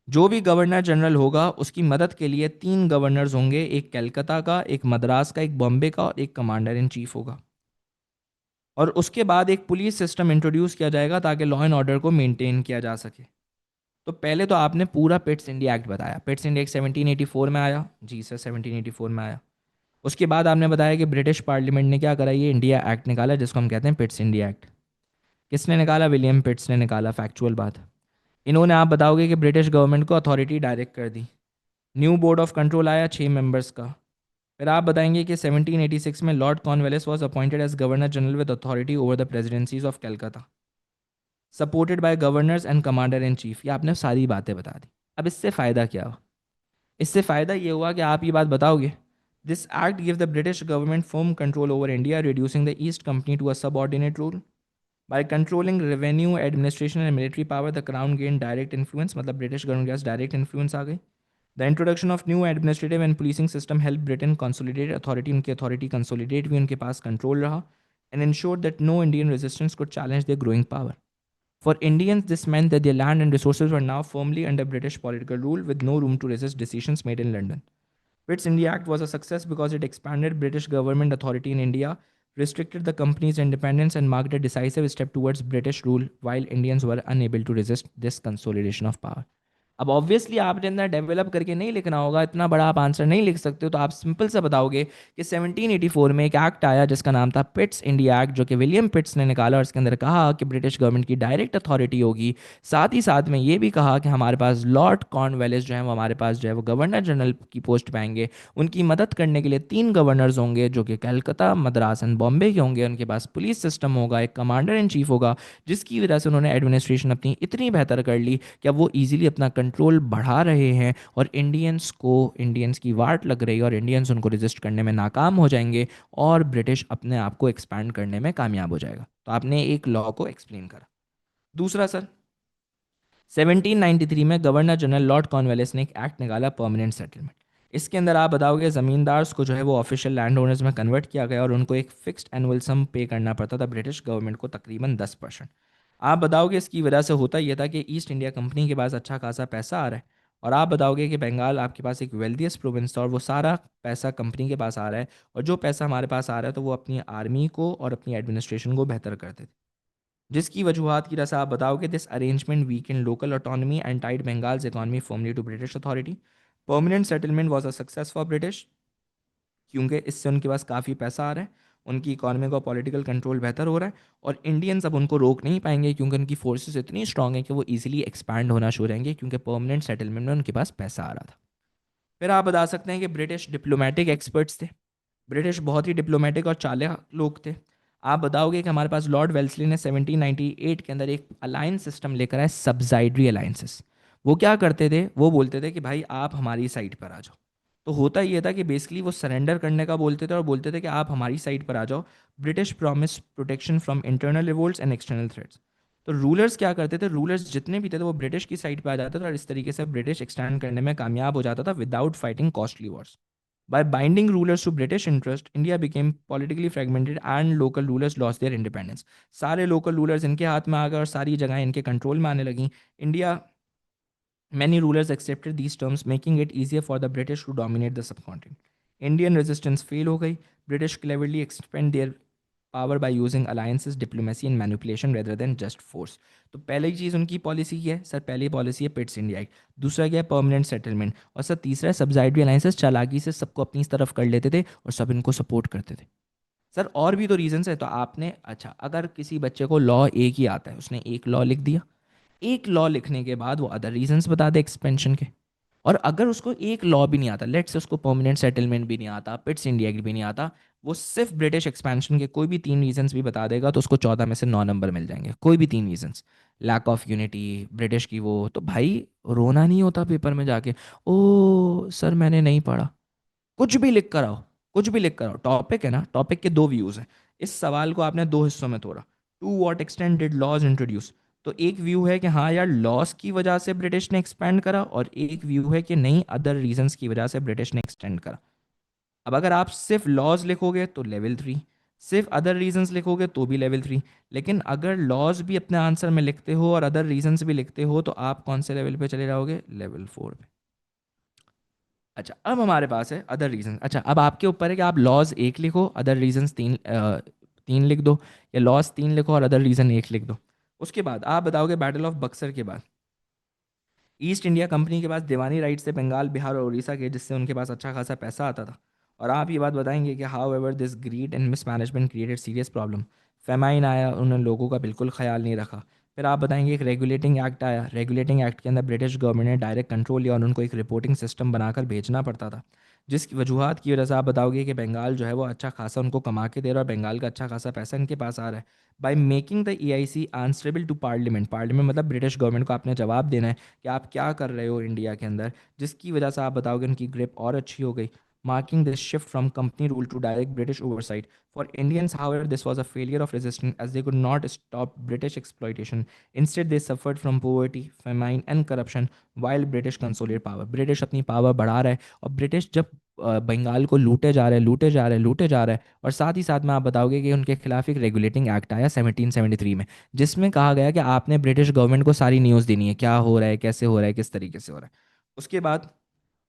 जो भी गवर्नर जनरल होगा उसकी मदद के लिए 3 गवर्नर्स होंगे, एक कलकत्ता का, एक मद्रास का, एक बॉम्बे का, और एक कमांडर इन चीफ होगा। और उसके बाद एक पुलिस सिस्टम इंट्रोड्यूस किया जाएगा ताकि लॉ एंड ऑर्डर को मेंटेन किया जा सके। तो पहले तो आपने पूरा पिट्स इंडिया एक्ट बताया, पिट्स इंडिया एक्ट 1784 में आया, जी सर 1784 में आया। उसके बाद आपने बताया कि ब्रिटिश पार्लियामेंट ने क्या करा, ये इंडिया एक्ट निकाला जिसको हम कहते हैं पिट्स इंडिया एक्ट। किसने निकाला? विलियम पिट्स ने निकाला, फैक्चुअल बात। इन्होंने, आप बताओगे कि ब्रिटिश गवर्नमेंट को अथॉरिटी डायरेक्ट कर दी। न्यू बोर्ड ऑफ कंट्रोल आया 6 मेंबर्स का। फिर आप बताएंगे कि 1786 में Lord Cornwallis was appointed as governor general with authority over the presidencies of Calcutta, supported by governors and commander in chief. ये आपने सारी बातें बता दी। अब इससे फ़ायदा क्या हुआ? इससे फ़ायदा ये हुआ कि आप ये बात बताओगे, This act gave the British government firm control over India, reducing the East Company to a subordinate rule. By controlling revenue, administration and military power, the crown gained direct influence. मतलब British government के पास direct influence आ गई. The introduction of new administrative and policing system helped Britain consolidate authority. उनकी authority consolidate हुई, उनके पास control रहा, and ensured that no Indian resistance could challenge their growing power. For Indians, this meant that their land and resources were now firmly under British political rule, with no room to resist decisions made in London. Pitt's India Act was a success because it expanded British government authority in India, restricted the company's independence, and marked a decisive step towards British rule, while Indians were unable to resist this consolidation of power. अब obviously आपने इतना develop करके नहीं लिखना होगा, इतना बड़ा आप आंसर नहीं लिख सकते हो, तो आप सिंपल से बताओगे कि 1784 में एक एक्ट आया जिसका नाम था पिट्स इंडिया एक्ट, जो कि विलियम पिट्स ने निकाला, और इसके अंदर कहा कि ब्रिटिश गवर्नमेंट की डायरेक्ट अथॉरिटी होगी. साथ ही साथ में ये भी कहा कि हमारे पास लॉर्ड कॉर्नवेलिस जो है वो हमारे पास जो है वो गवर्नर जनरल की पोस्ट पाएंगे. उनकी मदद करने के लिए 3 गवर्नर्स होंगे जो कि कलकत्ता, मद्रास एंड बॉम्बे के होंगे. उनके पास पुलिस सिस्टम होगा, एक कमांडर इन चीफ होगा, जिसकी वजह से उन्होंने एडमिनिस्ट्रेशन अपनी इतनी बेहतर कर ली कि अब वो ईजिली अपना कंट्रोल बढ़ा रहे हैं, और इंडियंस की वाट लग रही है, और इंडियंस उनको रेजिस्ट करने में नाकाम हो जाएंगे, और ब्रिटिश अपने आप को एक्सपैंड करने में कामयाब हो जाएगा. तो आपने एक लॉ को एक्सप्लेन करा. दूसरा सर, 1793 में गवर्नर जनरल लॉर्ड कॉर्नवेलिस ने एक एक्ट निकाला, परमानेंट सेटलमेंट. इसके अंदर आप बताओगे ज़मींदार्स को जो है वो ऑफिशियल लैंड ओनर्स में कन्वर्ट किया गया, और उनको एक फिक्स्ड एनुअल सम पे करना पड़ता था ब्रिटिश गवर्नमेंट को, तकरीबन 10%. आप बताओगे इसकी वजह से होता यह था कि ईस्ट इंडिया कंपनी के पास अच्छा खासा पैसा आ रहा है, और आप बताओगे कि बंगाल आपके पास एक वेल्थियस्ट प्रोविंस था, और वो सारा पैसा कंपनी के पास आ रहा है, और जो पैसा हमारे पास आ रहा है तो वो अपनी आर्मी को और अपनी एडमिनिस्ट्रेशन को बेहतर करते थे. जिसकी वजूहत की तरह से आप बताओगे this arrangement weakened local autonomy and tied Bengal's economy formally to British authority. Permanent settlement was a success for British, क्योंकि इससे उनके पास काफ़ी पैसा आ रहा है, उनकी इकॉनमी का पॉलिटिकल कंट्रोल बेहतर हो रहा है, और इंडियंस अब उनको रोक नहीं पाएंगे क्योंकि उनकी फोर्सेस इतनी स्ट्रांग हैं कि वो इजीली एक्सपैंड होना शुरू रहेंगे, क्योंकि परमानेंट सेटलमेंट में उनके पास पैसा आ रहा था. फिर आप बता सकते हैं कि ब्रिटिश डिप्लोमेटिक एक्सपर्ट्स थे. ब्रिटिश बहुत ही डिप्लोमेटिक और चालाक लोग थे. आप बताओगे कि हमारे पास लॉर्ड वेल्सली ने 1798 के अंदर एक अलायंस सिस्टम लेकर आए, सब्सिडायरी अलायंसेस. वो क्या करते थे, वो बोलते थे कि भाई आप हमारी साइड पर आ जाओ. तो होता ये था कि बेसिकली वो सरेंडर करने का बोलते थे, और बोलते थे कि आप हमारी साइड पर आ जाओ. British promise protection from internal revolts and external threats. तो रूलर्स क्या करते थे, रूलर्स जितने भी थे वो ब्रिटिश की साइड पर आ जाते थे, और इस तरीके से ब्रिटिश एक्सटैंड करने में कामयाब हो जाता था without fighting costly Wars. By binding rulers to British interest, India became politically fragmented and local rulers lost their independence. सारे local rulers इनके हाथ में आ गए और सारी जगह इनके कंट्रोल में आने लगी. India Many rulers accepted these terms, making it easier for the British to dominate the subcontinent. Indian resistance fail हो गई. British cleverly expand their power by using alliances, diplomacy and manipulation rather than just force. तो पहली चीज़ उनकी policy क्या है sir, पहली policy है Pitt's India act. दूसरा क्या है, परमानेंट सेटलमेंट. और सर तीसरा है सब्सिडायरी अलायंसेस. चालाकी से सबको अपनी तरफ कर लेते थे और सब इनको सपोर्ट करते थे. सर और भी तो रीजंस है. तो आपने अच्छा, अगर किसी बच्चे को लॉ एक ही आता है, उसने एक लॉ लिख दिया, एक लॉ लिखने के बाद वो अदर रीजंस बता दे एक्सपेंशन के. और अगर उसको एक लॉ भी नहीं आता, लेट्स से उसको परमानेंट सेटलमेंट भी नहीं आता, पिट्स इंडिया एक्ट भी नहीं आता, वो सिर्फ ब्रिटिश एक्सपेंशन के कोई भी 3 रीजंस भी बता देगा, तो उसको 14 में से 9 नंबर मिल जाएंगे. कोई भी 3 reasons, lack of unity, British की वो, तो भाई रोना नहीं होता पेपर में जाके, ओ सर मैंने नहीं पढ़ा. कुछ भी लिख कर आओ, कुछ भी लिख कर आओ. टॉपिक है ना, टॉपिक के 2 व्यूज़ हैं. इस सवाल को आपने 2 हिस्सों में तोड़ा. To what extent did laws introduce. तो एक व्यू है कि हाँ यार लॉस की वजह से ब्रिटिश ने एक्सपेंड करा, और एक व्यू है कि नहीं, अदर रीजंस की वजह से ब्रिटिश ने एक्सटेंड करा. अब अगर आप सिर्फ लॉज लिखोगे तो लेवल 3, सिर्फ अदर रीजंस लिखोगे तो भी लेवल 3. लेकिन अगर लॉज भी अपने आंसर में लिखते हो और अदर रीजंस भी लिखते हो, तो आप कौन से लेवल पे चले जाओगे, लेवल 4 पे. अच्छा अब हमारे पास है अदर रीजन. अच्छा अब आपके ऊपर है कि आप लॉज एक लिखो, अदर रीजन तीन लिख दो, या लॉज 3 लिखो और अदर रीजन एक लिख दो. उसके बाद आप बताओगे बैटल ऑफ बक्सर के बाद ईस्ट इंडिया कंपनी के पास दीवानी राइट से बंगाल, बिहार और उड़ीसा के, जिससे उनके पास अच्छा खासा पैसा आता था. और आप ये बात बताएंगे कि how ever this grid and mismanagement created serious problem. Famine आया, उन्होंने लोगों का बिल्कुल ख्याल नहीं रखा. फिर आप बताएंगे एक रेगुलेटिंग एक्ट आया. रेगुलेटिंग एक्ट के अंदर ब्रिटिश गवर्नमेंट ने डायरेक्ट कंट्रोल लिया और उनको एक रिपोर्टिंग सिस्टम बनाकर भेजना पड़ता था, जिसकी वजूहत की वजह से आप बताओगे कि बंगाल जो है वो अच्छा खासा उनको कमा के दे रहा है, और बंगाल का अच्छा खासा पैसा इनके पास आ रहा है. By making the EIC answerable to parliament. Parliament मतलब ब्रिटिश गवर्नमेंट को आपने जवाब देना है कि आप क्या कर रहे हो इंडिया के अंदर, जिसकी वजह से आप बताओगे उनकी ग्रिप और अच्छी हो गई. marking this shift from company rule to direct British oversight. For Indians, however, this was a failure of resistance as they could not stop British exploitation. Instead, they suffered from poverty, famine, and corruption while British consolidate power. British अपनी power बढ़ा रहा है और British जब बंगाल को लूटे जा रहे हैं, लूटे जा रहे हैं, लूटे जा रहे हैं, और साथ ही साथ में आप बताओगे कि उनके खिलाफ एक रेगुलेटिंग एक्ट आया 1773 में, जिसमें कहा गया कि आपने ब्रिटिश गवर्नमेंट को सारी न्यूज़ देनी है, क्या हो रहा है, कैसे हो रहा है, किस तरीके से हो रहा है। उसके बाद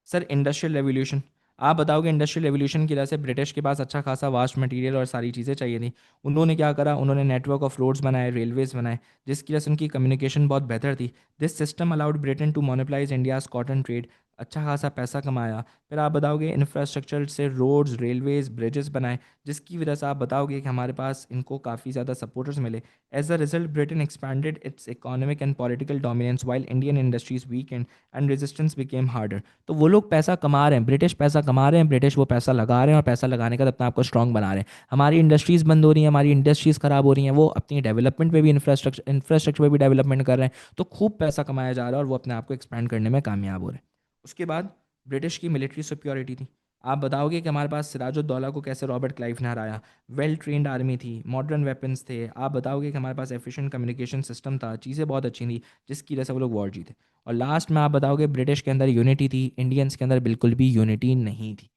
सर इंडस्ट्रियल रेवोल्यूशन, आप बताओगे इंडस्ट्रियल रेवोल्यूशन की वजह से ब्रिटिश के पास अच्छा खासा वास्ट मटेरियल और सारी चीज़ें चाहिए थी। उन्होंने क्या करा, उन्होंने नेटवर्क ऑफ रोड्स बनाए, रेलवेज बनाए, जिसकी वजह से उनकी कम्युनिकेशन बहुत बेहतर थी। This system allowed Britain to monopolise India's cotton trade, अच्छा खासा पैसा कमाया। फिर आप बताओगे इंफ्रास्ट्रक्चर से रोड्स, रेलवेज, ब्रिजेस बनाए, जिसकी वजह से आप बताओगे कि हमारे पास इनको काफ़ी ज़्यादा सपोर्टर्स मिले। As a result Britain expanded its economic and political dominance while Indian industries weakened and resistance became harder. तो वो लोग पैसा कमा रहे हैं, ब्रिटिश पैसा कमा रहे हैं, ब्रिटिश वो पैसा लगा रहे हैं और पैसा लगाने का अपने आप को स्ट्रॉन्ग बना रहे हैं। हमारी इंडस्ट्रीज़ बंद हो रही हैं, हमारी इंडस्ट्रीज़ खराब हो रही हैं, वो अपनी डेवलपमेंट पे भी इंफ्रास्ट्रक्चर पे भी डेवलपमेंट कर रहे हैं, तो खूब पैसा कमाया जा रहा है और वो अपने आप को एक्सपैंड करने में कामयाब हो रहे हैं। उसके बाद ब्रिटिश की मिलिट्री सुप्योरिटी थी। आप बताओगे कि हमारे पास सिराजुद्दौला को कैसे रॉबर्ट क्लाइव ने हराया, वेल ट्रेंड आर्मी थी, मॉडर्न वेपन्स थे। आप बताओगे कि हमारे पास एफिशिएंट कम्युनिकेशन सिस्टम था, चीज़ें बहुत अच्छी थी, जिसकी वजह से वो लोग वॉर जीते। और लास्ट में आप बताओगे ब्रिटिश के अंदर यूनिटी थी, इंडियंस के अंदर बिल्कुल भी यूनिटी नहीं थी।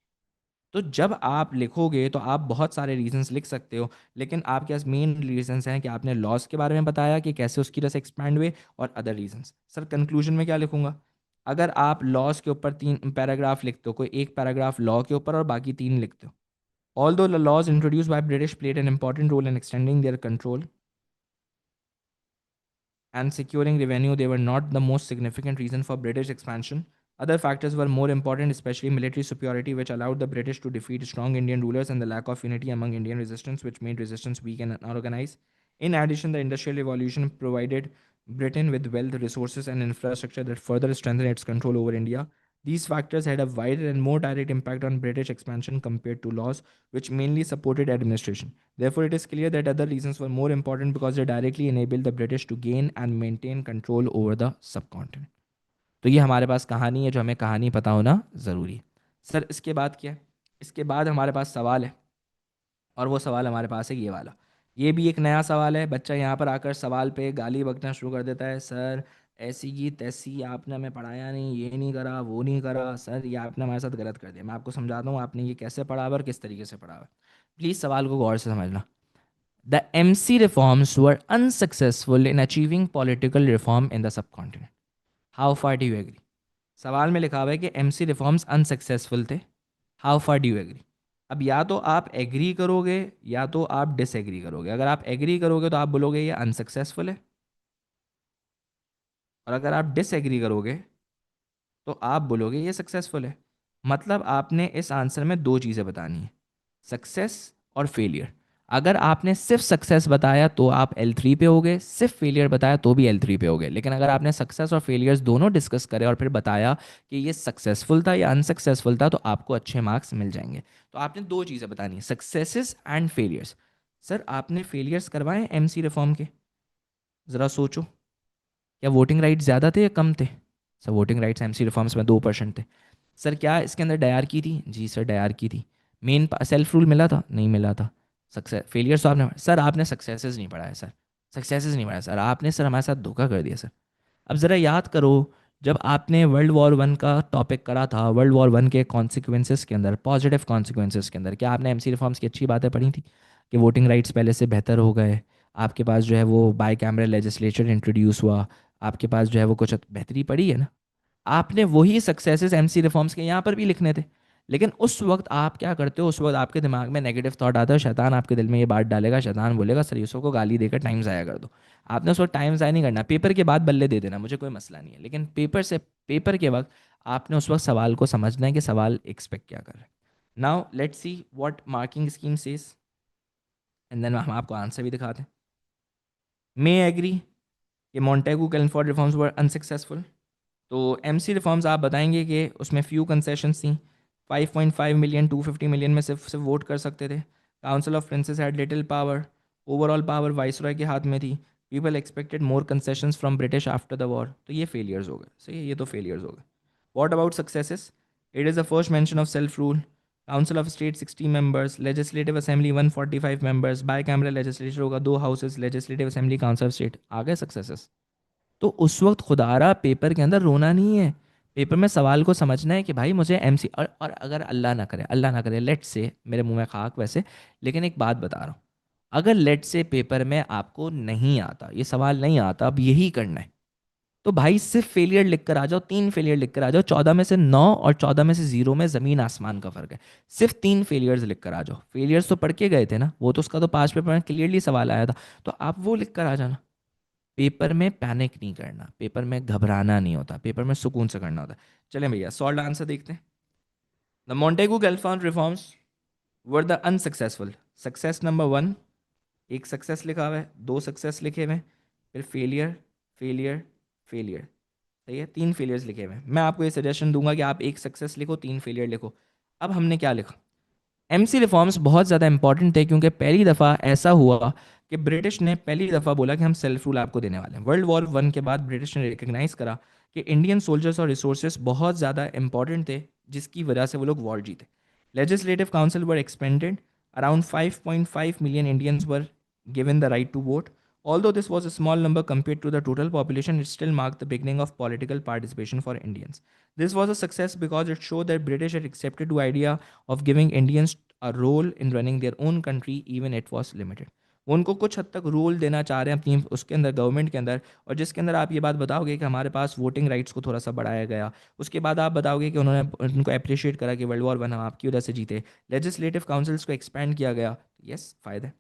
तो जब आप लिखोगे तो आप बहुत सारे रीजंस लिख सकते हो, लेकिन आपके पास मेन रीजंस हैं कि आपने लॉस के बारे में बताया कि कैसे उसकी वजह से एक्सपैंड हुए, और अदर रीजंस। सर कंक्लूजन में क्या लिखूंगा, अगर आप लॉस के ऊपर 3 पैराग्राफ लिखते हो, कोई एक पैराग्राफ लॉ के ऊपर और बाकी 3 लिखते हो, although the laws introduced by British played an important role in extending their control and securing revenue, they were not the most significant reason for British expansion. Other factors were more important, especially military superiority, which allowed the British to defeat strong Indian rulers, and the lack of unity among Indian resistance, which made resistance weak and unorganized. In addition, the Industrial Revolution provided Britain with wealth, resources, and infrastructure that further strengthened its control over India. These factors had a wider and more direct impact on British expansion compared to laws, which mainly supported administration. Therefore, it is clear that other reasons were more important because they directly enabled the British to gain and maintain control over the subcontinent. तो ये हमारे पास कहानी है, जो हमें कहानी पता होना ज़रूरी है। सर इसके बाद क्या है, इसके बाद हमारे पास सवाल है, और वो सवाल हमारे पास है ये वाला। ये भी एक नया सवाल है, बच्चा यहाँ पर आकर सवाल पे गाली बकना शुरू कर देता है, सर ऐसी की तैसी, आपने हमें पढ़ाया नहीं, ये नहीं करा, वो नहीं करा, सर ये आपने हमारे साथ गलत कर दिया। मैं आपको समझाता हूँ आपने ये कैसे पढ़ा हुआ और किस तरीके से पढ़ा हुआ है। प्लीज़ सवाल को गौर से समझना। The MC reforms were unsuccessful in achieving political reform in the subcontinent. How far do you agree? सवाल में लिखा हुआ है कि MC रिफॉर्म्स अनसक्सेसफुल थे। How far do you agree? अब या तो आप एग्री करोगे या तो आप डिसएग्री करोगे। अगर आप एग्री करोगे तो आप बोलोगे ये अनसक्सेसफुल है, और अगर आप डिसएग्री करोगे तो आप बोलोगे ये सक्सेसफुल है। मतलब आपने इस आंसर में दो चीज़ें बतानी है, सक्सेस और फेलियर। अगर आपने सिर्फ सक्सेस बताया तो आप L3 पे होगे, सिर्फ फेलियर बताया तो भी L3 पे होगे। लेकिन अगर आपने सक्सेस और फेलियर्स दोनों डिस्कस करे और फिर बताया कि ये सक्सेसफुल था या अनसक्सेसफुल था, तो आपको अच्छे मार्क्स मिल जाएंगे। तो आपने दो चीज़ें बतानी है, सक्सेसेस एंड फेलियर्स। सर आपने फेलियर्स करवाए MC रिफॉर्म के, ज़रा सोचो, क्या वोटिंग राइट्स ज़्यादा थे या कम थे? Sir voting rights MC reforms में 2% थे। सर क्या इसके अंदर डायर की थी? जी सर डायर की थी। मेन सेल्फ रूल मिला था? नहीं मिला था। सक्सेस फेलियर्स तो आपने, सर आपने सक्सेसेस नहीं पढ़ाया सर, सक्सेसेस नहीं पढ़ाया सर आपने, सर हमारे साथ धोखा कर दिया सर। अब ज़रा याद करो, जब आपने वर्ल्ड वॉर 1 का टॉपिक करा था, वर्ल्ड वॉर 1 के कॉन्सिक्वेंसेस के अंदर, पॉजिटिव कॉन्सिक्वेंसेस के अंदर, क्या आपने MC रिफॉर्म्स की अच्छी बातें पढ़ी थी कि वोटिंग राइट्स पहले से बेहतर हो गए, आपके पास जो है वो बाई कैमरल लेजिस्लेचर इंट्रोड्यूस हुआ, आपके पास जो है वो कुछ बेहतरी पड़ी है ना? आपने वही सक्सेसेस MC रिफॉर्म्स के यहाँ पर भी लिखने थे। लेकिन उस वक्त आप क्या करते हो, उस वक्त आपके दिमाग में नेगेटिव थॉट आता है, शैतान आपके दिल में ये बात डालेगा, शैतान बोलेगा सर यूसुफ को गाली देकर टाइम ज़ाया कर दो। आपने उस वक्त टाइम ज़ाया नहीं करना, पेपर के बाद बल्ले दे देना, मुझे कोई मसला नहीं है, लेकिन पेपर के वक्त आपने उस वक्त सवाल को समझना है कि सवाल एक्सपेक्ट क्या कर रहे हैं। Now let's see what marking scheme says, and then हम आपको आंसर भी दिखाते हैं। मे एग्री कि Montagu Chelmsford reforms were unsuccessful. तो MC रिफॉर्म्स आप बताएंगे कि उसमें फ्यू कंसेशंस थी, 5.5 मिलियन 250 मिलियन में सिर्फ वोट कर सकते थे। Council of princess had little power, overall power viceroy के हाथ में थी। People expected more concessions from British after the war. तो ये फेलियर्स हो गए, सही है, ये तो फेलियर्स हो गए। What about successes? It is the first mention of self rule, council of state 60 members, legislative assembly 145 members, bicameral legislature होगा 2 houses, legislative assembly council of state, आ गए सक्सेसेस। तो उस वक्त खुदारा पेपर के अंदर रोना नहीं है, पेपर में सवाल को समझना है कि भाई मुझे एमसी, और अगर अल्लाह ना करे लेट से, मेरे मुंह में खाक वैसे, लेकिन एक बात बता रहा हूँ, अगर लेट से पेपर में आपको नहीं आता, ये सवाल नहीं आता, अब यही करना है, तो भाई सिर्फ फेलियर लिख कर आ जाओ, 3 फेलियर लिख कर आ जाओ, 14 में से 9 और 14 में से 0 में ज़मीन आसमान का फ़र्क है। सिर्फ 3 फेलियर्स लिख कर आ जाओ, फेलियर्स तो पढ़ के गए थे ना, वो तो उसका तो पास पेपर में क्लियरली सवाल आया था, तो आप वो लिख कर आ जाना। पेपर में पैनिक नहीं करना, पेपर में घबराना नहीं होता, पेपर में सुकून से करना होता है। चलें भैया सॉल्व आंसर देखते हैं। द मोंटेगू गेल्फान reforms were the unsuccessful. Success number 1, एक सक्सेस लिखा हुआ है, 2 सक्सेस लिखे हुए हैं, फिर फेलियर, फेलियर, फेलियर, सही है, 3 फेलियर्स लिखे हुए हैं। मैं आपको ये सजेशन दूंगा कि आप एक सक्सेस लिखो, 3 फेलियर लिखो। अब हमने क्या लिखा, एमसी रिफॉर्म्स बहुत ज़्यादा इंपॉर्टेंट थे, क्योंकि पहली दफ़ा ऐसा हुआ कि ब्रिटिश ने पहली दफ़ा बोला कि हम सेल्फ रूल आपको देने वाले हैं। वर्ल्ड वॉर 1 के बाद ब्रिटिश ने रिकग्नाइज करा कि इंडियन सोल्जर्स और रिसोर्सेज बहुत ज़्यादा इंपॉर्टेंट थे, जिसकी वजह से वो लोग वॉर जीते। Legislative council were expanded, around 5.5 million Indians were given the right to vote. Although this was a small number compared to the total population, it still marked the beginning of political participation for Indians. This was a success because it showed that British had accepted the idea of giving Indians a role in running their own country, even it was limited. वो उनको कुछ हद तक role देना चाह रहे हैं अपनी उसके अंदर, गवर्नमेंट के अंदर, और जिसके अंदर आप ये बात बताओगे कि हमारे पास वोटिंग राइट्स को थोड़ा सा बढ़ाया गया, उसके बाद आप बताओगे कि उन्होंने उनको अप्रिशिएट करा कि वर्ल्ड वॉर 1 हम आपकी वजह से जीते, लेजिस्लेटिव काउंसिल्स को एक्सपेंड किया गया, यस फ़ायदा।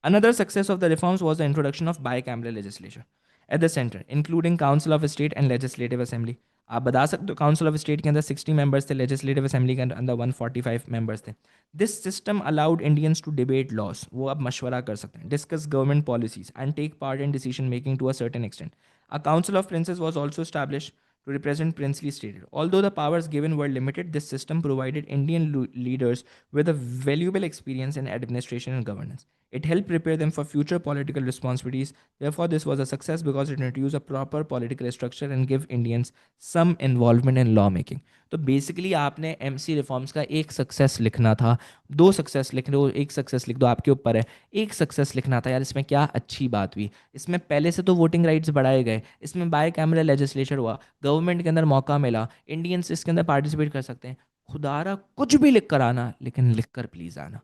Another success of the reforms was the introduction of bicameral legislation at the center, including Council of State and Legislative Assembly. आप बता सकते हो काउंसिल ऑफ स्टेट के अंदर 60 मेंबर्स थे, लेजिस्लेटिव असेंबली के अंदर 145 मेंबर्स थे। This system allowed Indians to debate laws, वो अब मशवरा कर सकते हैं, discuss government policies and take part in decision making to a certain extent. A council of princes was also established to represent princely states. Although the powers given were limited, this system provided Indian leaders with a valuable experience in administration and governance. It helped prepare them for future political responsibilities. Therefore, this was a success because it introduced a proper political structure and gave Indians some involvement in lawmaking. तो basically आपने MC reforms का एक success लिखना था, 2 success लिख दो, एक success लिख दो, आपके ऊपर है। एक सक्सेस लिखना था यार, इसमें क्या अच्छी बात हुई, इसमें पहले से तो वोटिंग राइट्स बढ़ाए गए, इसमें बाय कैमरा लेजिस्लेचर हुआ, गवर्नमेंट के अंदर मौका मिला, इंडियंस इसके अंदर पार्टिसिपेट कर सकते हैं। खुदारा कुछ भी लिख कर आना, लेकिन लिख कर प्लीज आना,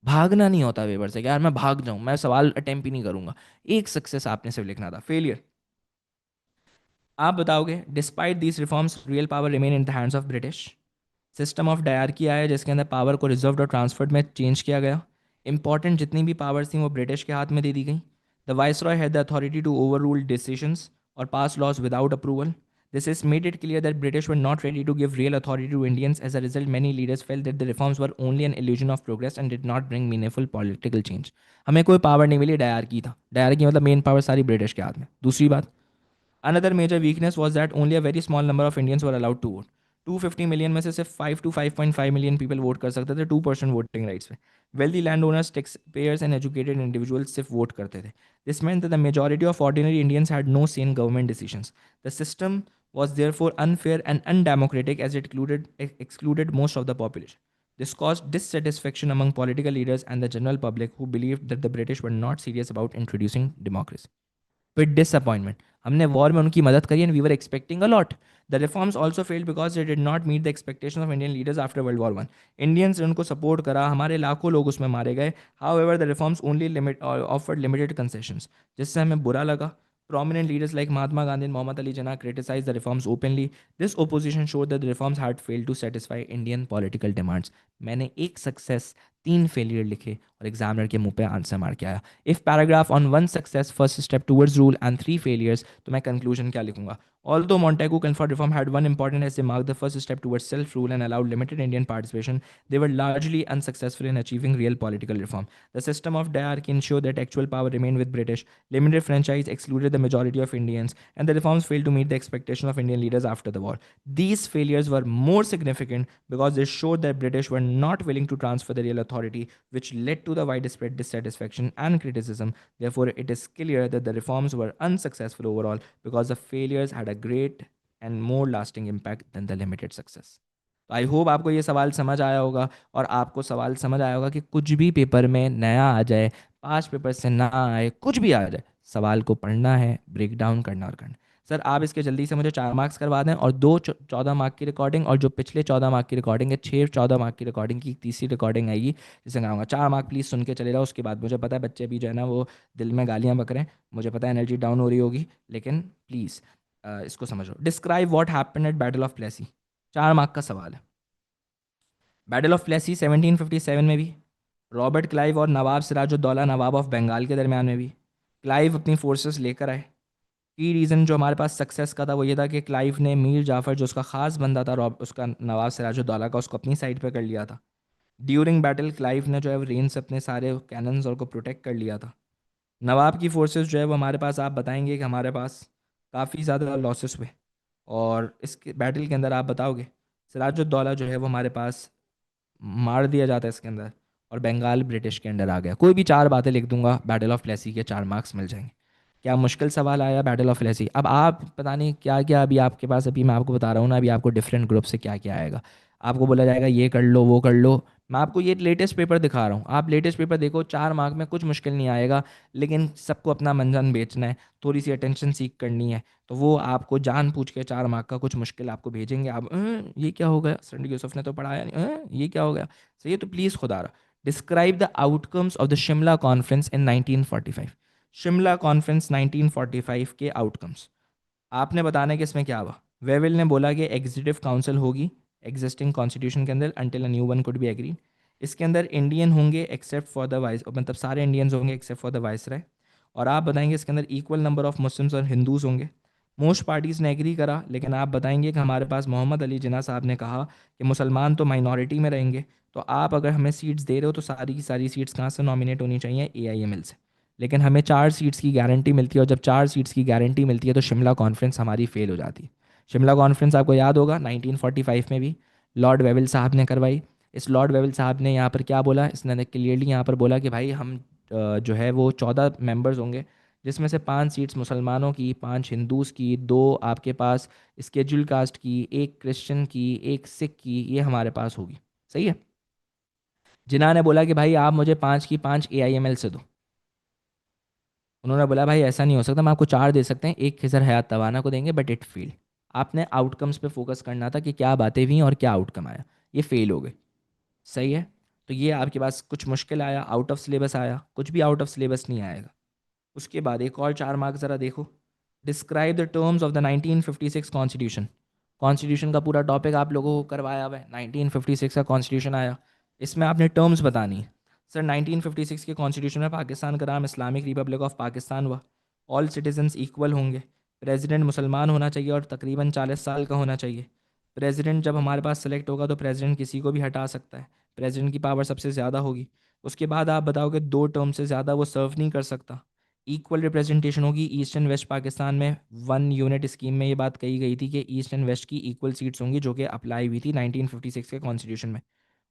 भागना नहीं होता पेपर से कि यार मैं भाग जाऊं, मैं सवाल अटेम्प्ट ही नहीं करूंगा। एक सक्सेस आपने सिर्फ लिखना था, फेलियर। आप बताओगे despite these reforms real power remain in the hands of British. System of dyarchy आया जिसके अंदर पावर को रिजर्व्ड और ट्रांसफर्ड में चेंज किया गया। इंपॉर्टेंट जितनी भी पावर्स थी वो ब्रिटिश के हाथ में दे दी गई। The viceroy had the authority to overrule decisions और pass laws without approval. This has made it clear that British were not ready to give real authority to Indians. As a result, many leaders felt that the reforms were only an illusion of progress and did not bring meaningful political change. हमें कोई power नहीं मिली, dyarchy था, dyarchy मतलब main power सारी British के हाथ में। दूसरी बात, Another major weakness was that only a very small number of Indians were allowed to vote. 250 million में से सिर्फ 5 to 5.5 मिलियन पीपल वोट कर सकते थे, 2% वोटिंग राइट्स पे। Wealthy land owners, tax payers and educated individuals सिर्फ vote करते थे। This meant that the majority of ordinary Indians had no say in government decisions. The system was therefore unfair and undemocratic as it excluded most of the population. This caused dissatisfaction among political leaders and the general public who believed that the British were not serious about introducing democracy. With disappointment, हमने war में उनकी मदद करी and we were expecting a lot. The reforms also failed because they did not meet the expectations of Indian leaders after World War One. Indians ने उनको support करा, हमारे लाखों लोग उसमें मारे गए. However, the reforms only offered limited concessions, जिससे हमें बुरा लगा. Prominent leaders like Mahatma Gandhi and Muhammad Ali Jinnah criticized the reforms openly. This opposition showed that the reforms had failed to satisfy Indian political demands. मैंने एक success, 3 failure लिखे और examiner के मुंह पे आंसर मार के आया। If paragraph on 1 success first step towards rule and 3 failures, तो मैं कंक्लूजन क्या लिखूंगा? Although Montego conferred reform had one important as they marked the first step towards self-rule and allowed limited Indian participation, they were largely unsuccessful in achieving real political reform. The system of diarchy ensured that actual power remained with British, limited franchise excluded the majority of Indians, and the reforms failed to meet the expectation of Indian leaders after the war. These failures were more significant because they showed that British were not willing to transfer the real authority, which led to the widespread dissatisfaction and criticism. Therefore, it is clear that the reforms were unsuccessful overall because the failures had a great and more lasting impact than the limited success. तो I hope आपको ये सवाल समझ आया होगा, और आपको सवाल समझ आया होगा कि कुछ भी पेपर में नया आ जाए, पास पेपर से ना आए, कुछ भी आ जाए, सवाल को पढ़ना है, ब्रेक डाउन करना और करना। सर आप इसके जल्दी से मुझे 4 मार्क्स करवा दें, और दो 14 मार्क की रिकॉर्डिंग, और जो पिछले 14 मार्क की रिकॉर्डिंग है, 6 14 मार्क की रिकॉर्डिंग की तीसरी रिकॉर्डिंग आएगी जिसे मैं आऊँगा। 4 मार्क प्लीज़ सुन के चले जाओ। उसके बाद मुझे पता है बच्चे भी जो है ना वो दिल में गालियाँ बक रहे हैं, मुझे पता है एनर्जी डाउन हो रही होगी, लेकिन प्लीज़ इसको समझो। Describe what happened at battle of Plassey. 4 mark का सवाल है। बैटल ऑफ प्लेसी 1757 में भी रॉबर्ट क्लाइव और नवाब सिराजुद्दौला नवाब ऑफ बंगाल के दरमियान में भी क्लाइव अपनी फोर्सेस लेकर आए। की रीज़न जो हमारे पास सक्सेस का था वो ये था कि क्लाइव ने मीर जाफ़र जो उसका ख़ास बंदा था, रॉब उसका नवाब सिराजुद्दौला का, उसको अपनी साइड पे कर लिया था। ड्यूरिंग बैटल क्लाइव ने जो है वो रेन से अपने सारे कैनन्स और को प्रोटेक्ट कर लिया था। नवाब की फोर्सेस जो है वो हमारे पास, आप बताएंगे कि हमारे पास काफ़ी ज़्यादा लॉसेस हुए, और इस बैटल के अंदर आप बताओगे सिराजुद्दौला जो है वो हमारे पास मार दिया जाता है इसके अंदर, और बंगाल ब्रिटिश के अंडर आ गया। कोई भी 4 बातें लिख दूंगा, बैटल ऑफ प्लेसी के 4 मार्क्स मिल जाएंगे। क्या मुश्किल सवाल आया बैटल ऑफ प्लेसी? अब आप पता नहीं क्या क्या अभी आपके पास, अभी मैं आपको बता रहा हूँ ना, अभी आपको डिफरेंट ग्रुप से क्या क्या आएगा। आपको बोला जाएगा ये कर लो वो कर लो। मैं आपको ये लेटेस्ट पेपर दिखा रहा हूँ, आप लेटेस्ट पेपर देखो, 4 मार्क में कुछ मुश्किल नहीं आएगा, लेकिन सबको अपना मंजन बेचना है, थोड़ी सी अटेंशन सीख करनी है, तो वो आपको जान पूछ के 4 मार्क का कुछ मुश्किल आपको भेजेंगे। आप ये क्या हो गया, संडी यूसुफ ने तो पढ़ाया नहीं, ये क्या हो गया। सही है, तो प्लीज़ खुदा रहा, describe the outcomes of the Shimla conference in 1945। Shimla conference 1945 के आउटकम्स आपने बताना है कि इसमें क्या हुआ। वेविल ने बोला कि एग्जीक्यूटिव काउंसिल होगी एग्जिस्टिंग कॉन्स्टिट्यूशन के अंदर until a new one could be agree. इसके अंदर इंडियन होंगे एक्सेप्ट फॉर द वाइस, मतलब सारे इंडियंस होंगे एक्सेप्ट फॉर द वाइस राय। और आप बताएंगे इसके अंदर इक्वल नंबर ऑफ मुस्लिम्स और हिंदूज होंगे। मोस्ट पार्टीज़ ने एग्री करा, लेकिन आप बताएंगे कि हमारे पास मोहम्मद अली जिन्ना साहब ने कहा कि मुसलमान तो माइनॉरिटी में रहेंगे, तो आप अगर हमें सीट्स दे रहे हो तो सारी की सारी सीट्स कहाँ से नॉमिनेट होनी चाहिए, AIML से। लेकिन हमें 4 सीट्स की गारंटी मिलती है, और जब 4 सीट्स की गारंटी मिलती है तो शिमला कॉन्फ्रेंस हमारी फेल हो जाती है। शिमला कॉन्फ्रेंस आपको याद होगा 1945 में भी लॉर्ड वेविल साहब ने करवाई। इस लॉर्ड वेविल साहब ने यहाँ पर क्या बोला, इसने क्लियरली यहाँ पर बोला कि भाई हम जो है वो 14 मेंबर्स होंगे, जिसमें से 5 सीट्स मुसलमानों की, 5 हिंदूज़ की, 2 आपके पास स्केड्यूल कास्ट की, एक क्रिश्चियन की, एक सिख की, ये हमारे पास होगी। सही है। जिन्हा ने बोला कि भाई आप मुझे 5 की 5 AIML से दो। उन्होंने बोला भाई ऐसा नहीं हो सकता, हम आपको 4 दे सकते हैं, एक खिजर हयात तवाना को देंगे, बट इट फेल। आपने आउटकम्स पे फोकस करना था कि क्या बातें हुई और क्या आउटकम आया, ये फेल हो गए। सही है। तो ये आपके पास कुछ मुश्किल आया, आउट ऑफ सिलेबस आया, कुछ भी आउट ऑफ सिलेबस नहीं आएगा। उसके बाद एक और 4 मार्क ज़रा देखो। Describe the terms of the 1956 constitution. Constitution का पूरा टॉपिक आप लोगों को करवाया हुआ है, 1956 का कॉन्स्टिट्यूशन आया, इसमें आपने टर्म्स बतानी है। सर 1956 के कॉन्स्टिट्यूशन में पाकिस्तान का नाम इस्लामिक रिपब्लिक ऑफ पाकिस्तान हुआ। ऑल सिटीजन्स इक्वल होंगे। प्रेसिडेंट मुसलमान होना चाहिए और तकरीबन 40 साल का होना चाहिए। प्रेसिडेंट जब हमारे पास सेलेक्ट होगा तो प्रेसिडेंट किसी को भी हटा सकता है, प्रेसिडेंट की पावर सबसे ज़्यादा होगी। उसके बाद आप बताओगे 2 टर्म से ज़्यादा वो सर्व नहीं कर सकता। इक्वल रिप्रेजेंटेशन होगी ईस्ट एंड वेस्ट पाकिस्तान में। 1 यूनिट स्कीम में ये बात कही गई थी कि ईस्ट एंड वेस्ट की इक्वल सीट्स होंगी, जो कि अप्लाई हुई थी 1956 के कॉन्स्टिट्यूशन में।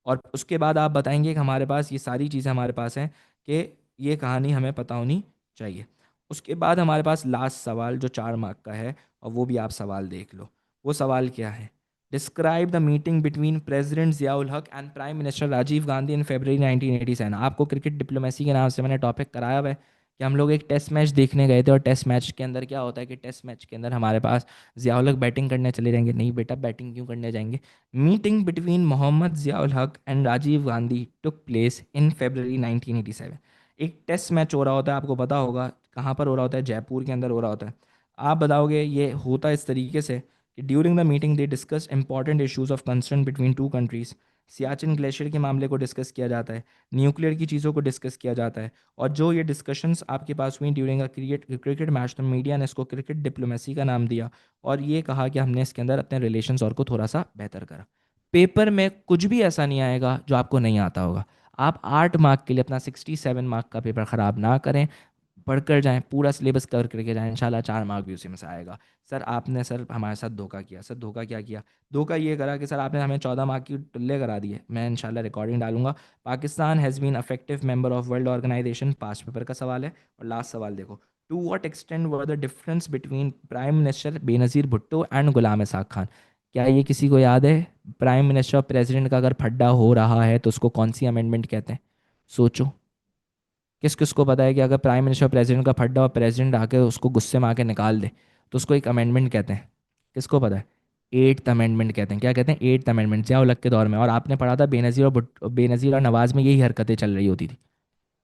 और उसके बाद आप बताएंगे कि हमारे पास ये सारी चीज़ें हमारे पास हैं, कि ये कहानी हमें पता होनी चाहिए। उसके बाद हमारे पास लास्ट सवाल जो 4 मार्क का है, और वो भी आप सवाल देख लो। वो सवाल क्या है? Describe the meeting between president Ziaul Haq and prime minister Rajiv Gandhi in February 1987। आपको क्रिकेट डिप्लोमेसी के नाम से मैंने टॉपिक कराया हुआ है कि हम लोग एक टेस्ट मैच देखने गए थे, और टेस्ट मैच के अंदर क्या होता है कि टेस्ट मैच के अंदर हमारे पास जियाउल हक बैटिंग करने चले जाएंगे। नहीं बेटा, बैटिंग क्यों करने जाएंगे? Meeting between Mohammad Ziaul Haq and Rajiv Gandhi took place in February 1987। एक टेस्ट मैच हो रहा होता है, आपको पता होगा कहाँ पर हो रहा होता है, जयपुर के अंदर हो रहा होता है। आप बताओगे ये होता इस तरीके से कि during the meeting they discuss important issues of concern between two countries. Siachen glacier के मामले को डिस्कस किया जाता है, न्यूक्लियर की चीज़ों को डिस्कस किया जाता है। और जो ये डिस्कशंस आपके पास हुई ड्यूरिंग अ क्रिकेट मैच, तो मीडिया ने इसको क्रिकेट डिप्लोमेसी का नाम दिया, और ये कहा कि हमने इसके अंदर अपने रिलेशंस और को थोड़ा सा बेहतर करा। पेपर में कुछ भी ऐसा नहीं आएगा जो आपको नहीं आता होगा। आप 8 मार्क के लिए अपना 67 मार्क का पेपर ख़राब ना करें, पढ़कर जाएं, पूरा सिलेबस कवर करके जाएं, इंशाल्लाह 4 मार्क भी उसी में से आएगा। सर आपने सर हमारे साथ धोखा किया। सर धोखा क्या किया? धोखा ये करा कि सर आपने हमें 14 मार्क की टुल्ले करा दिए। मैं इंशाल्लाह रिकॉर्डिंग डालूंगा। Pakistan has been effective member of world organisation, past paper का सवाल है। और लास्ट सवाल देखो, to what extent were the difference between prime minister Benazir Bhutto and Ghulam Ishaq Khan. क्या ये किसी को याद है? प्राइम मिनिस्टर और प्रेसिडेंट का अगर फड्डा हो रहा है तो उसको कौन सी अमेंडमेंट कहते हैं? सोचो। किस किस को पता है कि अगर प्राइम मिनिस्टर और प्रेसिडेंट का फड्डा और प्रेसिडेंट आके उसको गुस्से में आके निकाल दे तो उसको एक अमेंडमेंट कहते हैं? किसको पता है? एट्थ अमेंडमेंट कहते हैं। क्या कहते हैं? एट्थ अमेंडमेंट, जिया उलग के दौर में। और आपने पढ़ा था बेनज़ीर और बेनज़ीर और नवाज में यही हरकतें चल रही होती थी।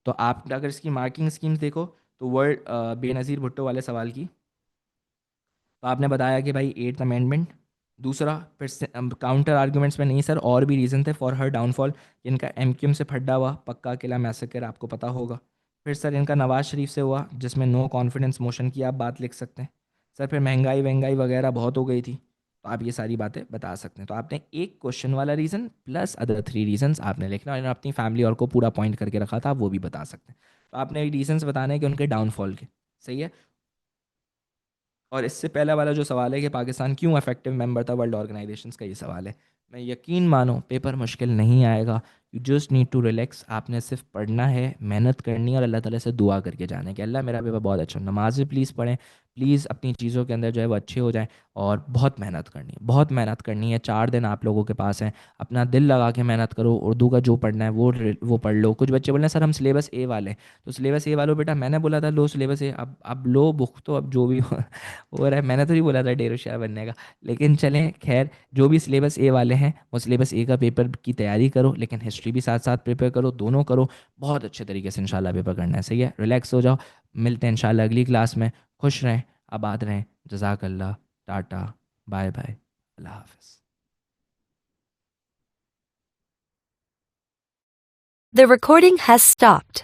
तो आप अगर इसकी मार्किंग स्कीम्स देखो तो वर्ड बेनज़ीर भुट्टो वाले सवाल की, तो आपने बताया कि भाई एट्थ अमेंडमेंट। दूसरा फिर से काउंटर आर्ग्यूमेंट्स में नहीं सर, और भी रीज़न थे फॉर हर डाउनफॉल। इनका एमक्यूएम से फड्डा हुआ, पक्का किला मैसेकर, आपको पता होगा। फिर सर इनका नवाज शरीफ से हुआ जिसमें नो कॉन्फिडेंस मोशन की आप बात लिख सकते हैं। सर फिर महंगाई वहंगाई वगैरह बहुत हो गई थी, तो आप ये सारी बातें बता सकते हैं। तो आपने एक क्वेश्चन वाला reason plus other three reasons आपने लिखना, और अपनी फैमिली और को पूरा पॉइंट करके रखा था, आप वो भी बता सकते हैं। तो आपने रीजंस बताने हैं कि उनके डाउनफॉल के। सही है। और इससे पहला वाला जो सवाल है कि पाकिस्तान क्यों इफेक्टिव मेंबर था वर्ल्ड ऑर्गेनाइजेशंस का, ये सवाल है। मैं यकीन मानो पेपर मुश्किल नहीं आएगा। You just need to relax. आपने सिर्फ पढ़ना है, मेहनत करनी है और अल्लाह ताला से दुआ करके जाना है कि अल्लाह मेरा पेपर बहुत अच्छा हो। नमाज़ें प्लीज़ पढ़ें, प्लीज़ अपनी चीज़ों के अंदर जो है वो अच्छे हो जाएं। और बहुत मेहनत करनी है, बहुत मेहनत करनी है। 4 दिन आप लोगों के पास हैं, अपना दिल लगा के मेहनत करो। उर्दू का जो पढ़ना है वो पढ़ लो। कुछ बच्चे बोल रहे हैं सर हम सिलेबस ए वाले हैं, तो सिलेबस ए वालों बेटा मैंने बोला था लो सिलेबस ए। अब लो बुक, तो अब जो भी हो रहा है। मैंने तो नहीं बोला था ढेर होशियार बनने का। लेकिन चलें खैर, जो भी सिलेबस ए वाले हैं वो सिलेबस ए का पेपर की तैयारी करो, लेकिन हिस्ट्री भी साथ साथ प्रिपेयर करो, दोनों करो। बहुत अच्छे तरीके से इंशाल्लाह पेपर करना है। सही है, रिलैक्स हो जाओ। मिलते हैं इंशाल्लाह अगली क्लास में। खुश रहें, आबाद रहें। जज़ाकल्लाह। टाटा, बाय बाय, अल्लाह हाफिज़। The recording has stopped.